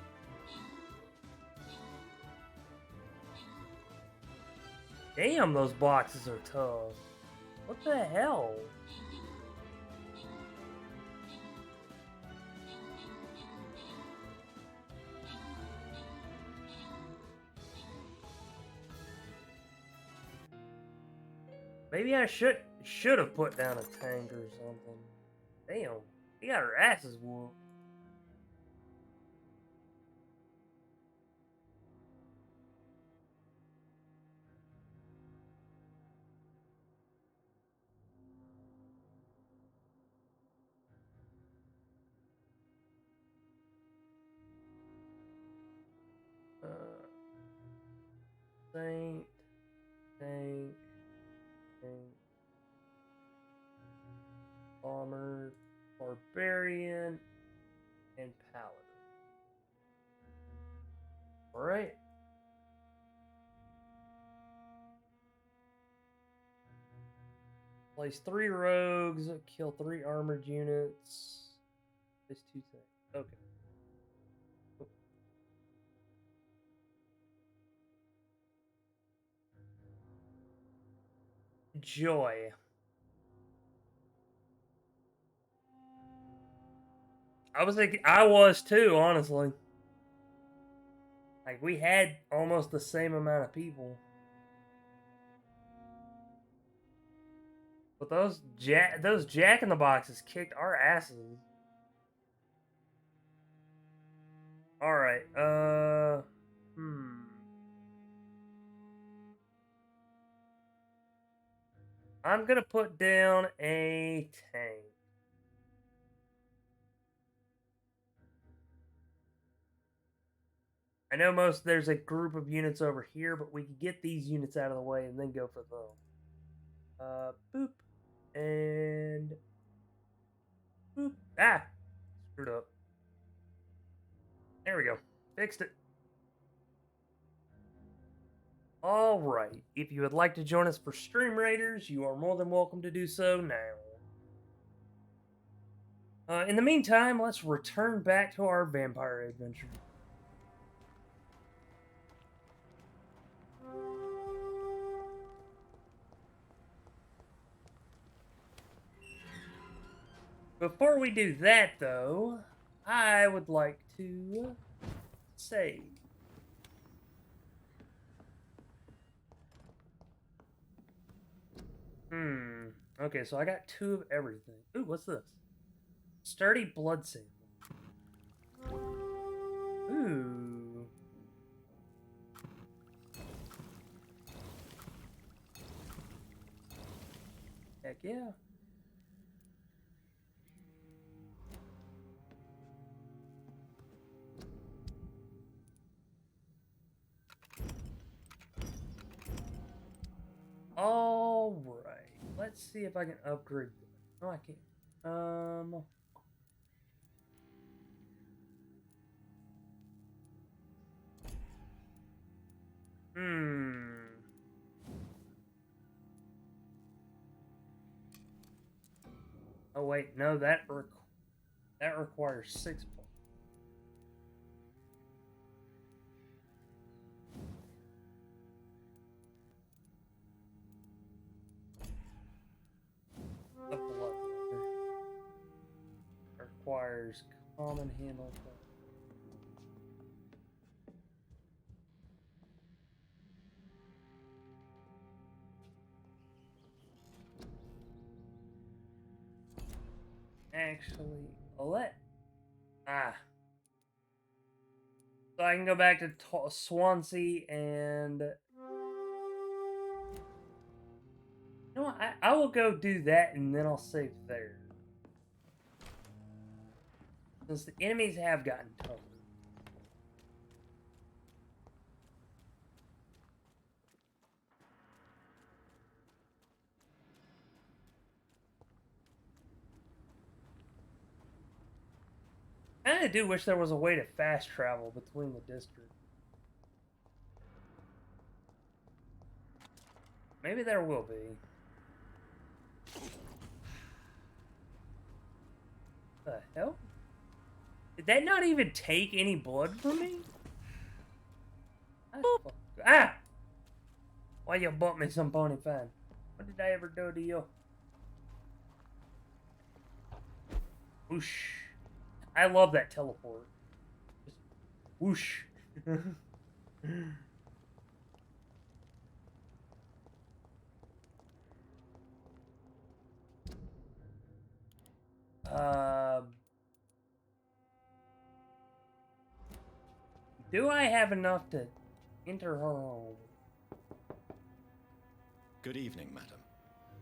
Speaker 1: Damn, those boxes are tough. What the hell? Maybe I should have put down a tank or something. Damn, they got her asses whooped. Saint, tank, bomber, barbarian, and paladin. Alright. Place 3 rogues, kill 3 armored units. Place 2 things. Okay. Joy. I was too, honestly. Like, we had almost the same amount of people. But those Jack in the Boxes kicked our asses. Alright, I'm gonna put down a tank. I know there's a group of units over here, but we could get these units out of the way and then go for them. Boop. And Fixed it. Alright, if you would like to join us for Stream Raiders, you are more than welcome to do so now. In the meantime, let's return back to our vampire adventure. Before we do that, though, I would like to save. Okay, so I got 2 of everything. Ooh, what's this? Sturdy blood sample. Ooh. Heck yeah. Alright. Let's see if I can upgrade this. No, I can't. Oh wait, no, that requires 6 points. The blood requires common handle. Actually, so I can go back to Swansea and you know what? I will go do that and then I'll save there. Since the enemies have gotten tougher. I kinda do wish there was a way to fast travel between the districts. Maybe there will be. The hell? Did that not even take any blood from me? Ah! Why you bought me some pony fan? What did I ever do to you? Whoosh. I love that teleport. Just whoosh. Do I have enough to enter her home?
Speaker 4: Good evening, madam.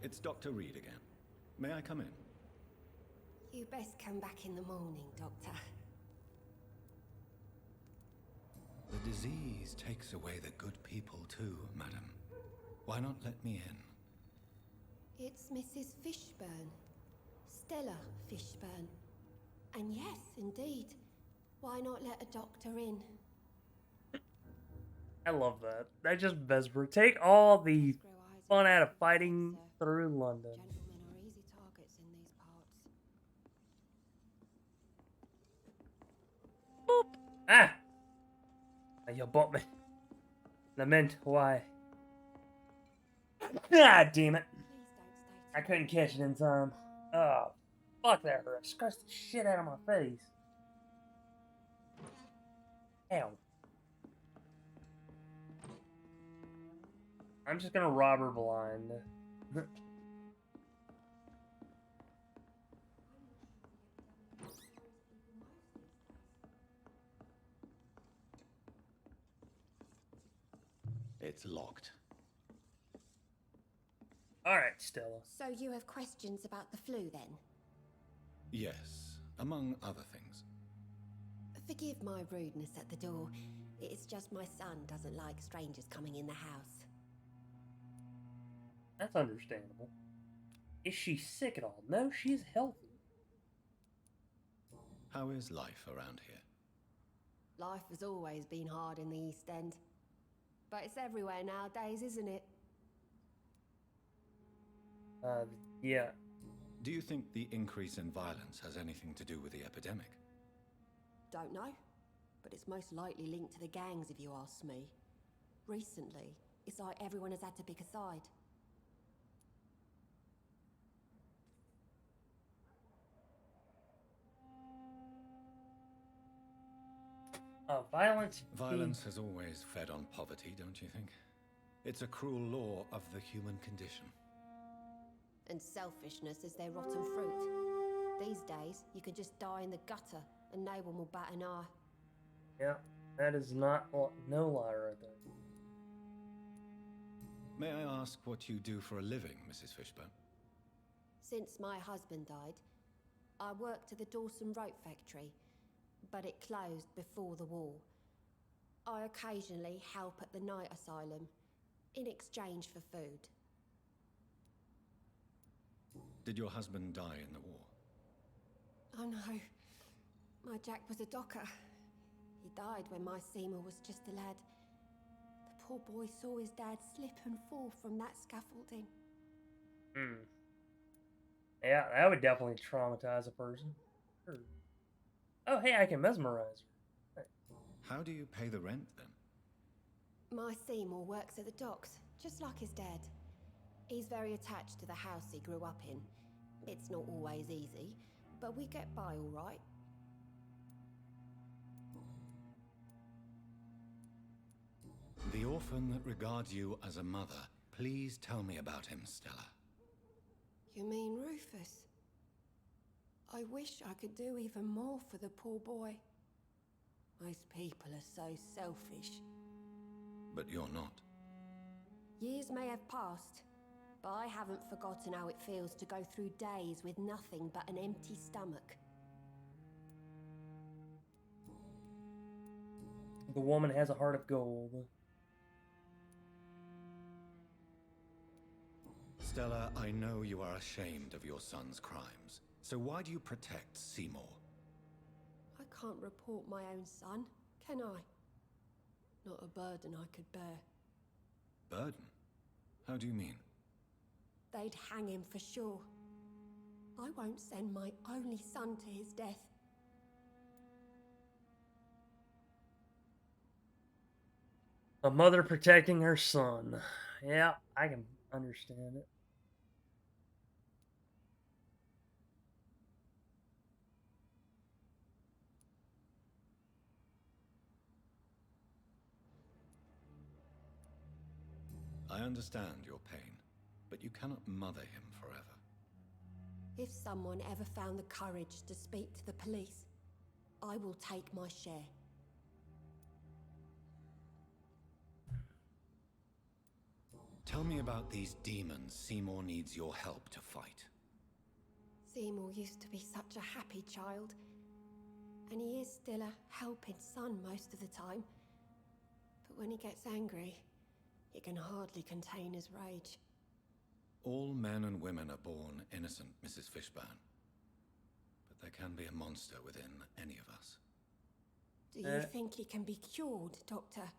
Speaker 4: It's Dr. Reed again. May I come in?
Speaker 11: You best come back in the morning, Doctor.
Speaker 4: The disease takes away the good people too, madam. Why not let me in?
Speaker 11: It's Mrs. Fishburne. Stella Fishburne. And yes, indeed. Why not let a doctor in?
Speaker 1: I love that. That just Vesper. Take all the fun out of fighting through London.
Speaker 11: Gentlemen are easy targets in these parts.
Speaker 1: Boop! Ah! You bought me. Lament, why? Ah, damn it. I couldn't catch it in time. Oh, fuck that hurt. I scratched the shit out of my face. Ow. I'm just gonna rob her blind.
Speaker 4: It's locked.
Speaker 1: Alright, Stella.
Speaker 11: So you have questions about the flu, then?
Speaker 4: Yes, among other things.
Speaker 11: Forgive my rudeness at the door. It's just my son doesn't like strangers coming in the house.
Speaker 1: That's understandable. Is she sick at all? No, she's healthy.
Speaker 4: How is life around here?
Speaker 11: Life has always been hard in the East End. But it's everywhere nowadays, isn't it?
Speaker 1: Yeah.
Speaker 10: Do you think the increase in violence has anything to do with the epidemic?
Speaker 11: Don't know. But it's most likely linked to the gangs, if you ask me. Recently, it's like everyone has had to pick a side.
Speaker 1: Violence.
Speaker 10: Violence has always fed on poverty, don't you think? It's a cruel law of the human condition.
Speaker 11: And selfishness is their rotten fruit. These days, you can just die in the gutter and no one will bat an eye.
Speaker 1: Yeah, that is not no lie right there.
Speaker 10: May I ask what you do for a living, Mrs. Fishburne?
Speaker 11: Since my husband died, I worked at the Dawson Rope Factory, but it closed before the war. I occasionally help at the night asylum, in exchange for food.
Speaker 10: Did your husband die in the war?
Speaker 11: Oh no, my Jack was a docker. He died when my Seymour was just a lad. The poor boy saw his dad slip and fall from that scaffolding.
Speaker 1: Yeah, that would definitely traumatize a person. Sure. Oh, hey, I can mesmerize her.
Speaker 10: How do you pay the rent, then?
Speaker 11: My Seymour works at the docks, just like his dad. He's very attached to the house he grew up in. It's not always easy, but we get by all right.
Speaker 10: The orphan that regards you as a mother. Please tell me about him, Stella.
Speaker 11: You mean Rufus? I wish I could do even more for the poor boy. Most people are so selfish.
Speaker 10: But you're not.
Speaker 11: Years may have passed, but I haven't forgotten how it feels to go through days with nothing but an empty stomach.
Speaker 1: The woman has a heart of gold.
Speaker 10: Stella, I know you are ashamed of your son's crimes. So why do you protect Seymour?
Speaker 11: I can't report my own son, can I? Not a burden I could bear.
Speaker 10: Burden? How do you mean?
Speaker 11: They'd hang him for sure. I won't send my only son to his death.
Speaker 1: A mother protecting her son. Yeah, I can understand it.
Speaker 10: I understand your pain, but you cannot mother him forever.
Speaker 11: If someone ever found the courage to speak to the police, I will take my share.
Speaker 10: Tell me about these demons Seymour needs your help to fight.
Speaker 11: Seymour used to be such a happy child, and he is still a helping son most of the time. But when he gets angry, he can hardly contain his rage.
Speaker 10: All men and women are born innocent, Mrs. Fishburne. But there can be a monster within any of us.
Speaker 11: Do you think he can be cured, Doctor?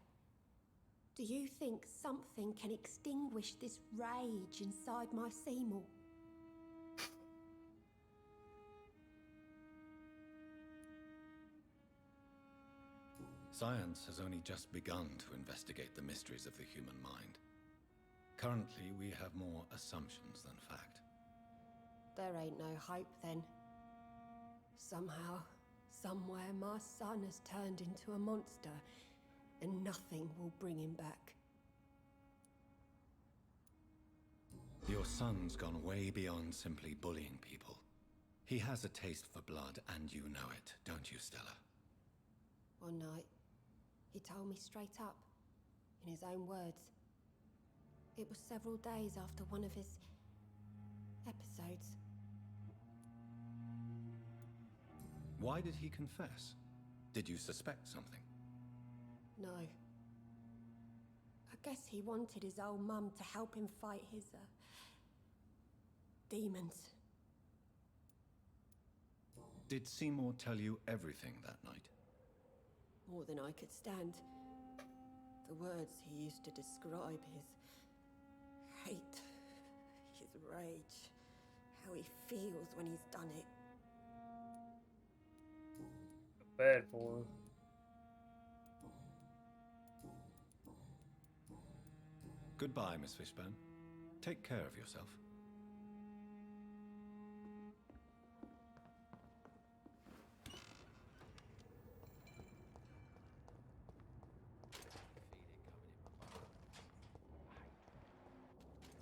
Speaker 11: Do you think something can extinguish this rage inside my Seymour?
Speaker 10: Science has only just begun to investigate the mysteries of the human mind. Currently, we have more assumptions than fact.
Speaker 11: There ain't no hope then. Somehow, somewhere, my son has turned into a monster, and nothing will bring him back.
Speaker 10: Your son's gone way beyond simply bullying people. He has a taste for blood, and you know it, don't you, Stella?
Speaker 11: One night, he told me straight up, in his own words. It was several days after one of his episodes.
Speaker 10: Why did he confess? Did you suspect something?
Speaker 11: No. I guess he wanted his old mum to help him fight his, demons.
Speaker 10: Did Seymour tell you everything that night?
Speaker 11: more than I could stand. The words he used to describe his hate, his rage, how he feels when he's done it.
Speaker 1: Bad for him.
Speaker 4: Goodbye, Miss Fishburne. Take care of yourself.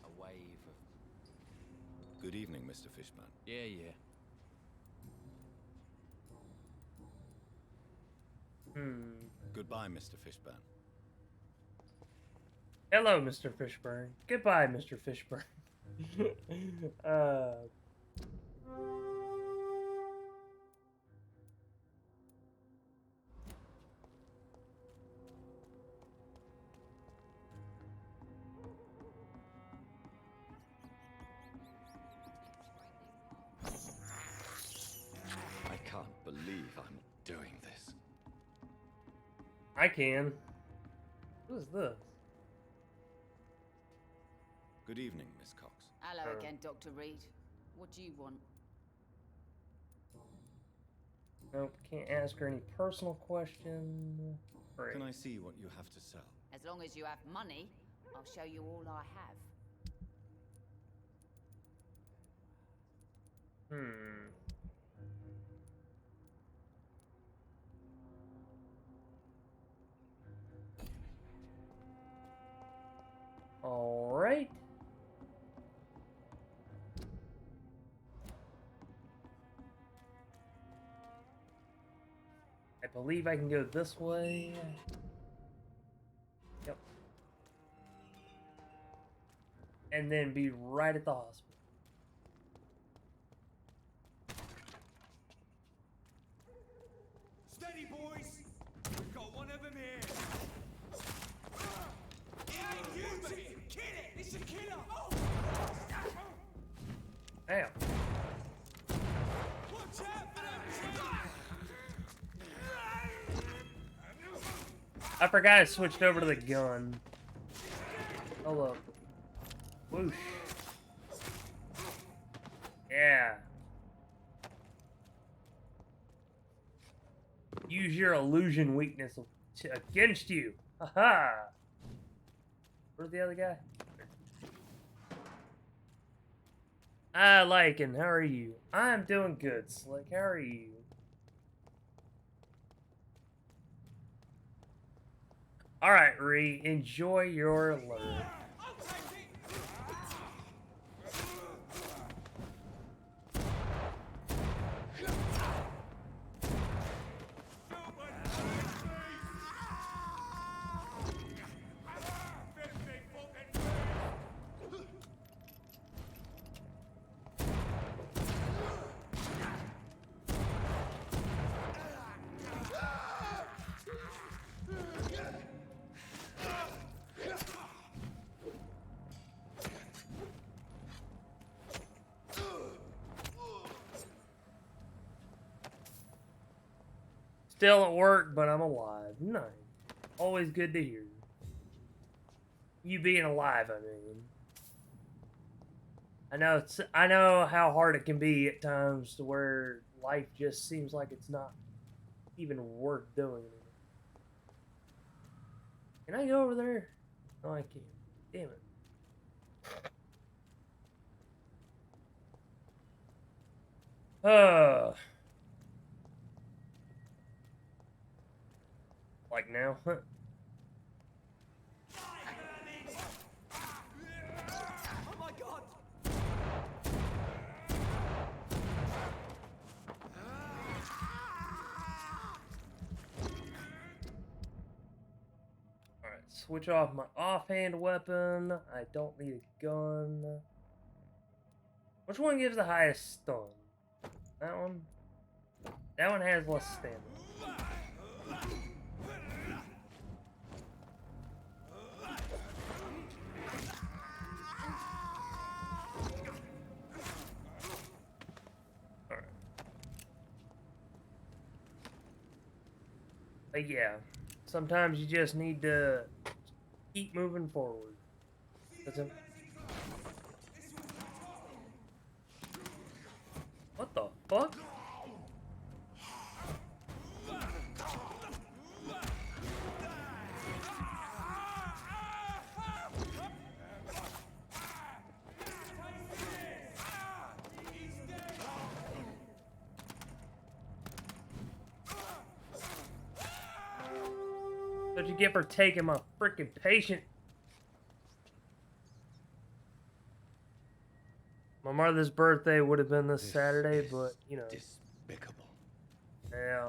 Speaker 15: A wave of...
Speaker 4: Good evening, Mr. Fishburne.
Speaker 15: Yeah.
Speaker 4: Goodbye, Mr. Fishburne.
Speaker 1: Hello, Mr. Fishburne. Goodbye, Mr. Fishburne.
Speaker 4: I can't believe I'm doing this.
Speaker 1: I can. Who is this?
Speaker 4: Good evening, Miss Cox.
Speaker 16: Hello again, Dr. Reed. What do you want?
Speaker 1: Nope, can't ask her any personal questions. Great.
Speaker 4: Can I see what you have to sell?
Speaker 16: As long as you have money, I'll show you all I have.
Speaker 1: All right. I believe I can go this way. Yep. And then be right at the hospital.
Speaker 5: Steady, boys! We've got one of them here! It ain't you, mate! Kill it! It's a killer! Oh!
Speaker 1: Damn.
Speaker 5: Watch out for them!
Speaker 1: I forgot I switched over to the gun. Hold up. Whoosh. Yeah. Use your illusion weakness against you. Haha. Where's the other guy? I like him. How are you? I'm doing good, Slick. How are you? Alright, Ree. Enjoy your lure. Still at work, but I'm alive. Nice. Always good to hear. You being alive, I mean. I know how hard it can be at times to where life just seems like it's not even worth doing anymore. Can I go over there? No, I can't. Damn it. Like now?
Speaker 5: Oh my god!
Speaker 1: Alright, switch off my offhand weapon. I don't need a gun. Which one gives the highest stun? That one? That one has less stamina. But yeah, sometimes you just need to keep moving forward. What the fuck? What'd you get for taking my freaking patient? My mother's birthday would have been this Saturday, but, you know.
Speaker 4: Despicable.
Speaker 1: Yeah.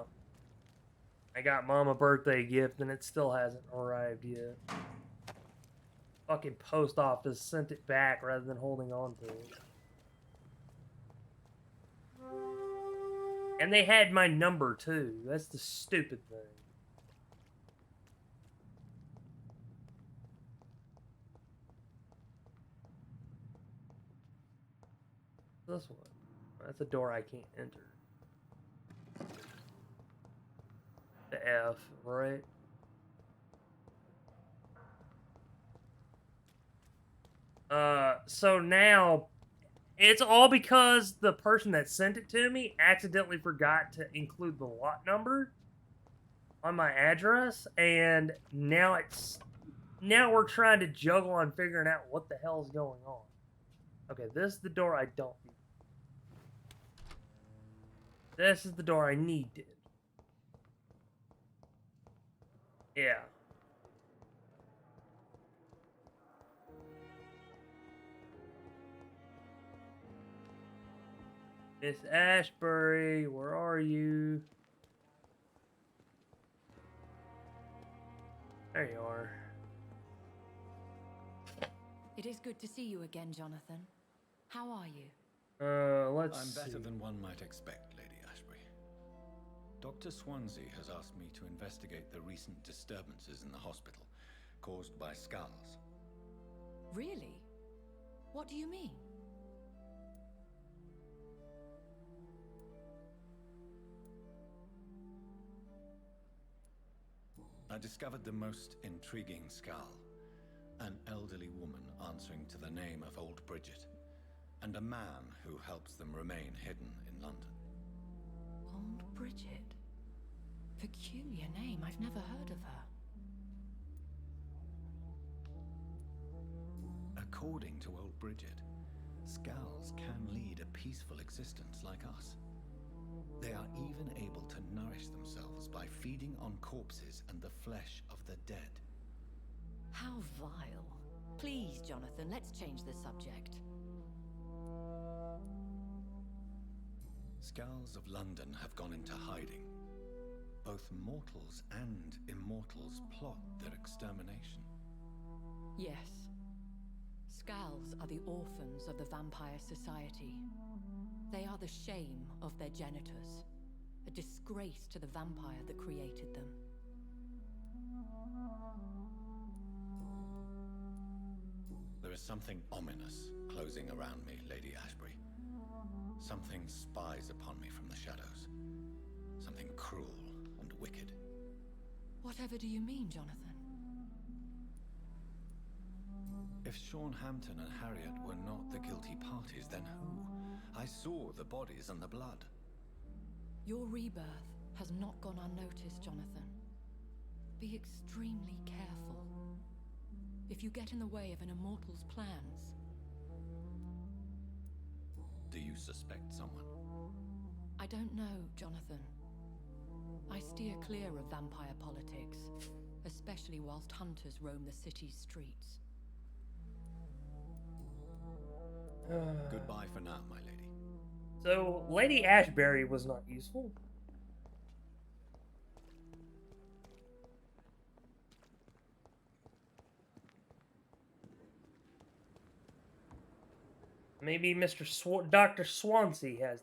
Speaker 1: I got Mom a birthday gift and it still hasn't arrived yet. Fucking post office sent it back rather than holding on to it. And they had my number too. That's the stupid thing. This one. That's a door I can't enter. The F, right? So now it's all because the person that sent it to me accidentally forgot to include the lot number on my address, and now we're trying to juggle on figuring out what the hell is going on. Okay, this is the door I don't need. This is the door I needed. Yeah. Miss Ashbury, where are you? There you are.
Speaker 8: It is good to see you again, Jonathan. How are you?
Speaker 1: Let's
Speaker 4: I'm better
Speaker 1: see.
Speaker 4: than one might expect, Lady Ashbury. Dr. Swansea has asked me to investigate the recent disturbances in the hospital caused by skulls.
Speaker 8: Really? What do you mean?
Speaker 4: I discovered the most intriguing skull. An elderly woman answering to the name of Old Bridget, and a man who helps them remain hidden in London.
Speaker 8: Old Bridget? Peculiar name, I've never heard of her.
Speaker 4: According to Old Bridget, skulls can lead a peaceful existence like us. They are even able to nourish themselves by feeding on corpses and the flesh of the dead.
Speaker 8: How vile. Please, Jonathan, let's change the subject.
Speaker 4: Skulls of London have gone into hiding. Both mortals and immortals plot their extermination.
Speaker 8: Yes. Skulls are the orphans of the Vampire Society. They are the shame of their genitors, a disgrace to the vampire that created them.
Speaker 4: There is something ominous closing around me, Lady Ashbury. Something spies upon me from the shadows. Something cruel and wicked.
Speaker 8: Whatever do you mean, Jonathan?
Speaker 4: If Sean Hampton and Harriet were not the guilty parties, then who? I saw the bodies and the blood.
Speaker 8: Your rebirth has not gone unnoticed, Jonathan. Be extremely careful. If you get in the way of an immortal's plans...
Speaker 4: Do you suspect someone?
Speaker 8: I don't know, Jonathan. I steer clear of vampire politics, especially whilst hunters roam the city's streets.
Speaker 4: Goodbye for now, my lady.
Speaker 1: So, Lady Ashbury was not useful. Maybe Dr. Swansea has.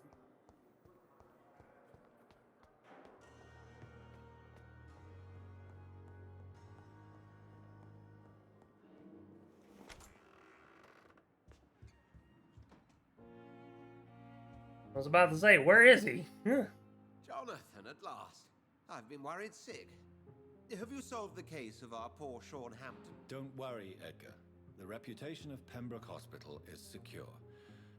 Speaker 1: I was about to say, where is he?
Speaker 2: Jonathan, at last. I've been worried sick. Have you solved the case of our poor Sean Hampton?
Speaker 4: Don't worry, Edgar. The reputation of Pembroke Hospital is secure.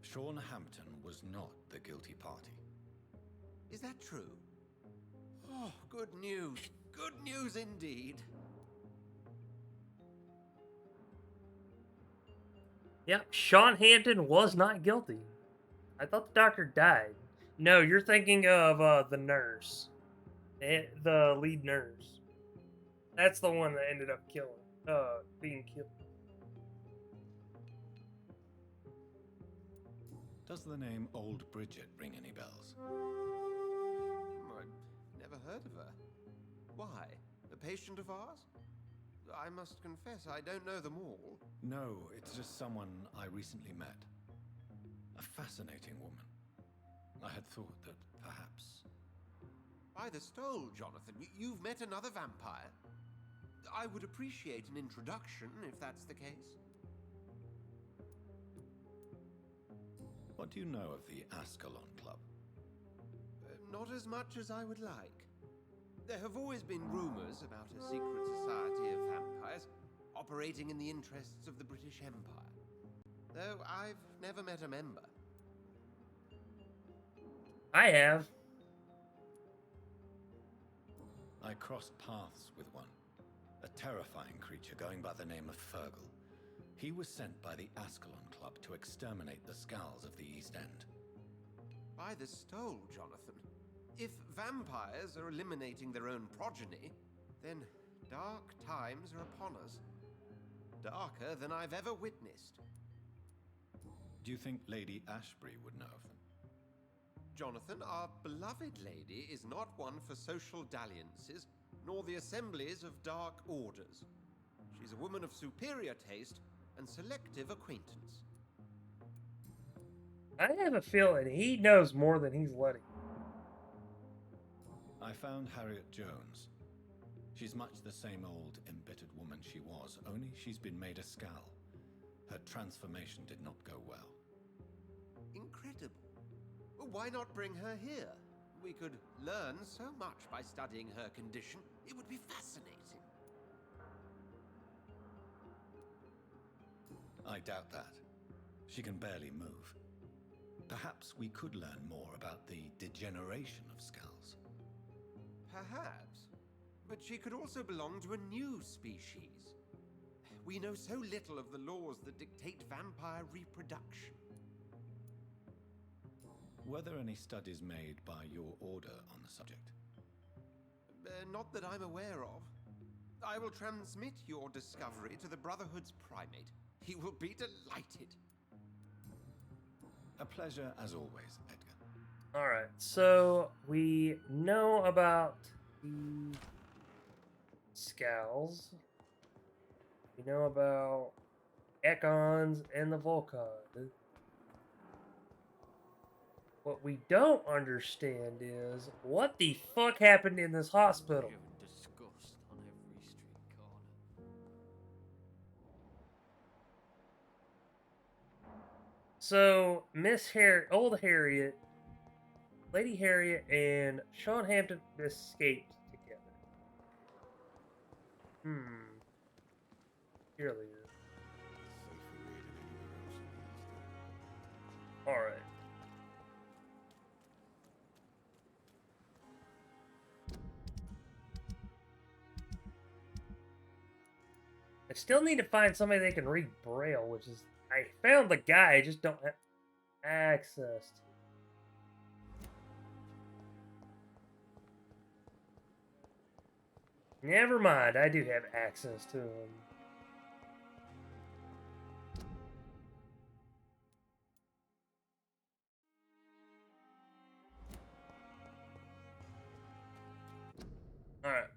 Speaker 4: Sean Hampton was not the guilty party.
Speaker 2: Is that true? Oh, good news. Good news indeed.
Speaker 1: Yep, Sean Hampton was not guilty. I thought the doctor died. No, you're thinking of the nurse. The lead nurse. That's the one that ended up being killed.
Speaker 4: Does the name Old Bridget ring any bells?
Speaker 2: I've never heard of her. Why? A patient of ours? I must confess, I don't know them all.
Speaker 4: No, it's just someone I recently met. A fascinating woman. I had thought that perhaps...
Speaker 2: By the stole, Jonathan, you've met another vampire. I would appreciate an introduction, if that's the case.
Speaker 4: What do you know of the Ascalon Club?
Speaker 2: Not as much as I would like. There have always been rumors about a secret society of vampires operating in the interests of the British Empire, though I've never met a member.
Speaker 1: I have.
Speaker 4: I crossed paths with one. A terrifying creature going by the name of Fergal. He was sent by the Ascalon Club to exterminate the Skulls of the East End.
Speaker 2: By the stole, Jonathan. If vampires are eliminating their own progeny, then dark times are upon us. Darker than I've ever witnessed.
Speaker 4: Do you think Lady Ashbury would know of them?
Speaker 2: Jonathan, our beloved lady is not one for social dalliances, nor the assemblies of dark orders. She's a woman of superior taste and selective acquaintance.
Speaker 1: I have a feeling he knows more than he's letting.
Speaker 4: I found Harriet Jones. She's much the same old, embittered woman she was, only she's been made a Skull. Her transformation did not go well.
Speaker 2: Incredible. Why not bring her here? We could learn so much by studying her condition. It would be fascinating.
Speaker 4: I doubt that. She can barely move. Perhaps we could learn more about the degeneration of Skulls.
Speaker 2: Perhaps. But she could also belong to a new species. We know so little of the laws that dictate vampire reproduction.
Speaker 4: Were there any studies made by your order on the subject?
Speaker 2: Not that I'm aware of. I will transmit your discovery to the Brotherhood's primate. He will be delighted.
Speaker 4: A pleasure as always, Edgar.
Speaker 1: Alright, so we know about the Skulls. We know about Ekons and the Volkod. What we don't understand is what the fuck happened in this hospital.
Speaker 15: Disgust on every street corner.
Speaker 1: So, old Harriet, Lady Harriet, and Sean Hampton escaped together. Cheerleader. Alright. I still need to find somebody that can read Braille, which is... I found the guy, I just don't have access to. Never mind, I do have access to him. Alright.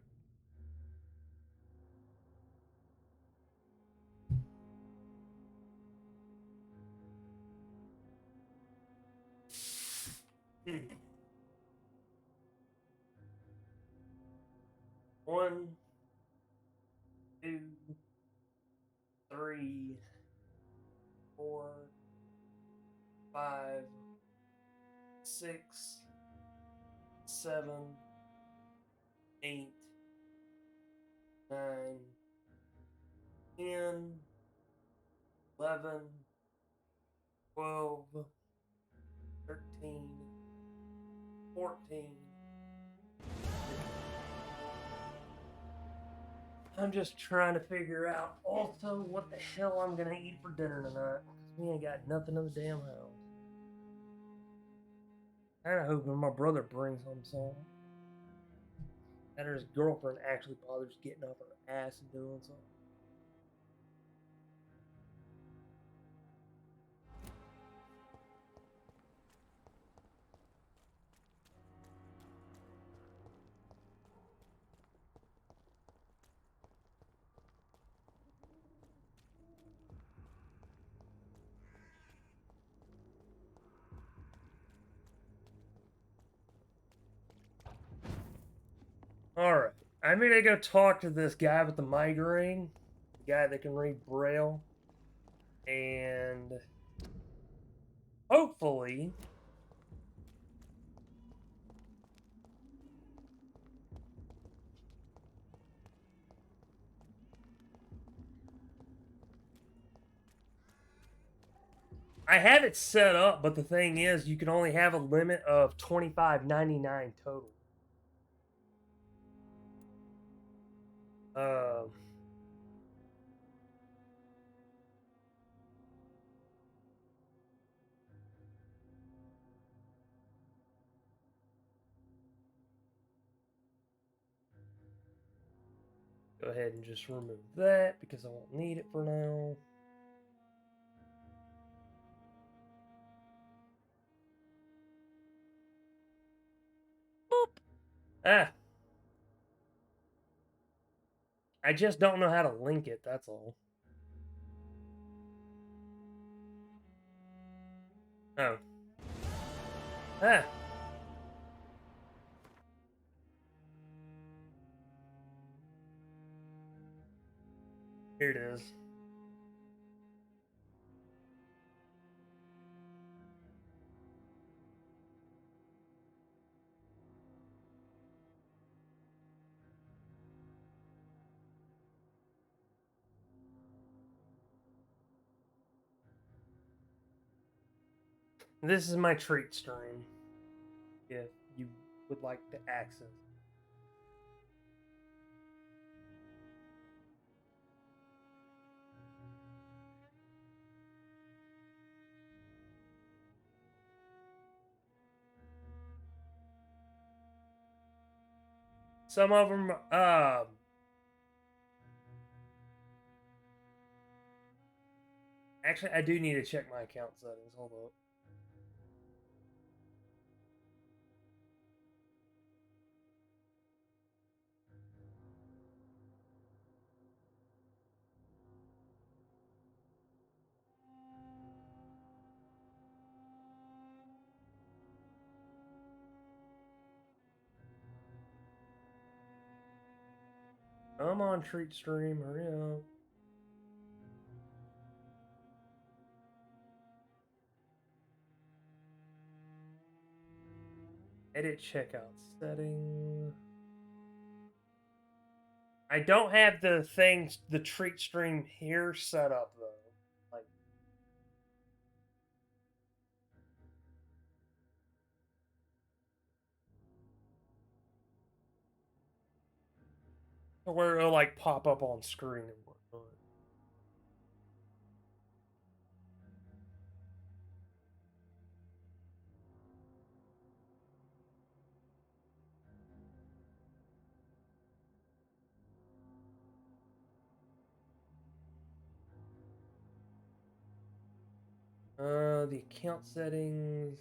Speaker 1: One, 2, 3, 4, 5, 6, 7, 8, 9, 10, 11, 12, 13, 14. I'm just trying to figure out also what the hell I'm gonna eat for dinner tonight. Because we ain't got nothing in the damn house. Kinda hoping my brother brings home something. That his girlfriend actually bothers getting off her ass and doing something. Alright. I'm gonna go talk to this guy with the migraine. The guy that can read Braille. And hopefully I have it set up, but the thing is you can only have a limit of $25.99 total. Um Go ahead and just remove that because I won't need it for now. Boop. Ah. I just don't know how to link it, that's all. Oh. Ah. Here it is. This is my treat stream. If you would like to access it. Some of them, actually, I do need to check my account settings. Hold up. I'm on treat stream. Hurry up. Edit checkout setting. I don't have the things, the treat stream here set up though. Like, where it'll like pop up on screen and whatnot. The account settings.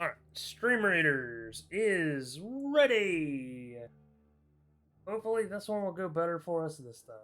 Speaker 1: Alright, Stream Raiders is ready! Hopefully this one will go better for us this time.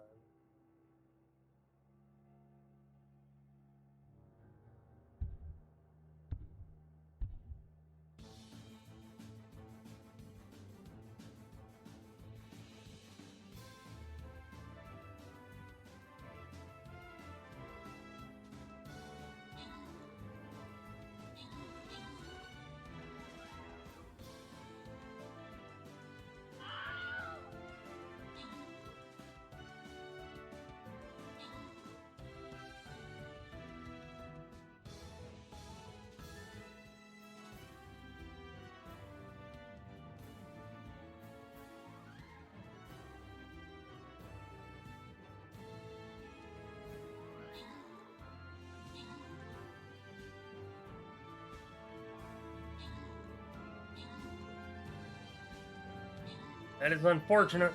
Speaker 1: That is unfortunate.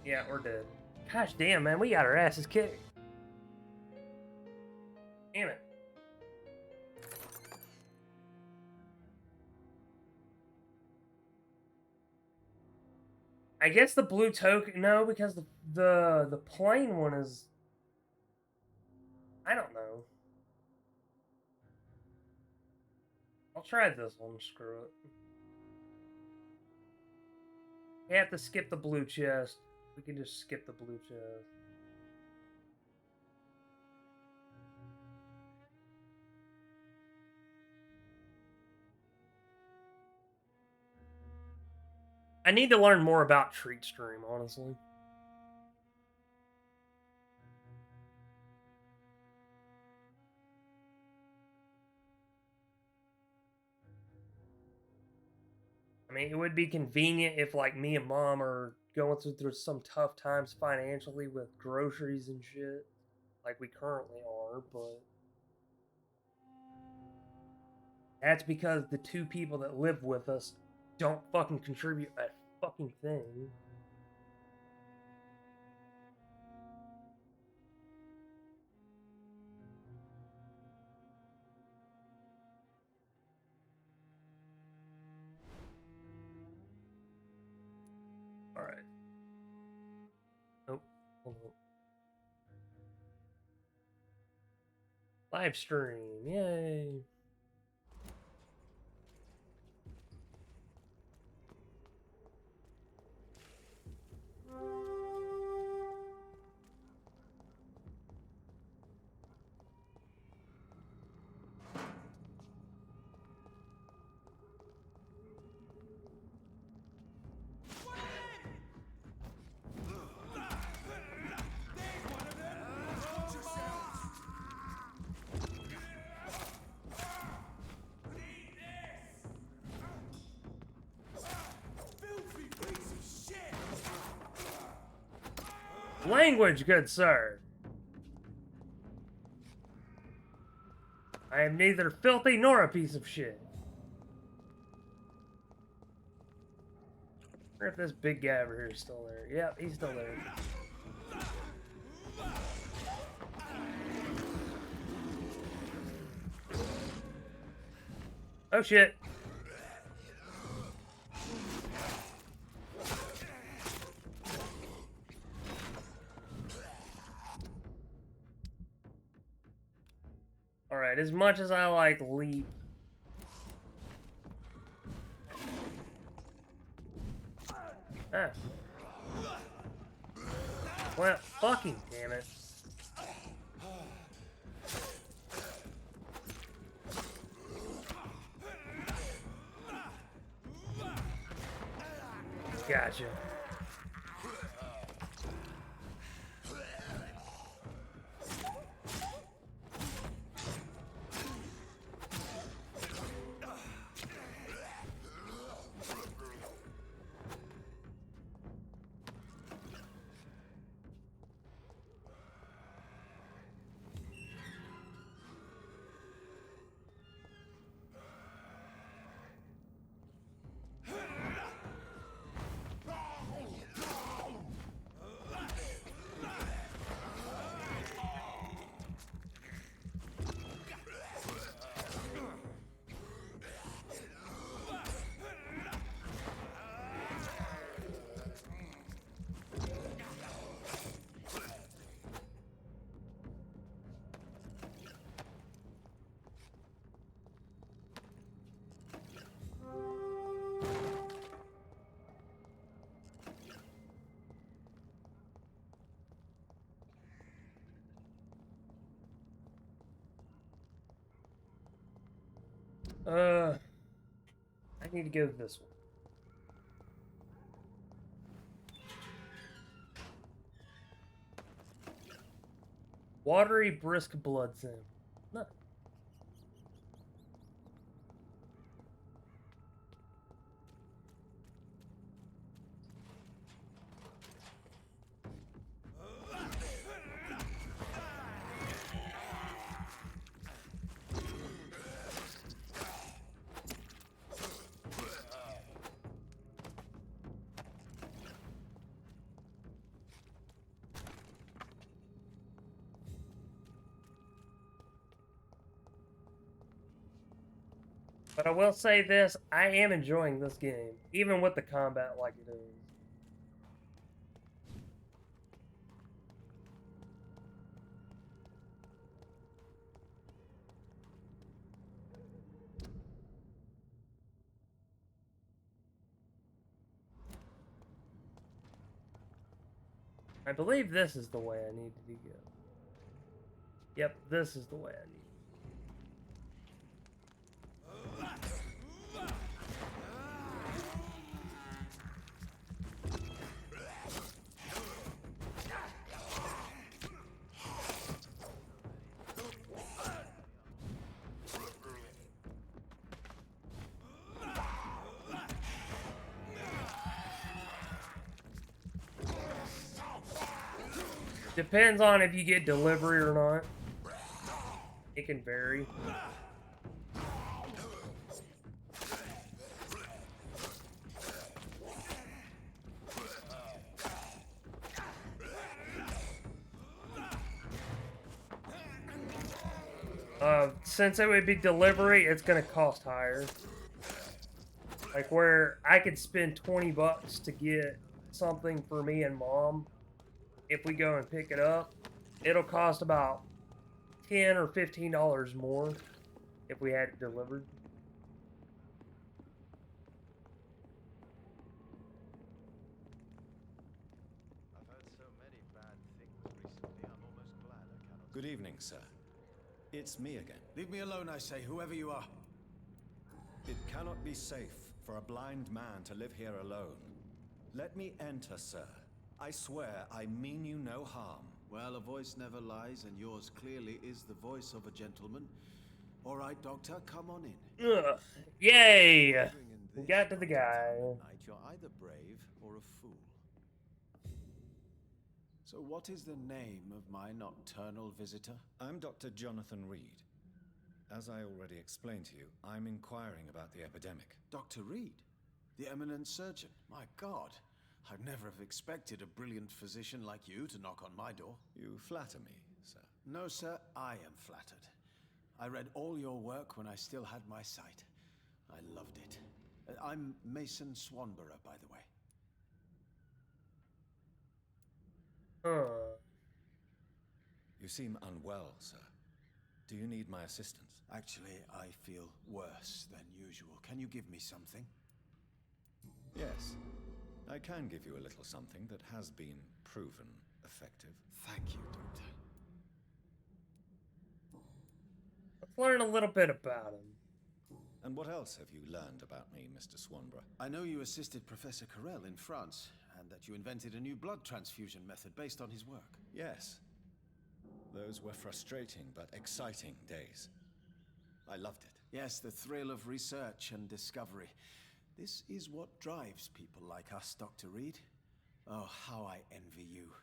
Speaker 1: Yeah, we're dead. Gosh damn, man, we got our asses kicked. Damn it. I guess the blue token, no, because the plain one is, I don't know. I'll try this one, screw it. We have to skip the blue chest. We can just skip the blue chest. I need to learn more about Treat Stream, honestly. I mean, it would be convenient if, like, me and Mom are going through some tough times financially with groceries and shit, like we currently are, but that's because the two people that live with us don't fucking contribute a fucking thing. Alright. Nope. Hold on. Live stream, yay! Language, good sir. I am neither filthy nor a piece of shit. I wonder if this big guy over here is still there. Yep, he's still there. Oh shit. Alright, as much as I like Leap. Ah. Well, fucking damn it. Gotcha. I need to go this one. Watery brisk blood sim. No. But I will say this, I am enjoying this game, even with the combat like it is. I believe this is the way I need to go. Yep, this is the way I need. Depends on if you get delivery or not. It can vary. Since it would be delivery, it's gonna cost higher. Like where I could spend 20 bucks to get something for me and mom. If we go and pick it up, it'll cost about $10 or $15 more if we had it delivered.
Speaker 17: I've heard so many bad things recently, I'm almost glad I cannot...
Speaker 4: Good evening, sir. It's me again.
Speaker 6: Leave me alone, I say, whoever you are.
Speaker 4: It cannot be safe for a blind man to live here alone. Let me enter, sir. I swear I mean you no harm.
Speaker 18: Well, a voice never lies, and yours clearly is the voice of a gentleman. All right, Doctor, come on in.
Speaker 1: Ugh. Yay! We got to the guy.
Speaker 18: Night, you're either brave or a fool. So what is the name of my nocturnal visitor?
Speaker 4: I'm Dr. Jonathan Reed. As I already explained to you, I'm inquiring about the epidemic.
Speaker 18: Dr. Reed? The eminent surgeon? My God, I'd never have expected a brilliant physician like you to knock on my door.
Speaker 4: You flatter me, sir.
Speaker 18: No, sir, I am flattered. I read all your work when I still had my sight. I loved it. I'm Mason Swanborough, by the way.
Speaker 4: You seem unwell, sir. Do you need my assistance?
Speaker 18: Actually, I feel worse than usual. Can you give me something?
Speaker 4: Yes. I can give you a little something that has been proven effective.
Speaker 18: Thank you, Doctor.
Speaker 1: Let's learn a little bit about him.
Speaker 4: And what else have you learned about me, Mr. Swanborough?
Speaker 18: I know you assisted Professor Carell in France, and that you invented a new blood transfusion method based on his work.
Speaker 4: Yes. Those were frustrating but exciting days. I loved it.
Speaker 18: Yes, the thrill of research and discovery. This is what drives people like us, Dr. Reed. Oh, how I envy you.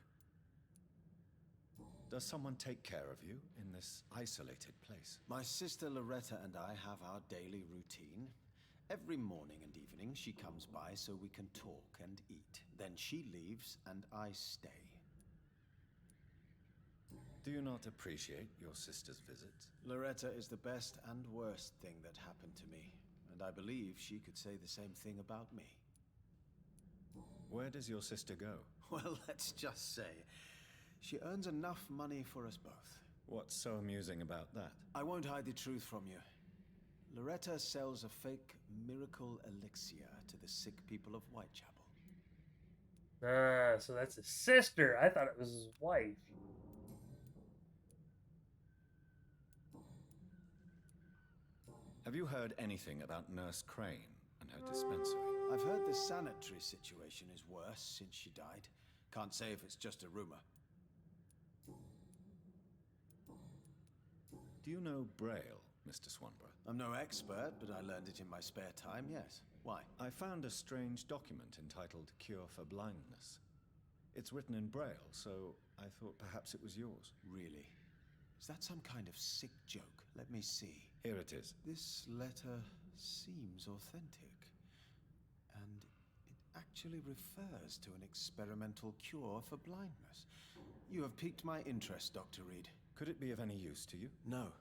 Speaker 4: Does someone take care of you in this isolated place?
Speaker 18: My sister Loretta and I have our daily routine. Every morning and evening she comes by so we can talk and eat. Then she leaves and I stay.
Speaker 4: Do you not appreciate your sister's visits?
Speaker 18: Loretta is the best and worst thing that happened to me, and I believe she could say the same thing about me.
Speaker 4: Where does your sister go?
Speaker 18: Well, let's just say, she earns enough money for us both.
Speaker 4: What's so amusing about that?
Speaker 18: I won't hide the truth from you. Loretta sells a fake miracle elixir to the sick people of Whitechapel.
Speaker 1: Ah, so that's his sister. I thought it was his wife.
Speaker 4: Have you heard anything about Nurse Crane and her dispensary?
Speaker 18: I've heard the sanitary situation is worse since she died. Can't say if it's just a rumor.
Speaker 4: Do you know Braille, Mr. Swanborough?
Speaker 18: I'm no expert, but I learned it in my spare time, yes. Why?
Speaker 4: I found a strange document entitled Cure for Blindness. It's written in Braille, so I thought perhaps it was yours.
Speaker 18: Really? Is that some kind of sick joke? Let me see.
Speaker 4: Here it is.
Speaker 18: This letter seems authentic. And it actually refers to an experimental cure for blindness. You have piqued my interest, Dr. Reed.
Speaker 4: Could it be of any use to you?
Speaker 18: No.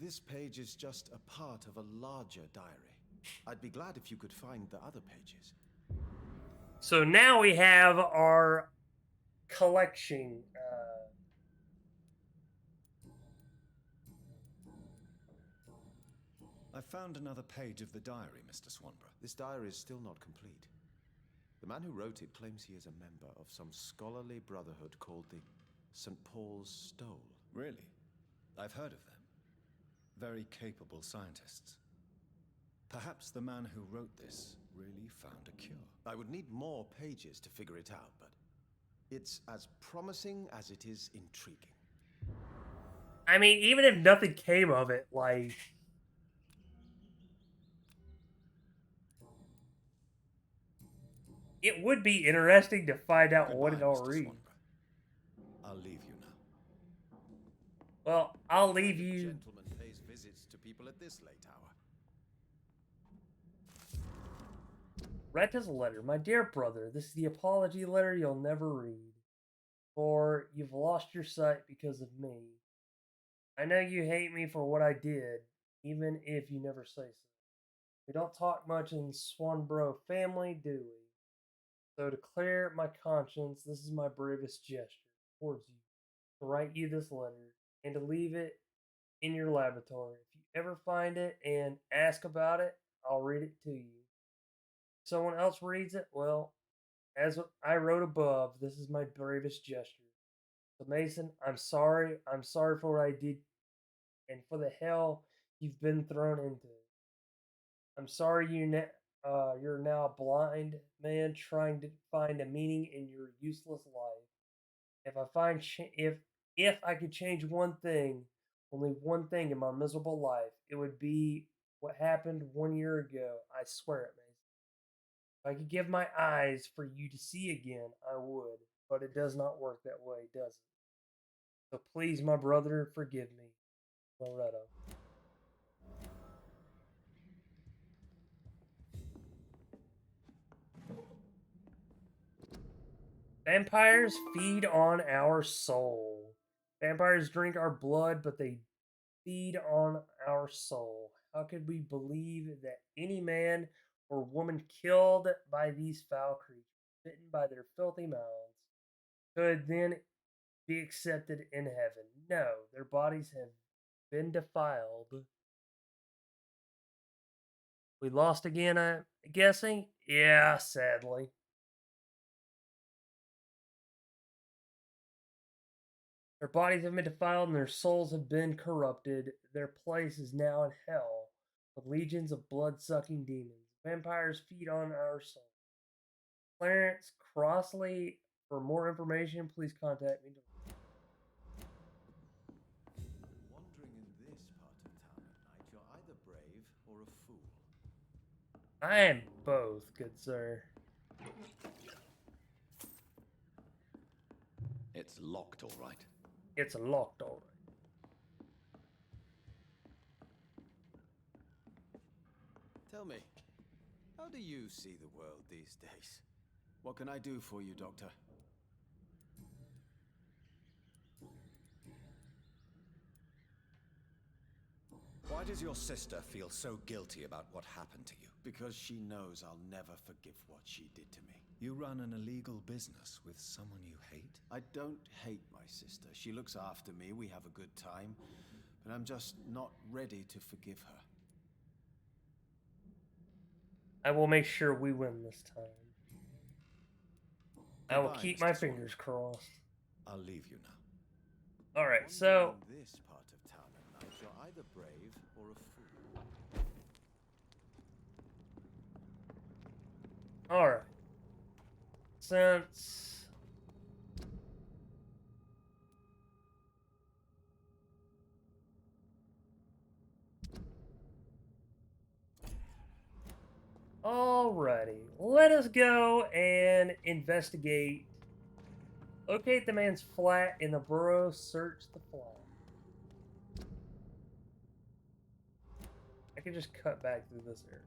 Speaker 18: This page is just a part of a larger diary. I'd be glad if you could find the other pages.
Speaker 1: So now we have our collection.
Speaker 4: I found another page of the diary, Mr. Swanborough.
Speaker 18: This diary is still not complete. The man who wrote it claims he is a member of some scholarly brotherhood called the St. Paul's Stole.
Speaker 4: Really? I've heard of them. Very capable scientists. Perhaps the man who wrote this really found a cure.
Speaker 18: I would need more pages to figure it out, but it's as promising as it is intriguing.
Speaker 1: I mean, even if nothing came of it, like... It would be interesting to find out
Speaker 4: Goodbye,
Speaker 1: what it all
Speaker 4: Mr.
Speaker 1: reads.
Speaker 4: Swanborough. I'll leave you now.
Speaker 1: Well, I'll leave you...
Speaker 18: Gentleman pays visits to people at this late hour.
Speaker 1: Retta's letter. My dear brother, this is the apology letter you'll never read. For you've lost your sight because of me. I know you hate me for what I did, even if you never say so. We don't talk much in Swanborough family, do we? So to clear my conscience, this is my bravest gesture towards you. To write you this letter, and to leave it in your laboratory. If you ever find it and ask about it, I'll read it to you. If someone else reads it, well, as I wrote above, this is my bravest gesture. So Mason, I'm sorry. I'm sorry for what I did and for the hell you've been thrown into. I'm sorry you're now a blind man trying to find a meaning in your useless life. If I find if I could change one thing, only one thing in my miserable life, it would be what happened 1 year ago. I swear it, Mason. If I could give my eyes for you to see again, I would. But it does not work that way, does it? So please, my brother, forgive me, Loretto. Vampires feed on our soul. Vampires drink our blood, but they feed on our soul. How could we believe that any man or woman killed by these foul creatures, bitten by their filthy mouths, could then be accepted in heaven? No, their bodies have been defiled. We lost again, I'm guessing? Yeah, sadly. Their bodies have been defiled and their souls have been corrupted. Their place is now in hell with legions of blood-sucking demons. Vampires feed on our souls. Clarence Crossley, for more information, please contact me.
Speaker 18: Wandering in this part of town at night, you're either brave or a fool.
Speaker 1: I am both, good sir.
Speaker 10: It's locked, all right.
Speaker 1: It's locked, all right.
Speaker 18: Tell me, how do you see the world these days? What can I do for you, Doctor?
Speaker 10: Why does your sister feel so guilty about what happened to you?
Speaker 18: Because she knows I'll never forgive what she did to me.
Speaker 4: You run an illegal business with someone you hate?
Speaker 18: I don't hate my sister. She looks after me, we have a good time, but I'm just not ready to forgive her.
Speaker 1: I will make sure we win this time. I will keep my fingers crossed.
Speaker 10: I'll leave you now.
Speaker 1: Alright, so...
Speaker 18: In this part of town at night, you're either brave or a fool.
Speaker 1: Alright. Since... Alrighty, let us go and investigate. Locate the man's flat in the borough, search the flat. I can just cut back through this area.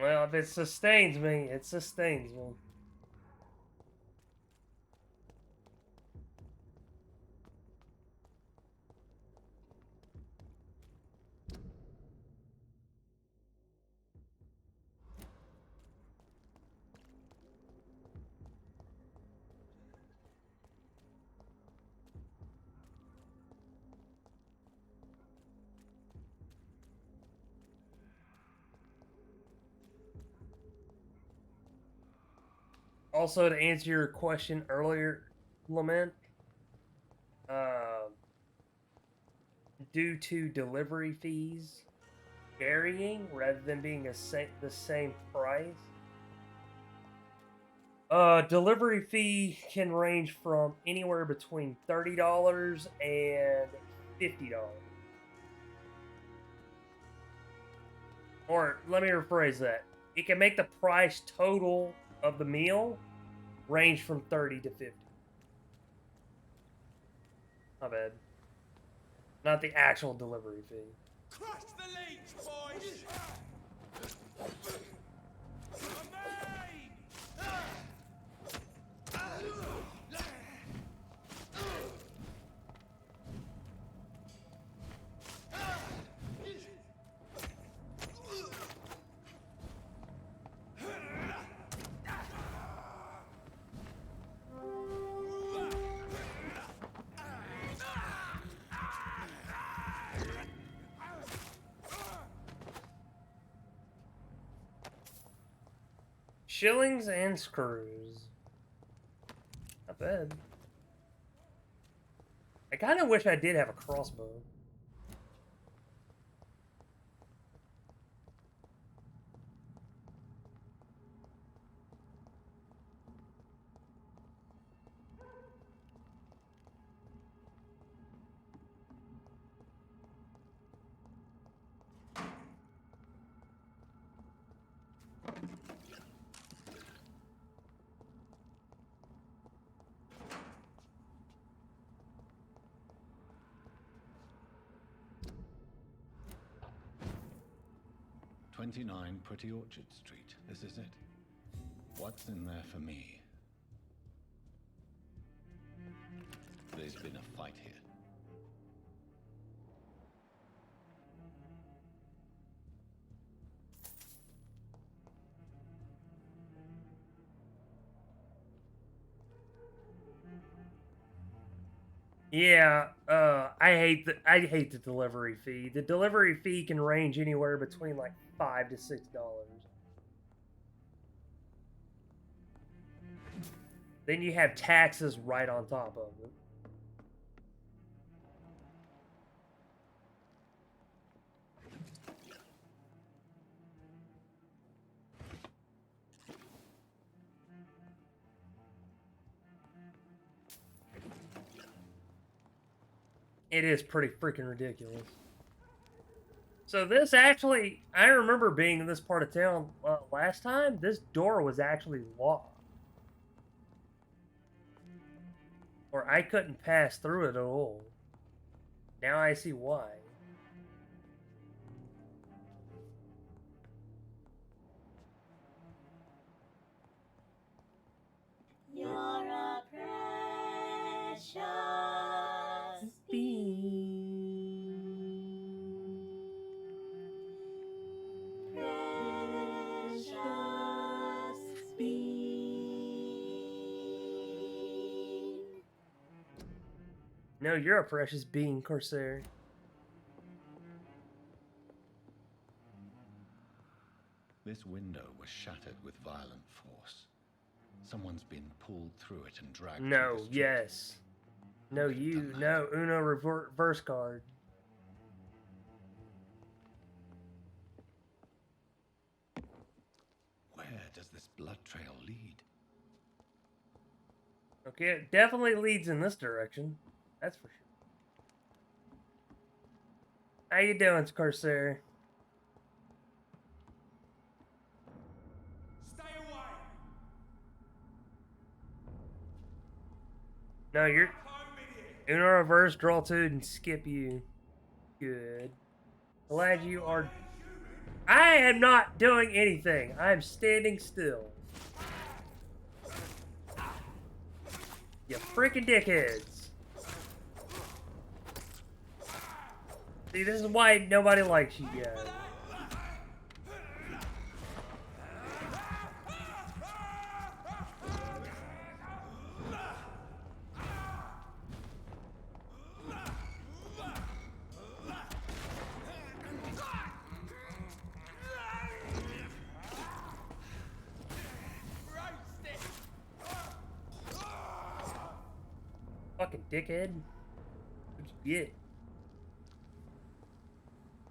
Speaker 1: Well, if it sustains me, it sustains me. Also, to answer your question earlier, Lament, uh, due to delivery fees varying rather than being the same price, delivery fee can range from anywhere between $30 and $50. Or let me rephrase that. It can make the price total of the meal range from 30 to 50. My bad. Not the actual delivery fee.
Speaker 5: Crush the leech, boys!
Speaker 1: Shillings and screws. Not bad. I kind of wish I did have a crossbow.
Speaker 4: "29 Pretty Orchard Street. This is it. What's in there for me?" There's been a fight here.
Speaker 1: Yeah, I hate the delivery fee. The delivery fee can range anywhere between like $5 to $6. Then you have taxes right on top of it. It is pretty freaking ridiculous. So this actually, I remember being in this part of town last time. This door was actually locked. Or I couldn't pass through it at all. Now I see why.
Speaker 3: You're a precious
Speaker 1: No, you're a precious being, Corsair.
Speaker 4: This window was shattered with violent force. Someone's been pulled through it and dragged through
Speaker 1: No,
Speaker 4: the street.
Speaker 1: yes. No, you. No, Uno reverse card.
Speaker 4: Where does this blood trail lead?
Speaker 1: Okay, it definitely leads in this direction. That's for sure. How you doing, Corsair?
Speaker 5: Stay away!
Speaker 1: No, you're Uno reverse, draw two, and skip you. Good. Glad you are I am not doing anything. I'm standing still. You freaking dickheads. See, this is why nobody likes you guys. Fucking dickhead. What'd you get?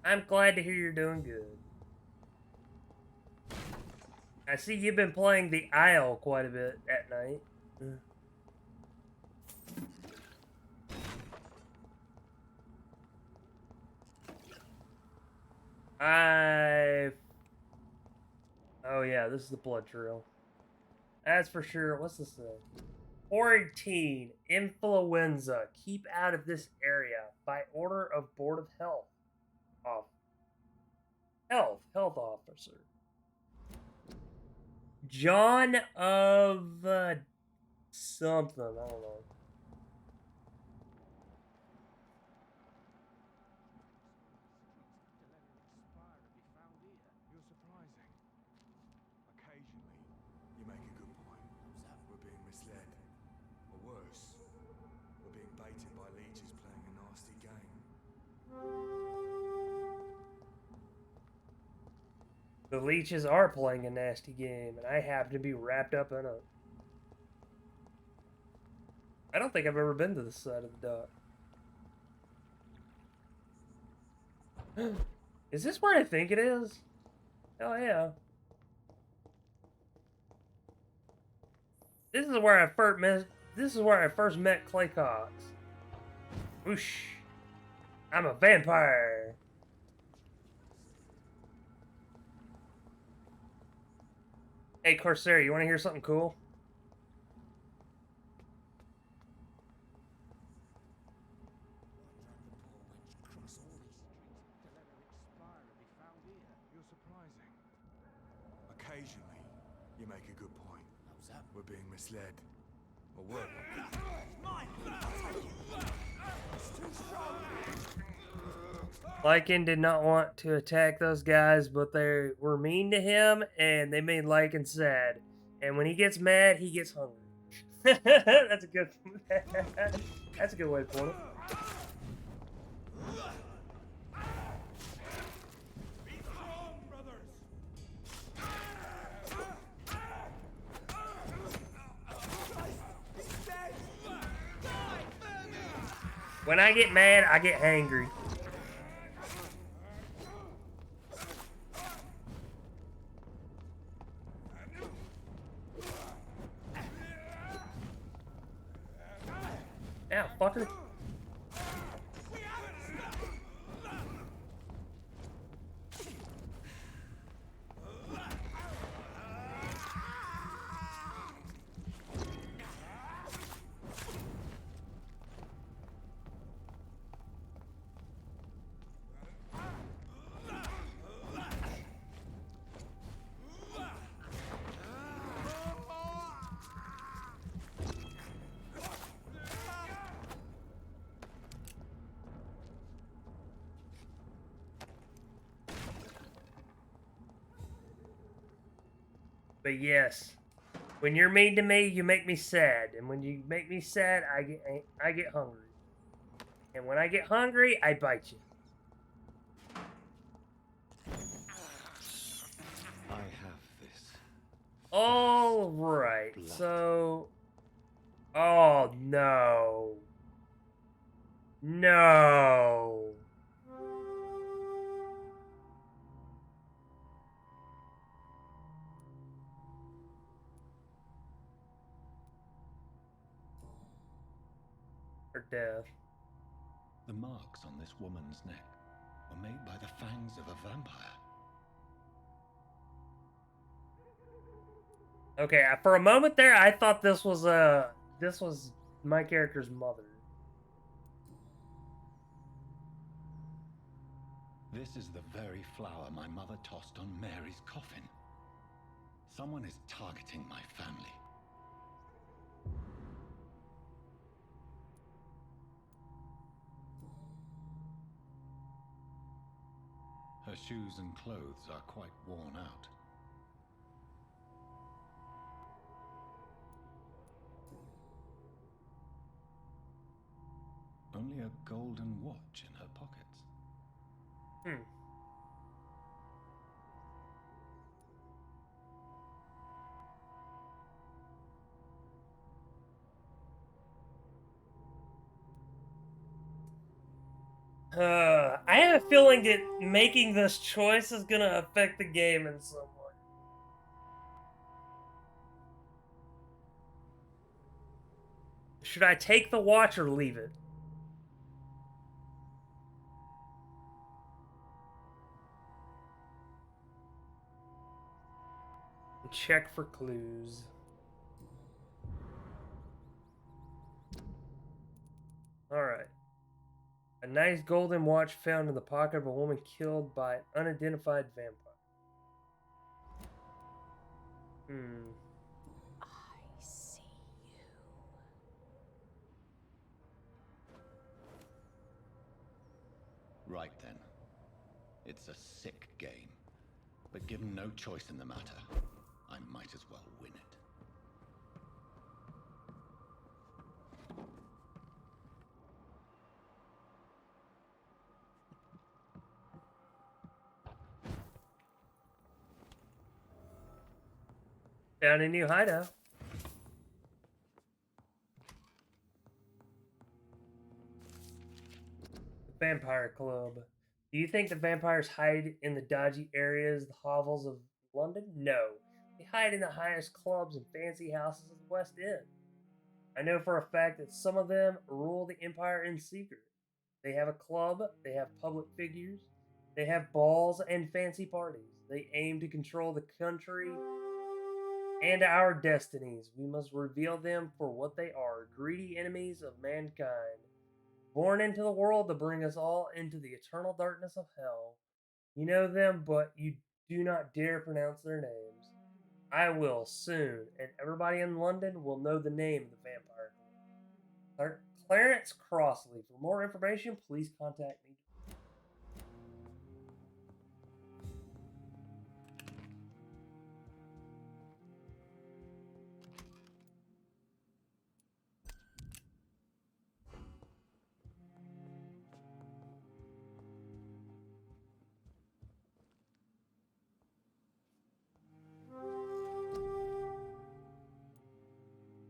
Speaker 1: I'm glad to hear you're doing good. I see you've been playing the Isle quite a bit at night. Oh yeah, this is the blood trail. That's for sure. What's this say? Quarantine, influenza. Keep out of this area by order of Board of Health. Health officer. John of something. I don't know.
Speaker 17: You're surprising. Occasionally, you make a good point. We're being misled. Or worse, we're being baited by leeches playing a nasty game.
Speaker 1: The leeches are playing a nasty game, and I happen to be wrapped up in it. I don't think I've ever been to this side of the dock. Is this where I think it is? Hell yeah. This is where I first met Clay Cox. Whoosh. I'm a vampire. Hey Corsair, you want to hear something cool?
Speaker 17: You're surprising. Occasionally, you make a good point. We're being misled. Or worse.
Speaker 1: Lycan did not want to attack those guys, but they were mean to him, and they made Lycan sad. And when he gets mad, he gets hungry. That's a good. That's a good way to put it. When I get mad, I get hangry. Yeah, fucker. But yes, when you're mean to me, you make me sad, and when you make me sad, I get hungry. And when I get hungry, I bite you.
Speaker 4: I have this.
Speaker 1: All right, so. Oh no. No. Her death.
Speaker 4: The marks on this woman's neck were made by the fangs of a vampire.
Speaker 1: Okay, for a moment there, I thought this was my character's mother.
Speaker 4: This is the very flower my mother tossed on Mary's coffin. Someone is targeting my family. Her shoes and clothes are quite worn out. Only a golden watch in her pockets.
Speaker 1: Hmm. I have a feeling that making this choice is gonna affect the game in some way. Should I take the watch or leave it? Check for clues. Alright. A nice golden watch found in the pocket of a woman killed by an unidentified vampire. Hmm.
Speaker 3: I see you.
Speaker 4: Right then. It's a sick game. But given no choice in the matter, I might as well win it.
Speaker 1: Found a new hideout. The Vampire Club. Do you think the vampires hide in the dodgy areas, the hovels of London? No. They hide in the highest clubs and fancy houses of the West End. I know for a fact that some of them rule the empire in secret. They have a club, they have public figures, they have balls and fancy parties. They aim to control the country and our destinies. We must reveal them for what they are, greedy enemies of mankind, born into the world to bring us all into the eternal darkness of hell. You know them, but you do not dare pronounce their names. I will soon, and everybody in London will know the name of the vampire. Clarence Crossley. For more information, please contact me.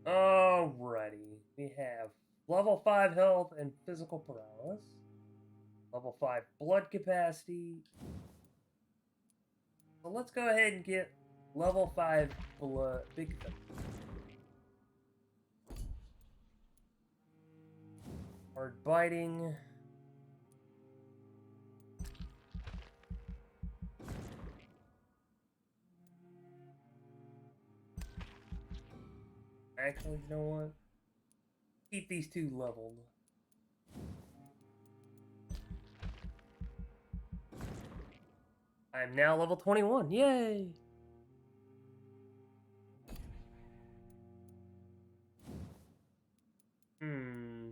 Speaker 1: Alrighty. We have level 5 health and physical paralysis. Level 5 blood capacity. So let's go ahead and get level 5 blood. Big thing. Hard biting. Actually, you know what? Keep these two leveled. I'm now level 21. Yay! Hmm.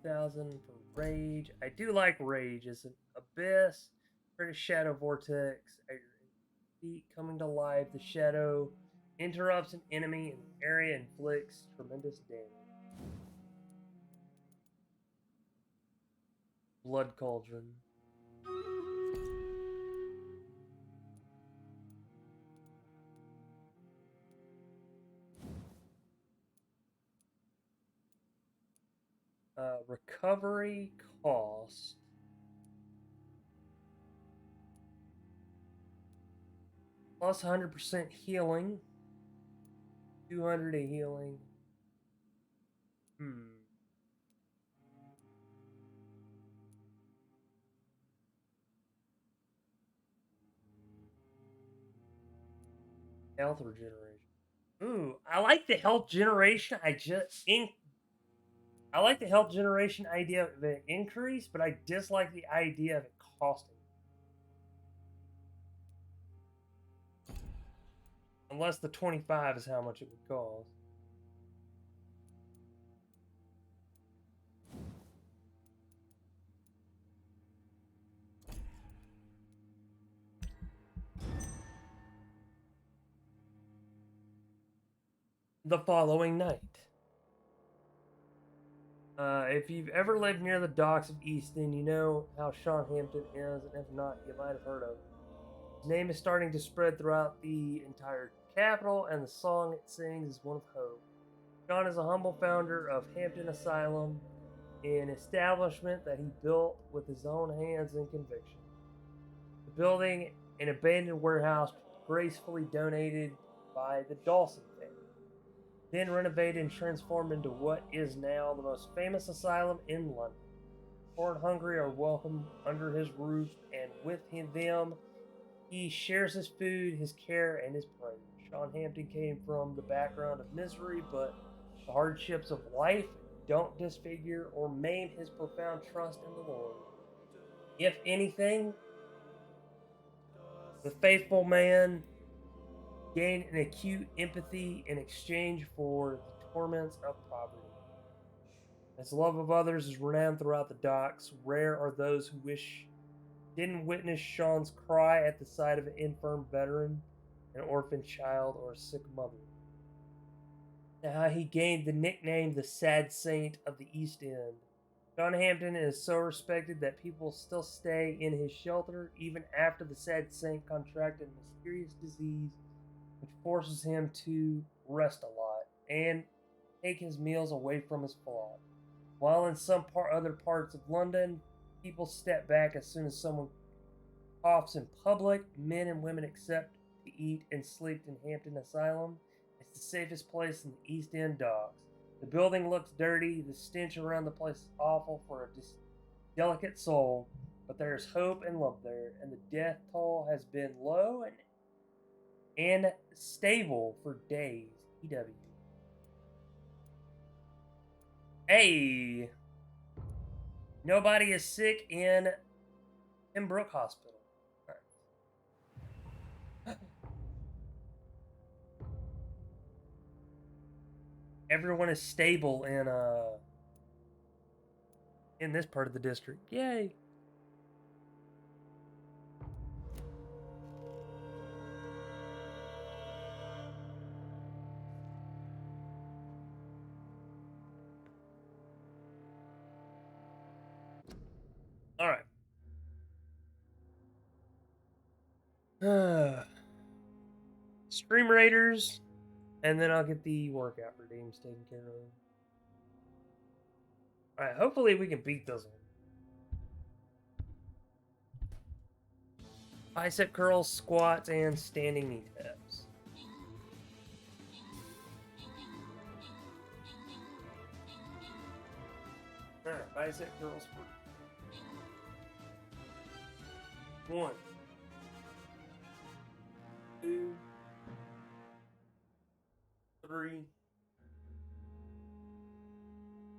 Speaker 1: 2000 for rage. I do like rage. It's an abyss. Create a shadow vortex at your feet coming to life. The shadow interrupts an enemy in the area and inflicts tremendous damage. Blood cauldron. Recovery cost. Plus 100% healing. 200 a healing. Hmm. Health regeneration. Ooh, I like the health generation. I just I like the health generation idea of an increase, but I dislike the idea of it costing. Unless the 25 is how much it would cost. The following night. If you've ever lived near the docks of Easton, you know how Sean Hampton is, and if not, you might have heard of him. His name is starting to spread throughout the entire capital, and the song it sings is one of hope. Sean is a humble founder of Hampton Asylum, an establishment that he built with his own hands and conviction. The building, an abandoned warehouse gracefully donated by the Dawson family, then renovated and transformed into what is now the most famous asylum in London. Poor and hungry are welcomed under his roof, and with them, he shares his food, his care, and his prayers. Sean Hampton came from the background of misery, but the hardships of life don't disfigure or maim his profound trust in the Lord. If anything, the faithful man gained an acute empathy in exchange for the torments of poverty. His love of others is renowned throughout the docks. Rare are those who didn't witness Sean's cry at the sight of an infirm veteran, an orphan child, or a sick mother. How he gained the nickname the Sad Saint of the East End. Sean Hampton is so respected that people still stay in his shelter even after the Sad Saint contracted a mysterious disease which forces him to rest a lot and take his meals away from his flock. While in some other parts of London, people step back as soon as someone coughs in public. Men and women accept to eat and sleep in Hampton Asylum. It's the safest place in the East End docks. The building looks dirty. The stench around the place is awful for a delicate soul, but there is hope and love there, and the death toll has been low and stable for days. EW. Hey, nobody is sick in Pembroke Hospital. Everyone is stable in this part of the district. Yay! All right. Stream Raiders, and then I'll get the workout redeems taken care of. All right. Hopefully we can beat this one. Bicep curls, squats, and standing knee taps. Alright, bicep curls first. 1, 2, 3,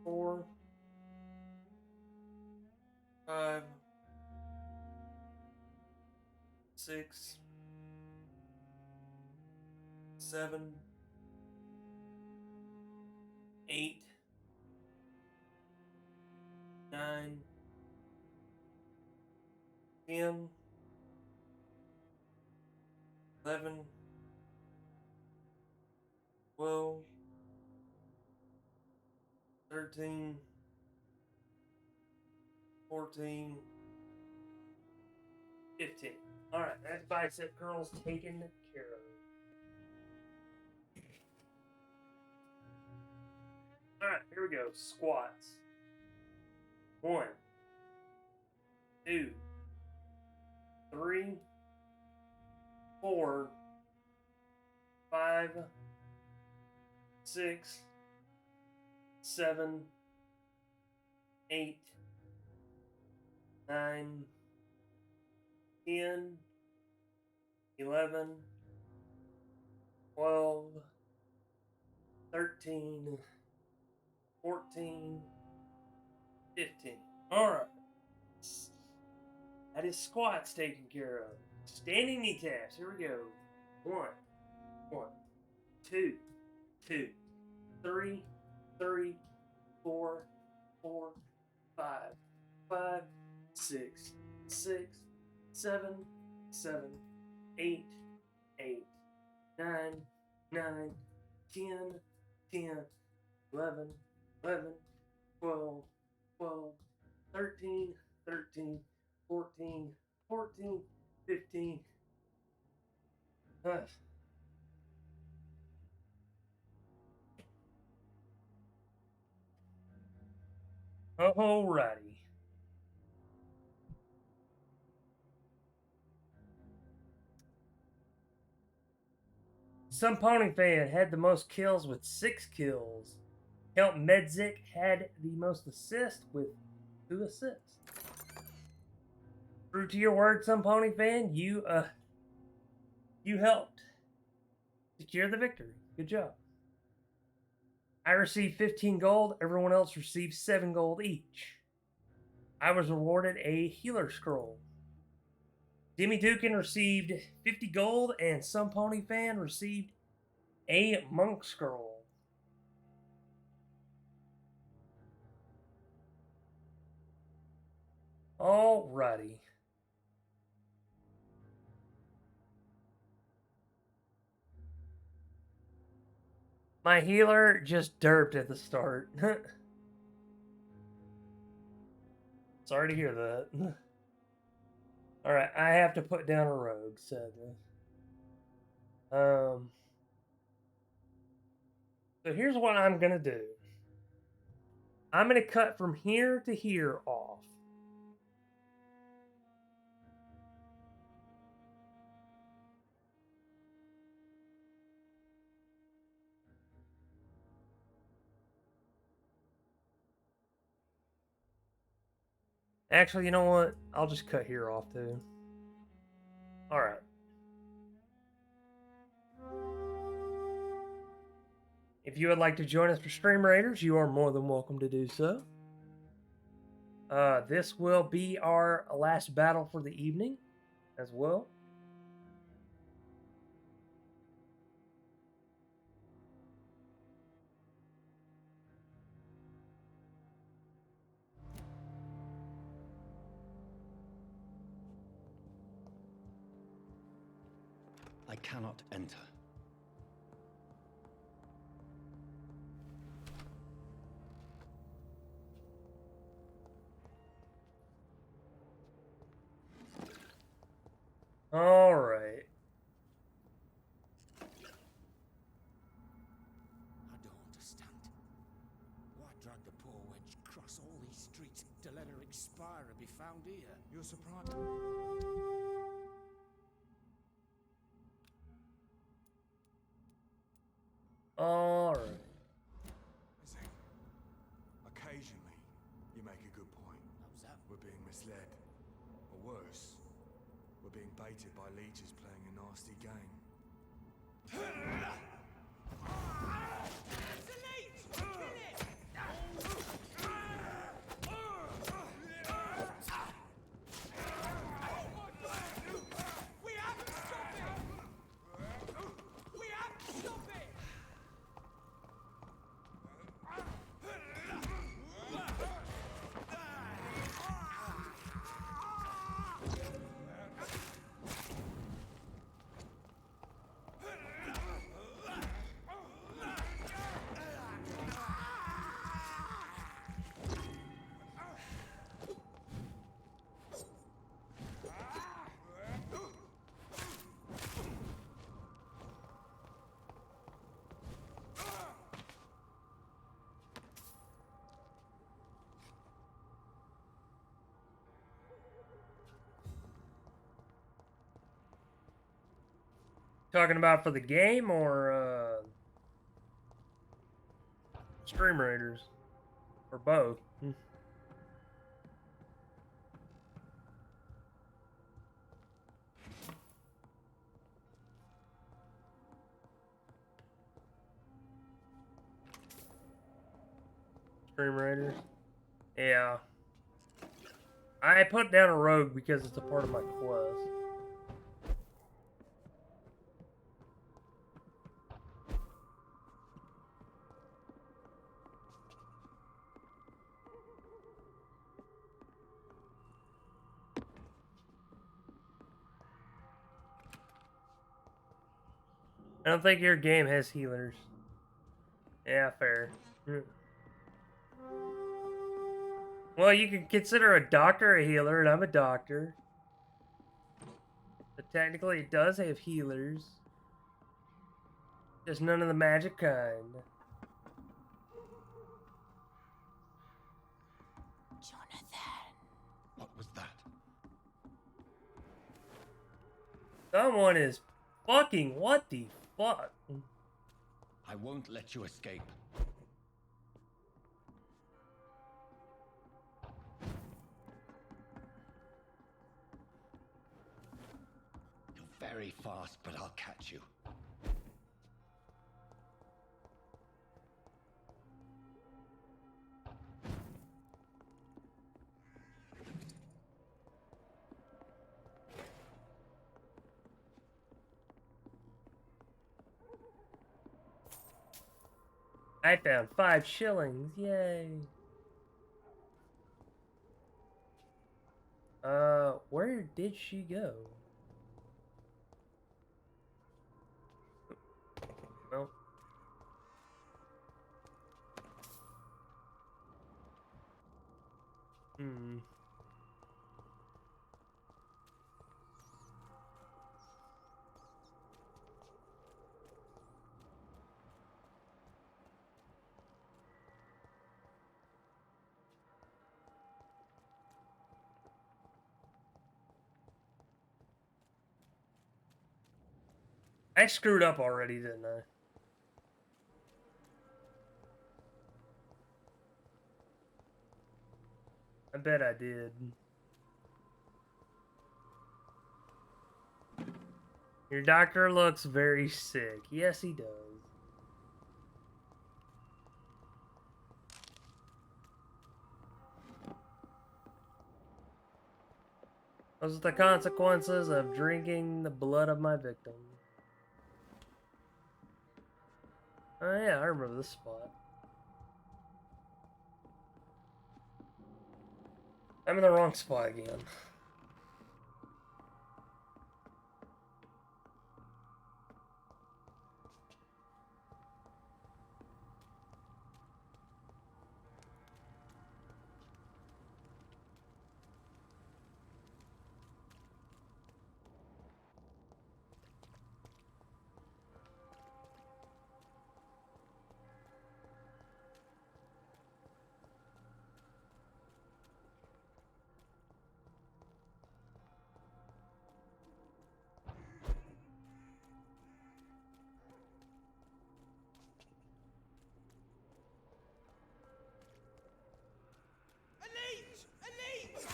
Speaker 1: 4, 5, 6, 7, 8, 9, 10, 11, 12, 13, 14, 15. Alright, that's bicep curls taken care of. Alright, here we go. Squats. 1, 2, 3, 4, 5, 6, 7, 8, 9, 10, 11, 12, 13, 14, 15. Alright. That is squats taken care of. Standing knee taps. Here we go. 1, 1, 2, 2, 3, 3, 4, 4, 5, 5, 6, 6, 7, 7, 8, 8, 9, 9, 10, 10, 11, 11, 12, 12, 13, 13, 14, 14, 15. Alrighty. Some Pony fan had the most kills with 6 kills. Count Medzik had the most assists with 2 assists. True to your word, Some Pony fan, you helped secure the victory. Good job. I received 15 gold. Everyone else received 7 gold each. I was awarded a healer scroll. Demi Dukin received 50 gold, and Some Pony fan received a monk scroll. Alrighty. My healer just derped at the start. Sorry to hear that. Alright, I have to put down a rogue, sadly. So here's what I'm going to do. I'm going to cut from here to here off. Actually, you know what? I'll just cut here off too. Alright. If you would like to join us for Stream Raiders, you are more than welcome to do so. This will be our last battle for the evening as well.
Speaker 10: I cannot enter.
Speaker 1: All right.
Speaker 12: I don't understand. Why drag the poor wench across all these streets to let her expire and be found here?
Speaker 17: You're surprised.
Speaker 1: All right.
Speaker 17: Occasionally, you make a good point.
Speaker 12: How's that?
Speaker 17: We're being misled. Or worse, we're being baited by leeches playing a nasty game.
Speaker 5: It's a leech! Kill it! We have to stop it! We have to stop it!
Speaker 1: Talking about for the game or Stream Raiders? Or both? Stream Raiders? Yeah. I put down a rogue because it's a part of my quest. I don't think your game has healers. Yeah, fair. Well, you can consider a doctor a healer, and I'm a doctor. But technically, it does have healers. Just none of the magic kind.
Speaker 11: Jonathan.
Speaker 4: What was that?
Speaker 1: Someone is fucking what the fuck?
Speaker 4: I won't let you escape. You're very fast, but I'll catch you.
Speaker 1: I found 5 shillings. Yay. Where did she go? Well. Hmm. I screwed up already, didn't I? I bet I did. Your doctor looks very sick. Yes, he does. Those are the consequences of drinking the blood of my victim. Oh yeah, I remember this spot. I'm in the wrong spot again.
Speaker 5: Elite! Elite!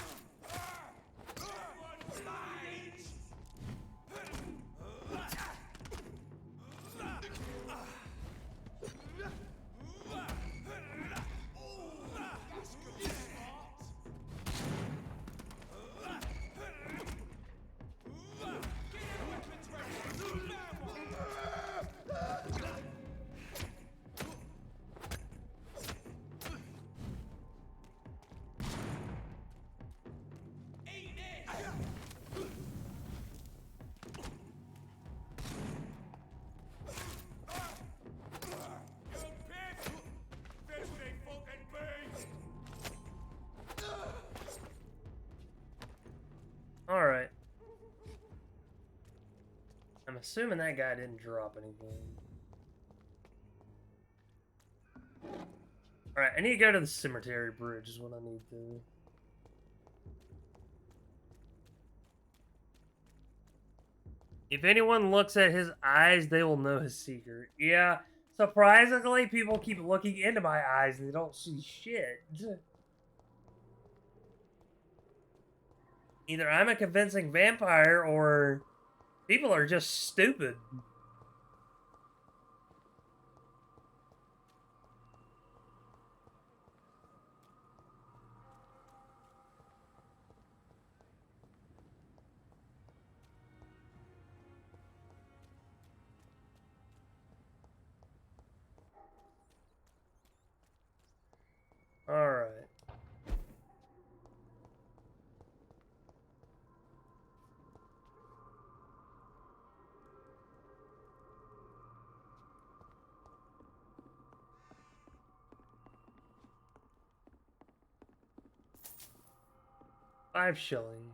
Speaker 5: Everyone's mine! That's good start. Get your weapons ready! Now one! Eat it! You bitch! This they fucking be!
Speaker 1: Alright. I'm assuming that guy didn't drop anything. Alright, I need to go to the cemetery bridge is what I need to. If anyone looks at his eyes, they will know his secret. Yeah, surprisingly, people keep looking into my eyes and they don't see shit. Either I'm a convincing vampire or people are just stupid. 5 shillings.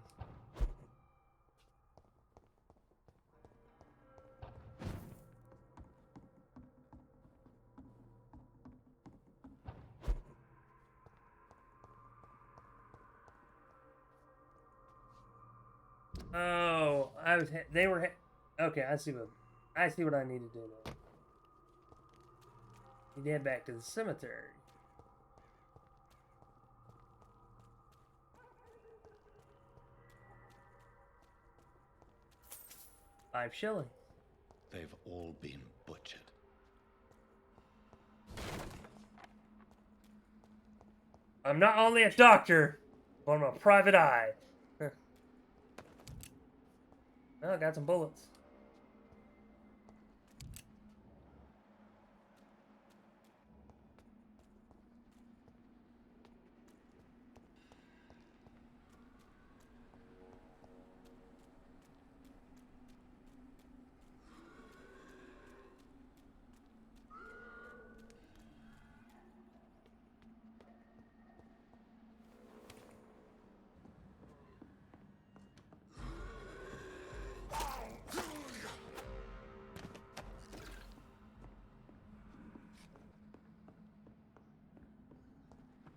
Speaker 1: Oh, they were. Okay, I see what I need to do now. You need to head back to the cemetery. $5 shillings.
Speaker 4: They've all been butchered.
Speaker 1: I'm not only a doctor, but I'm a private eye. Well, I got some bullets.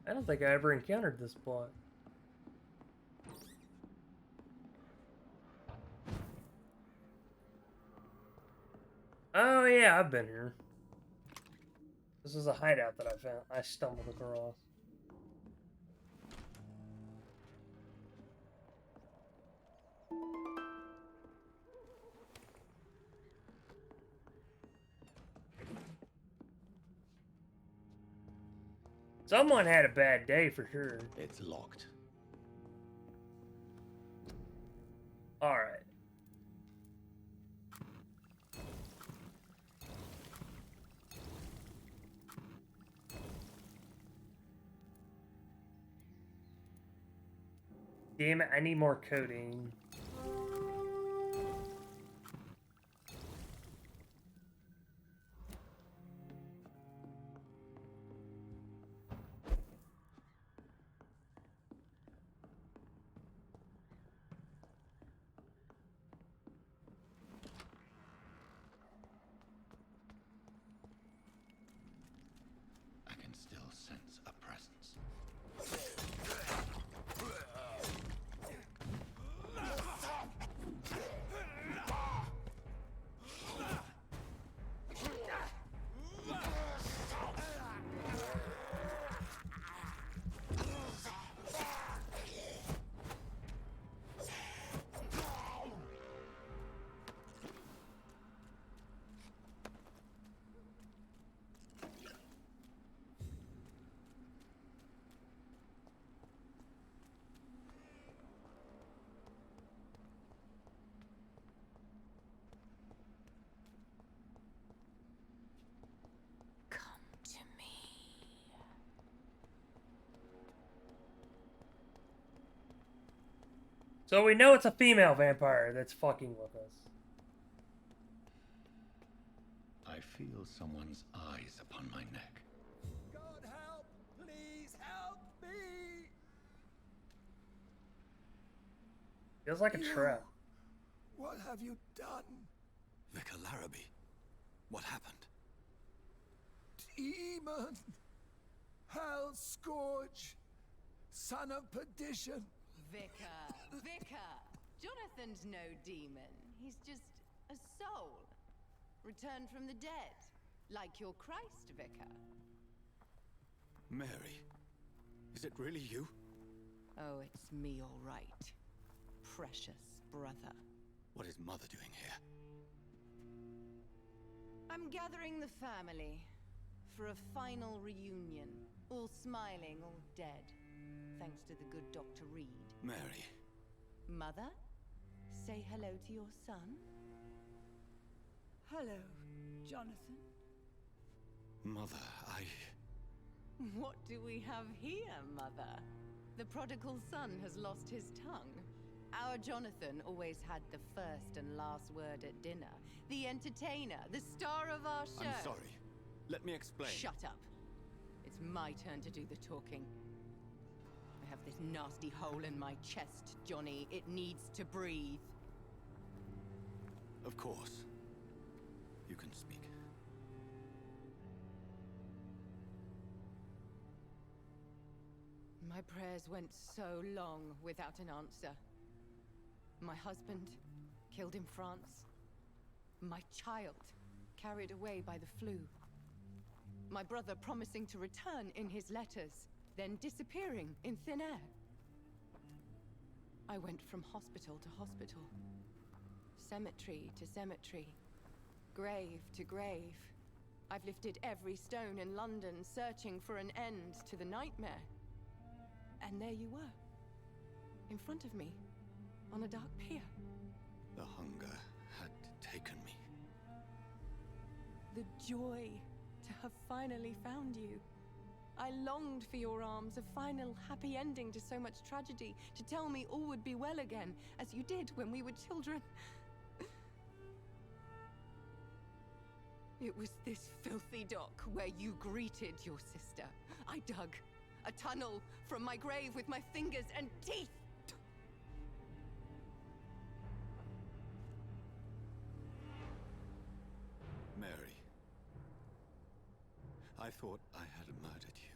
Speaker 1: I don't think I ever encountered this plot. Oh yeah, I've been here. This is a hideout that I stumbled across. Someone had a bad day for sure.
Speaker 4: It's locked.
Speaker 1: Alright. Damn it, I need more codeine.
Speaker 4: I can still sense a presence.
Speaker 1: So we know it's a female vampire that's fucking with us.
Speaker 4: I feel someone's eyes upon my neck.
Speaker 12: God help! Please help me!
Speaker 1: Feels like a trap.
Speaker 12: What have you done?
Speaker 10: Vicar Larrabee, what happened?
Speaker 12: Demon! Hell Scourge! Son of perdition!
Speaker 16: Vicar! Jonathan's no demon. He's just a soul. Returned from the dead. Like your Christ, Vicar.
Speaker 10: Mary, is it really you?
Speaker 16: Oh, it's me, all right. Precious brother.
Speaker 10: What is Mother doing here?
Speaker 16: I'm gathering the family for a final reunion. All smiling, all dead. Thanks to the good Dr. Reed.
Speaker 10: Mary.
Speaker 16: Mother, say hello to your son.
Speaker 13: Hello, Jonathan.
Speaker 10: Mother,
Speaker 16: What do we have here, Mother? The prodigal son has lost his tongue. Our Jonathan always had the first and last word at dinner. The entertainer, the star of our show.
Speaker 10: I'm sorry. Let me explain.
Speaker 16: Shut up. It's my turn to do the talking. I have this nasty hole in my chest, Johnny. It needs to breathe.
Speaker 10: Of course. You can speak.
Speaker 16: My prayers went so long without an answer. My husband, killed in France. My child, carried away by the flu. My brother promising to return in his letters, then disappearing in thin air. I went from hospital to hospital, cemetery to cemetery, grave to grave. I've lifted every stone in London, searching for an end to the nightmare. And there you were, in front of me, on a dark pier.
Speaker 10: The hunger had taken me.
Speaker 16: The joy to have finally found you. I longed for your arms, a final happy ending to so much tragedy, to tell me all would be well again, as you did when we were children. It was this filthy dock where you greeted your sister. I dug a tunnel from my grave with my fingers and teeth.
Speaker 10: Mary, I thought I had murdered you.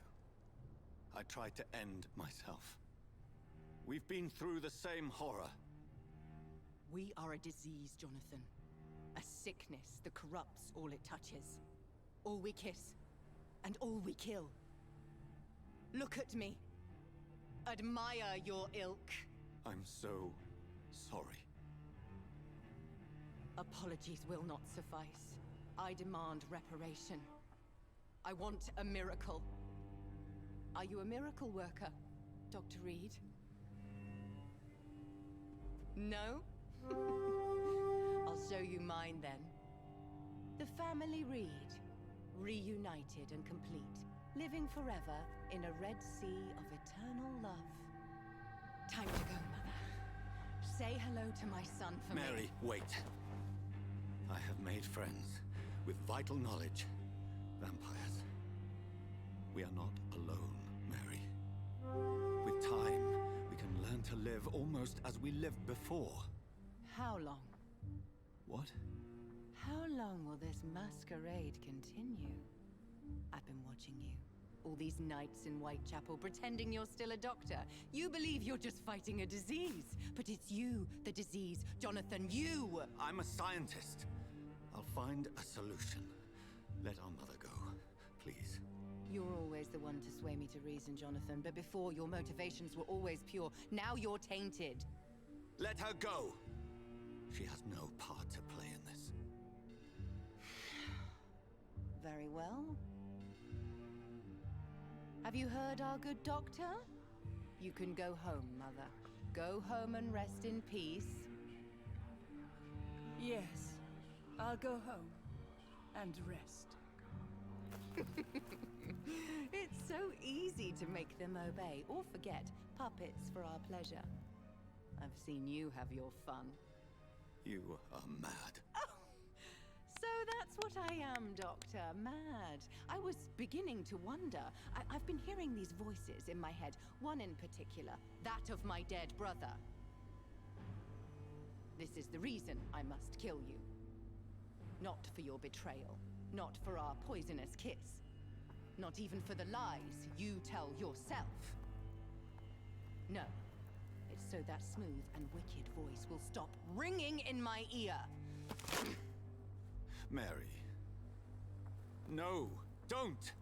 Speaker 10: I tried to end myself. We've been through the same horror.
Speaker 16: We are a disease, Jonathan. A sickness that corrupts all it touches. All we kiss, and all we kill. Look at me. Admire your ilk.
Speaker 10: I'm so sorry.
Speaker 16: Apologies will not suffice. I demand reparation. I want a miracle. Are you a miracle worker, Dr. Reed? No? I'll show you mine then. The family Reed, reunited and complete, living forever in a red sea of eternal love. Time to go, Mother. Say hello to my son for me.
Speaker 10: Mary, wait. I have made friends with vital knowledge. Vampires. We are not alone, Mary. With time, we can learn to live almost as we lived before.
Speaker 16: How long?
Speaker 10: What?
Speaker 16: How long will this masquerade continue? I've been watching you. All these nights in Whitechapel, pretending you're still a doctor. You believe you're just fighting a disease, but it's you, the disease, Jonathan, you!
Speaker 10: I'm a scientist. I'll find a solution. Let our mother go, please.
Speaker 16: You're always the one to sway me to reason, Jonathan, but before your motivations were always pure. Now you're tainted.
Speaker 10: Let her go! She has no part to play in this.
Speaker 16: Very well. Have you heard our good doctor? You can go home, Mother. Go home and rest in peace.
Speaker 13: Yes, I'll go home and rest.
Speaker 16: It's so easy to make them obey or forget. Puppets for our pleasure. I've seen you have your fun.
Speaker 10: You are mad.
Speaker 16: So that's what I am, Doctor. Mad. I was beginning to wonder. I've been hearing these voices in my head. One in particular, that of my dead brother. This is the reason I must kill you. Not for your betrayal. Not for our poisonous kiss. Not even for the lies you tell yourself. No. It's so that smooth and wicked voice will stop ringing in my ear.
Speaker 10: Mary. No, don't!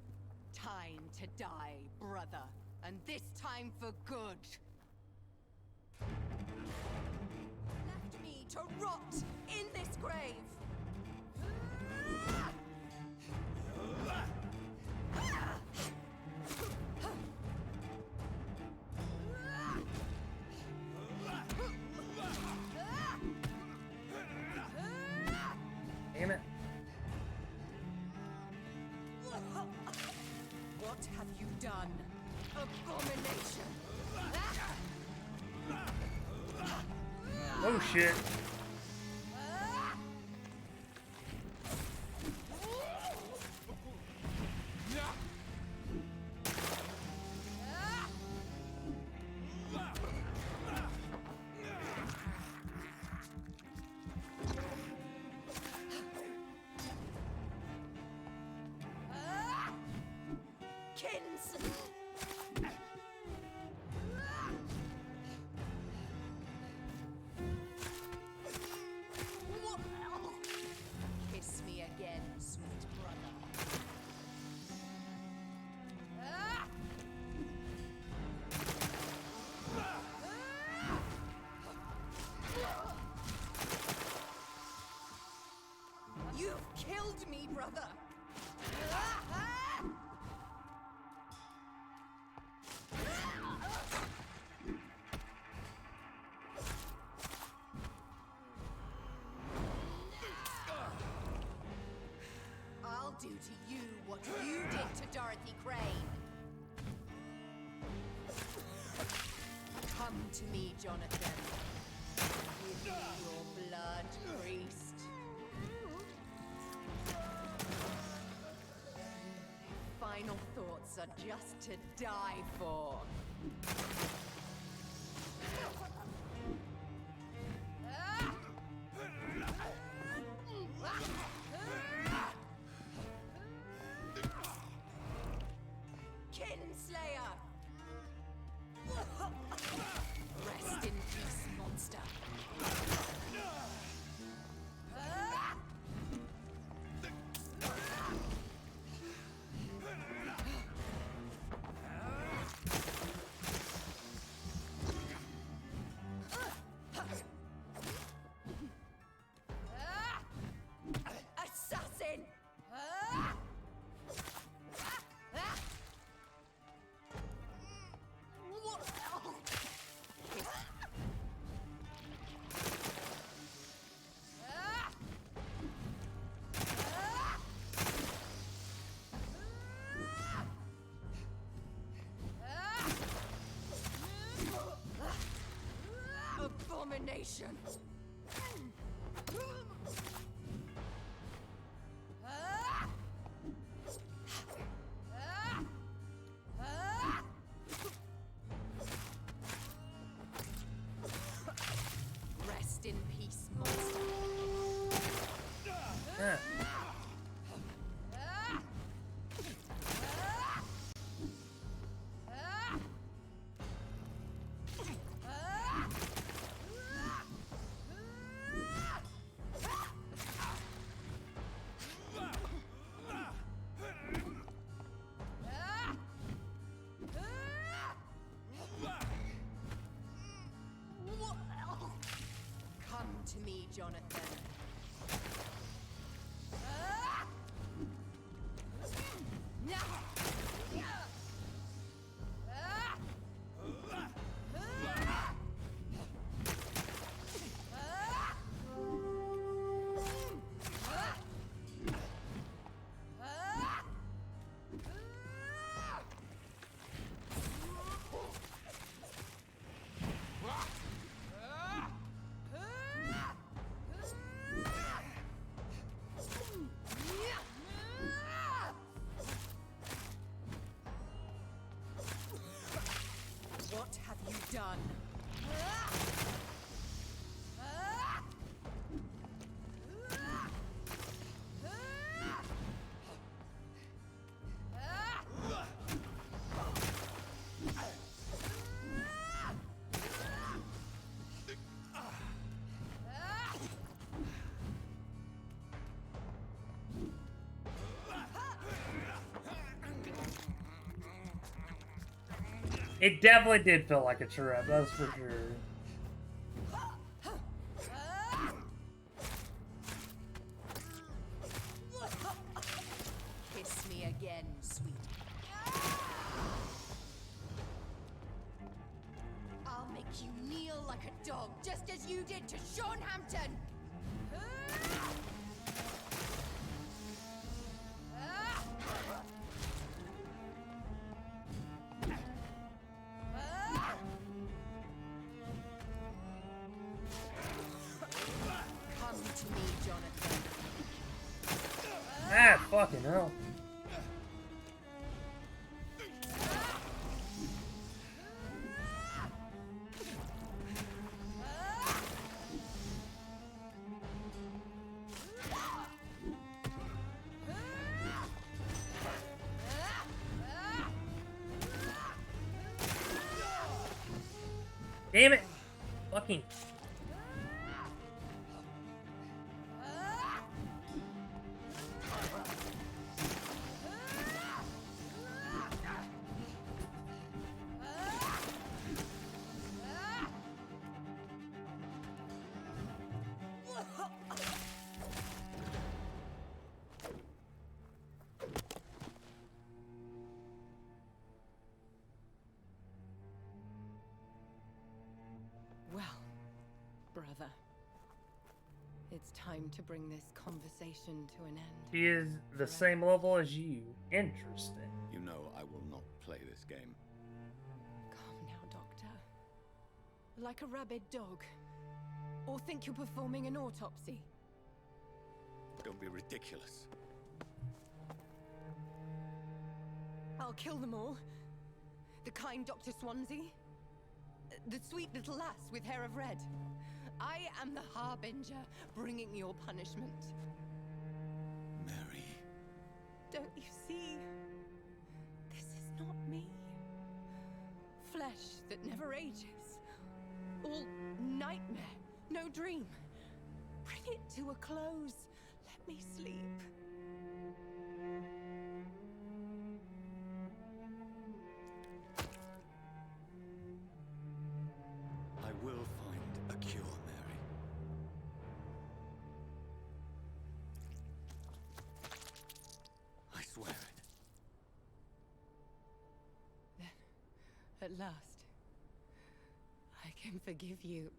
Speaker 16: Time to die, brother. And this time for good. Left me to rot in this grave.
Speaker 1: Damn it.
Speaker 16: What have you done? Abomination!
Speaker 1: Oh shit.
Speaker 16: to me, Jonathan. Give me your blood, priest. Final thoughts are just to die for. Kinslayer! Rest in peace, monster. Assassin! Abomination! Rest in peace, monster.
Speaker 1: Yeah.
Speaker 16: Come to me, Jonathan. What have you done?
Speaker 1: It definitely did feel like a trap, that's for sure.
Speaker 16: Kiss me again, sweet. I'll make you kneel like a dog, just as you did to Sean Hampton. Come to me, Jonathan.
Speaker 1: Ah, fucking hell. Damn it! Fucking.
Speaker 16: Well, brother, it's time to bring this conversation to an end.
Speaker 1: She is the same level as you. Interesting.
Speaker 10: You know I will not play this game.
Speaker 16: Calm now, Doctor.
Speaker 13: like a rabid dog. Or think you're performing an autopsy.
Speaker 10: Don't be ridiculous.
Speaker 3: I'll kill them all. The kind Dr. Swansea. The sweet little lass with hair of red. I am the Harbinger, bringing your punishment.
Speaker 10: Mary.
Speaker 3: Don't you see? This is not me. Flesh that never ages. All nightmare, no dream. Bring it to a close. Let me sleep.
Speaker 10: I will find a cure, Mary. I swear it.
Speaker 3: Then, at last, I can forgive you.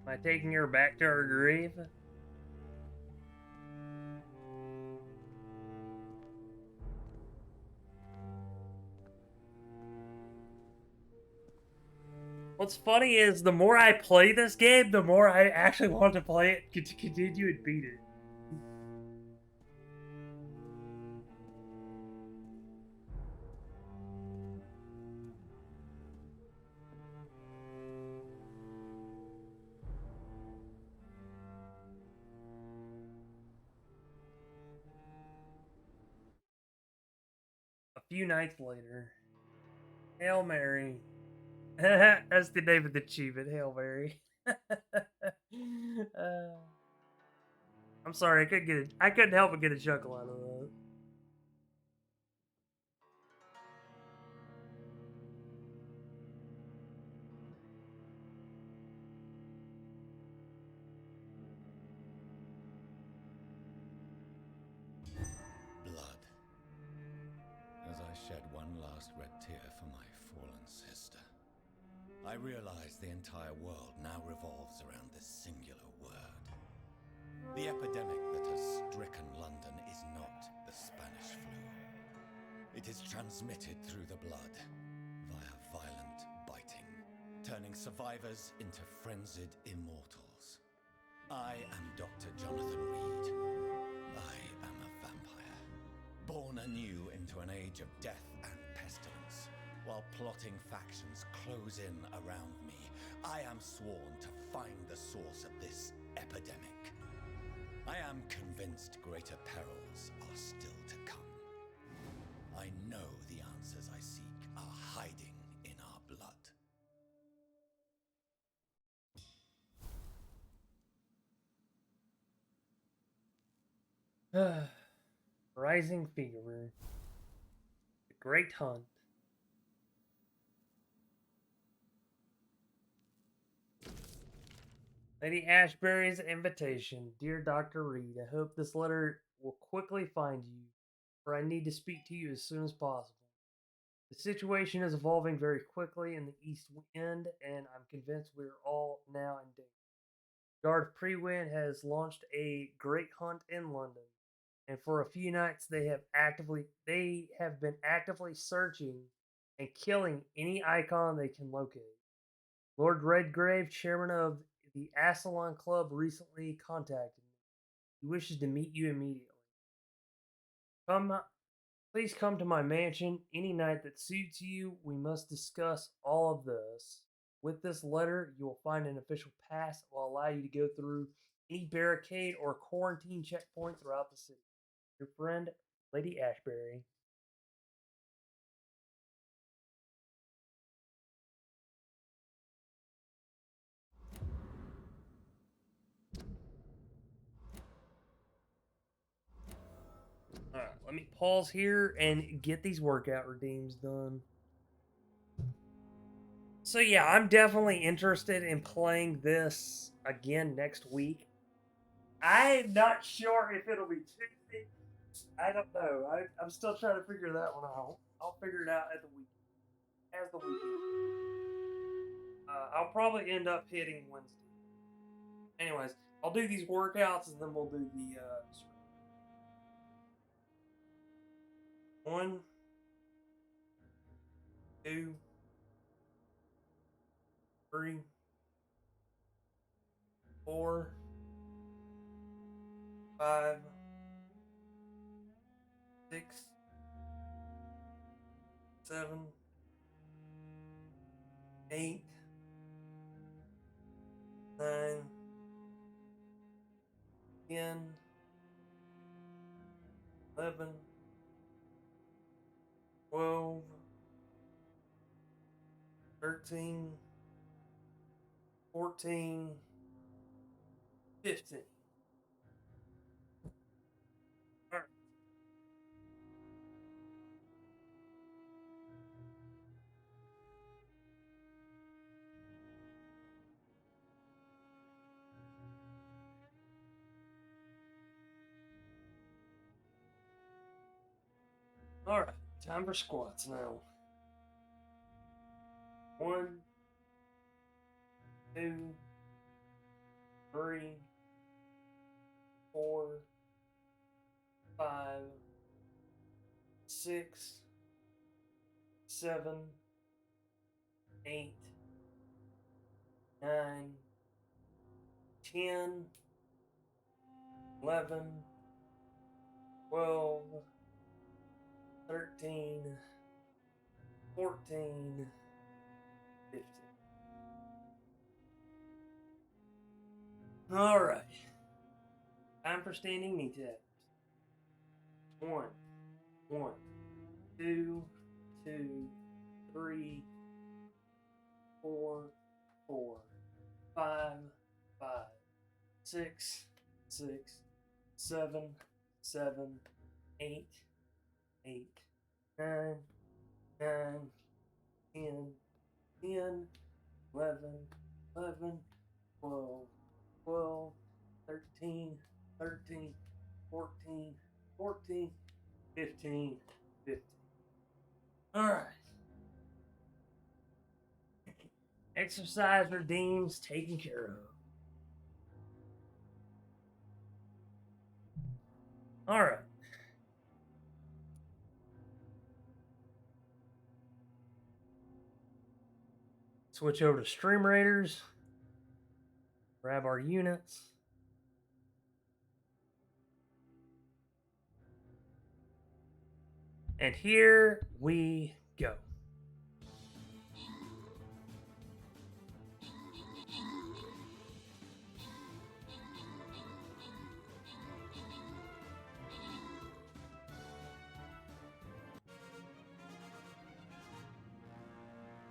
Speaker 1: Am I taking her back to her grave? What's funny is the more I play this game, the more I actually want to play it to continue and beat it. A few nights later. Hail Mary. That's the name of the achievement, Hail Mary. I'm sorry, I couldn't help but get a chuckle out of that.
Speaker 10: Blood. As I shed one last red tear for my fallen sister, I realize the entire world now revolves around this singular word. The epidemic that has stricken London is not the Spanish flu. It is transmitted through the blood via violent biting, turning survivors into frenzied immortals. I am Dr. Jonathan Reed. I am a vampire, born anew into an age of death and pestilence. While plotting factions close in around me, I am sworn to find the source of this epidemic. I am convinced greater perils are still to come. I know the answers I seek are hiding in our blood.
Speaker 1: Rising Fever. The Great Hunt. Lady Ashbury's invitation. Dear Dr. Reed, I hope this letter will quickly find you, for I need to speak to you as soon as possible. The situation is evolving very quickly in the East End, and I'm convinced we're all now in danger. Guard Prewin has launched a great hunt in London, and for a few nights they have been actively searching and killing any icon they can locate. Lord Redgrave, chairman of the Ascalon Club, recently contacted me. He wishes to meet you immediately. Please come to my mansion any night that suits you. We must discuss all of this. With this letter, you will find an official pass that will allow you to go through any barricade or quarantine checkpoint throughout the city. Your friend, Lady Ashbury. Alright, let me pause here and get these workout redeems done. So yeah, I'm definitely interested in playing this again next week. I'm not sure if it'll be Tuesday. I don't know. I'm still trying to figure that one out. I'll figure it out at the weekend. As the weekend. I'll probably end up hitting Wednesday. Anyways, I'll do these workouts and then we'll do the 1, 2, 3, 4, 5, 6, 7, 8, 9, 10, 11, 12, 13, 14, 15. Alright. Alright, time for squats now. 1, 2, 3, 4, 5, 6, 7, 8, 9, 10, 11, 12, 13, 14, 15. Alright. Time for standing knee taps. 1, 1, 2, 2, 3, 4, 4, 5, 5, 6, 6, 7, 7, 8, 8, 9, 9, 10, 10, 11, 11, 12, 12, 13, 13, 14, 14, 15, 15. Alright. Exercise redeems taken care of. Alright. Switch over to Stream Raiders. Grab our units. And here we go.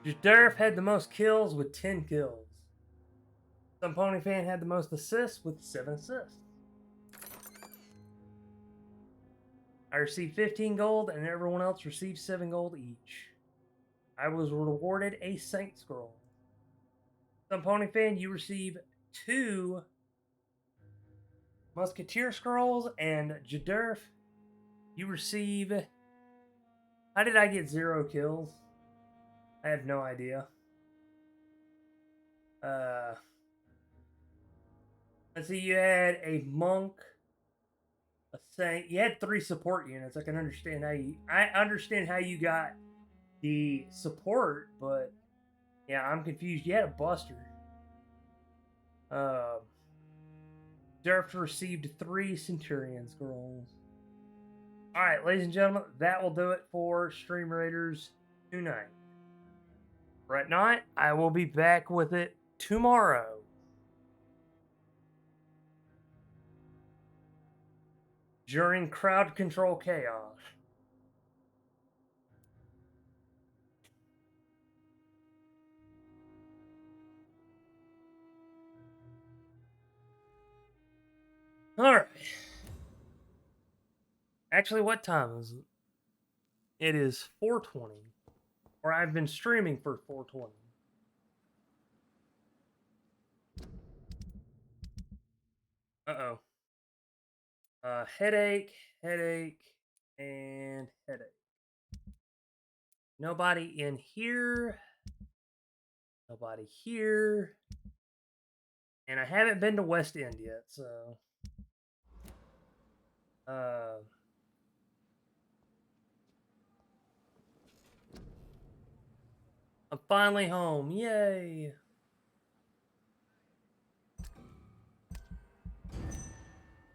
Speaker 1: Jadurf had the most kills with 10 kills. Some Pony Fan had the most assists with 7 assists. I received 15 gold and everyone else received 7 gold each. I was rewarded a Saint Scroll. Some Pony Fan, you receive 2 Musketeer Scrolls, and Jadurf, you receive... How did I get 0 kills? I have no idea. Let's see, you had a Monk, a Saint. You had 3 support units. I can understand how you... I understand how you got the support, but... Yeah, I'm confused. You had a Buster. Durf received 3 Centurion Scrolls. Alright, ladies and gentlemen, that will do it for Stream Raiders tonight. Right now, I will be back with it tomorrow. During Crowd Control Chaos. Alright. Actually, what time is it? It is 4:20. Or I've been streaming for 4:20. Uh-oh. Headache, headache, and headache. Nobody in here. Nobody here. And I haven't been to West End yet, so. Uh, I'm finally home. Yay.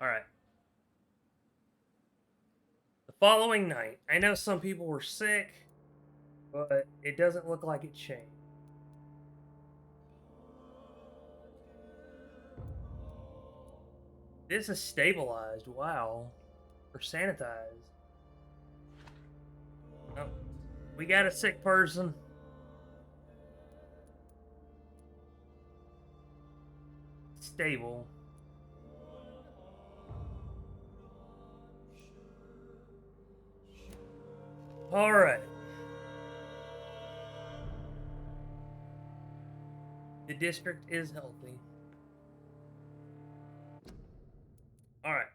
Speaker 1: Alright. The following night, I know some people were sick, but it doesn't look like it changed. This is stabilized. Wow. Or sanitized. Oh, we got a sick person. Stable. Alright. The district is healthy. Alright.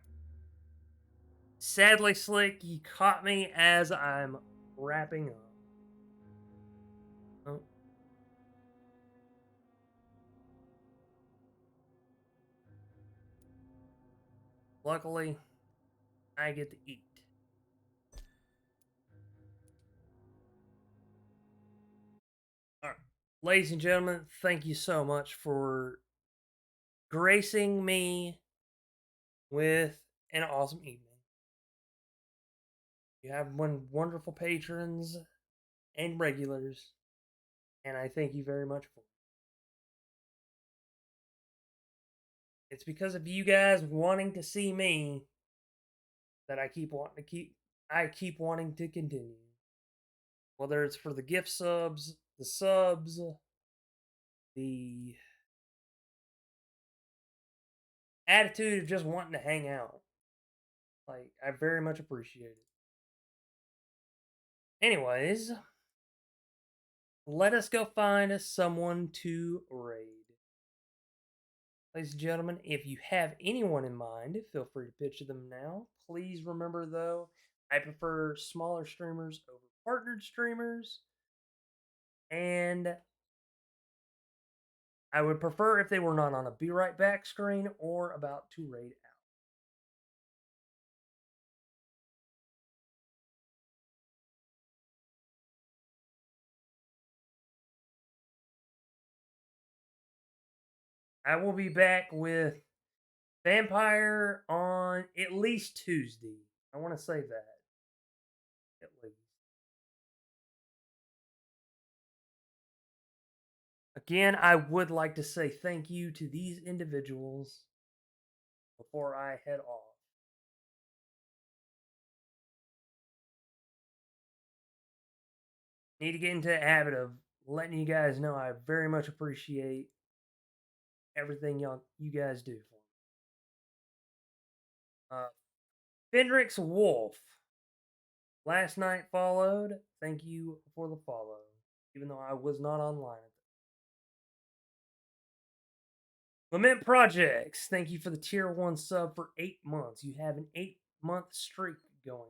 Speaker 1: Sadly, Slick, you caught me as I'm wrapping up. Oh. Luckily, I get to eat. Alright. Ladies and gentlemen, thank you so much for gracing me with an awesome evening. You have one wonderful patrons and regulars, and I thank you very much for it. It's because of you guys wanting to see me that I keep wanting to continue. Whether it's for the gift subs, the attitude of just wanting to hang out. Like, I very much appreciate it. Anyways, let us go find someone to raid. Ladies and gentlemen, if you have anyone in mind, feel free to pitch them now. Please remember, though, I prefer smaller streamers over partnered streamers. And I would prefer if they were not on a be right back screen or about to raid out. I will be back with Vampyr on at least Tuesday. I want to say that. At least. Again, I would like to say thank you to these individuals before I head off. Need to get into the habit of letting you guys know I very much appreciate everything you guys do for me. Fendrix Wolf. Last night followed. Thank you for the follow, even though I was not online. Lament Projects. Thank you for the tier 1 sub for 8 months. You have an 8-month streak going on.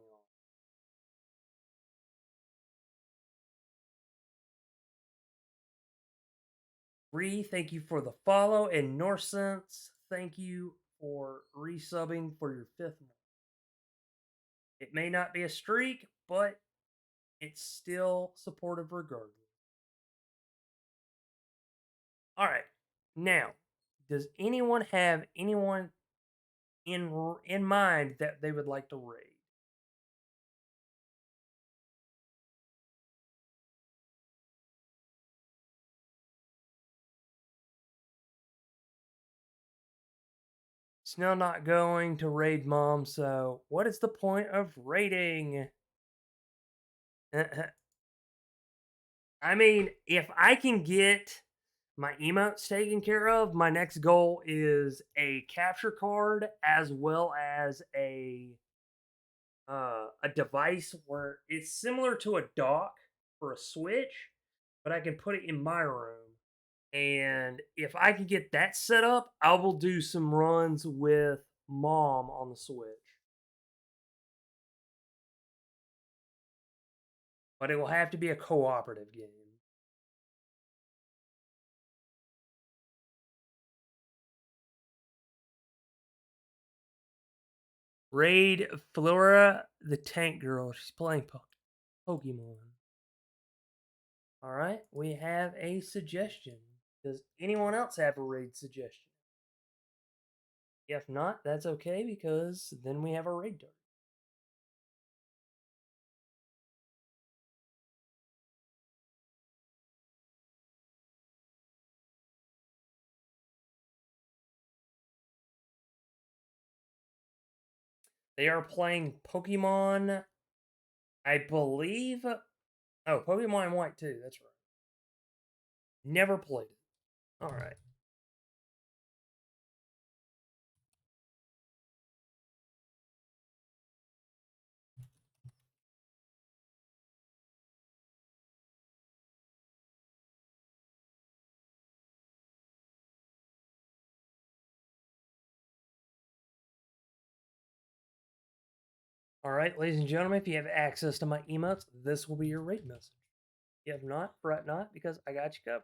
Speaker 1: Ree, thank you for the follow. And Norsense, thank you for resubbing for your 5th month. It may not be a streak, but it's still supportive regardless. Alright, now, does anyone have anyone in mind that they would like to raid? Still not going to raid mom, so what is the point of raiding? I mean, if I can get my emotes taken care of, my next goal is a capture card as well as a device where it's similar to a dock for a Switch, but I can put it in my room. And if I can get that set up, I will do some runs with Mom on the Switch. But it will have to be a cooperative game. Raid Flora the Tank Girl. She's playing Pokemon. Alright, we have a suggestion. Does anyone else have a raid suggestion? If not, that's okay because then we have a raid target. They are playing Pokemon, I believe. Oh, Pokemon White too. That's right. Never played it. All right. All right, ladies and gentlemen, if you have access to my emotes, this will be your raid message. If not, fret not, because I got you covered.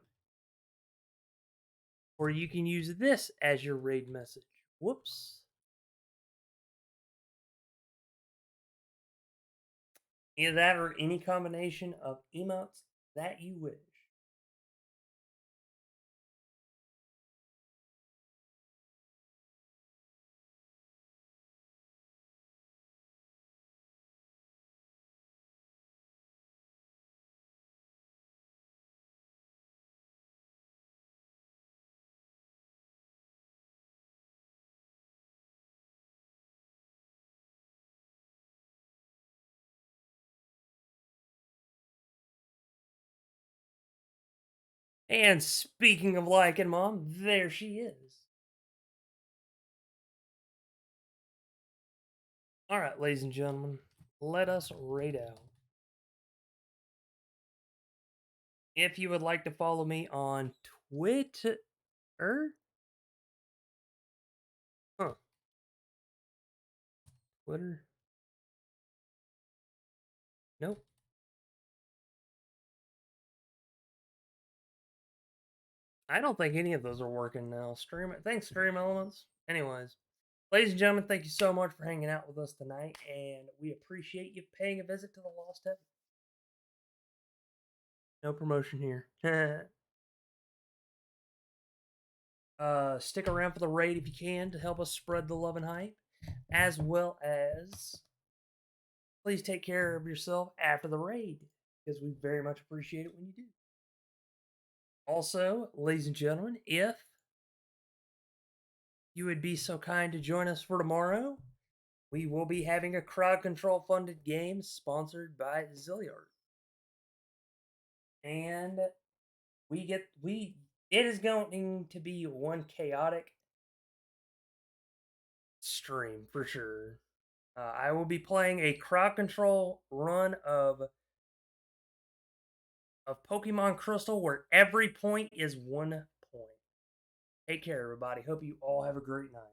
Speaker 1: Or you can use this as your raid message. Whoops. Either that or any combination of emotes that you wish. And speaking of liking mom, there she is. All right, ladies and gentlemen, let us raid out. If you would like to follow me on Twitter, Twitter, nope. I don't think any of those are working now. Thanks, Stream Elements. Anyways, ladies and gentlemen, thank you so much for hanging out with us tonight, and we appreciate you paying a visit to the Lost Heaven. No promotion here. Stick around for the raid if you can to help us spread the love and hype, as well as please take care of yourself after the raid because we very much appreciate it when you do. Also, ladies and gentlemen, if you would be so kind to join us for tomorrow, we will be having a crowd control funded game sponsored by Zilliard. And it is going to be one chaotic stream for sure. I will be playing a crowd control run of Pokemon Crystal where every point is 1 point. Take care, everybody. Hope you all have a great night.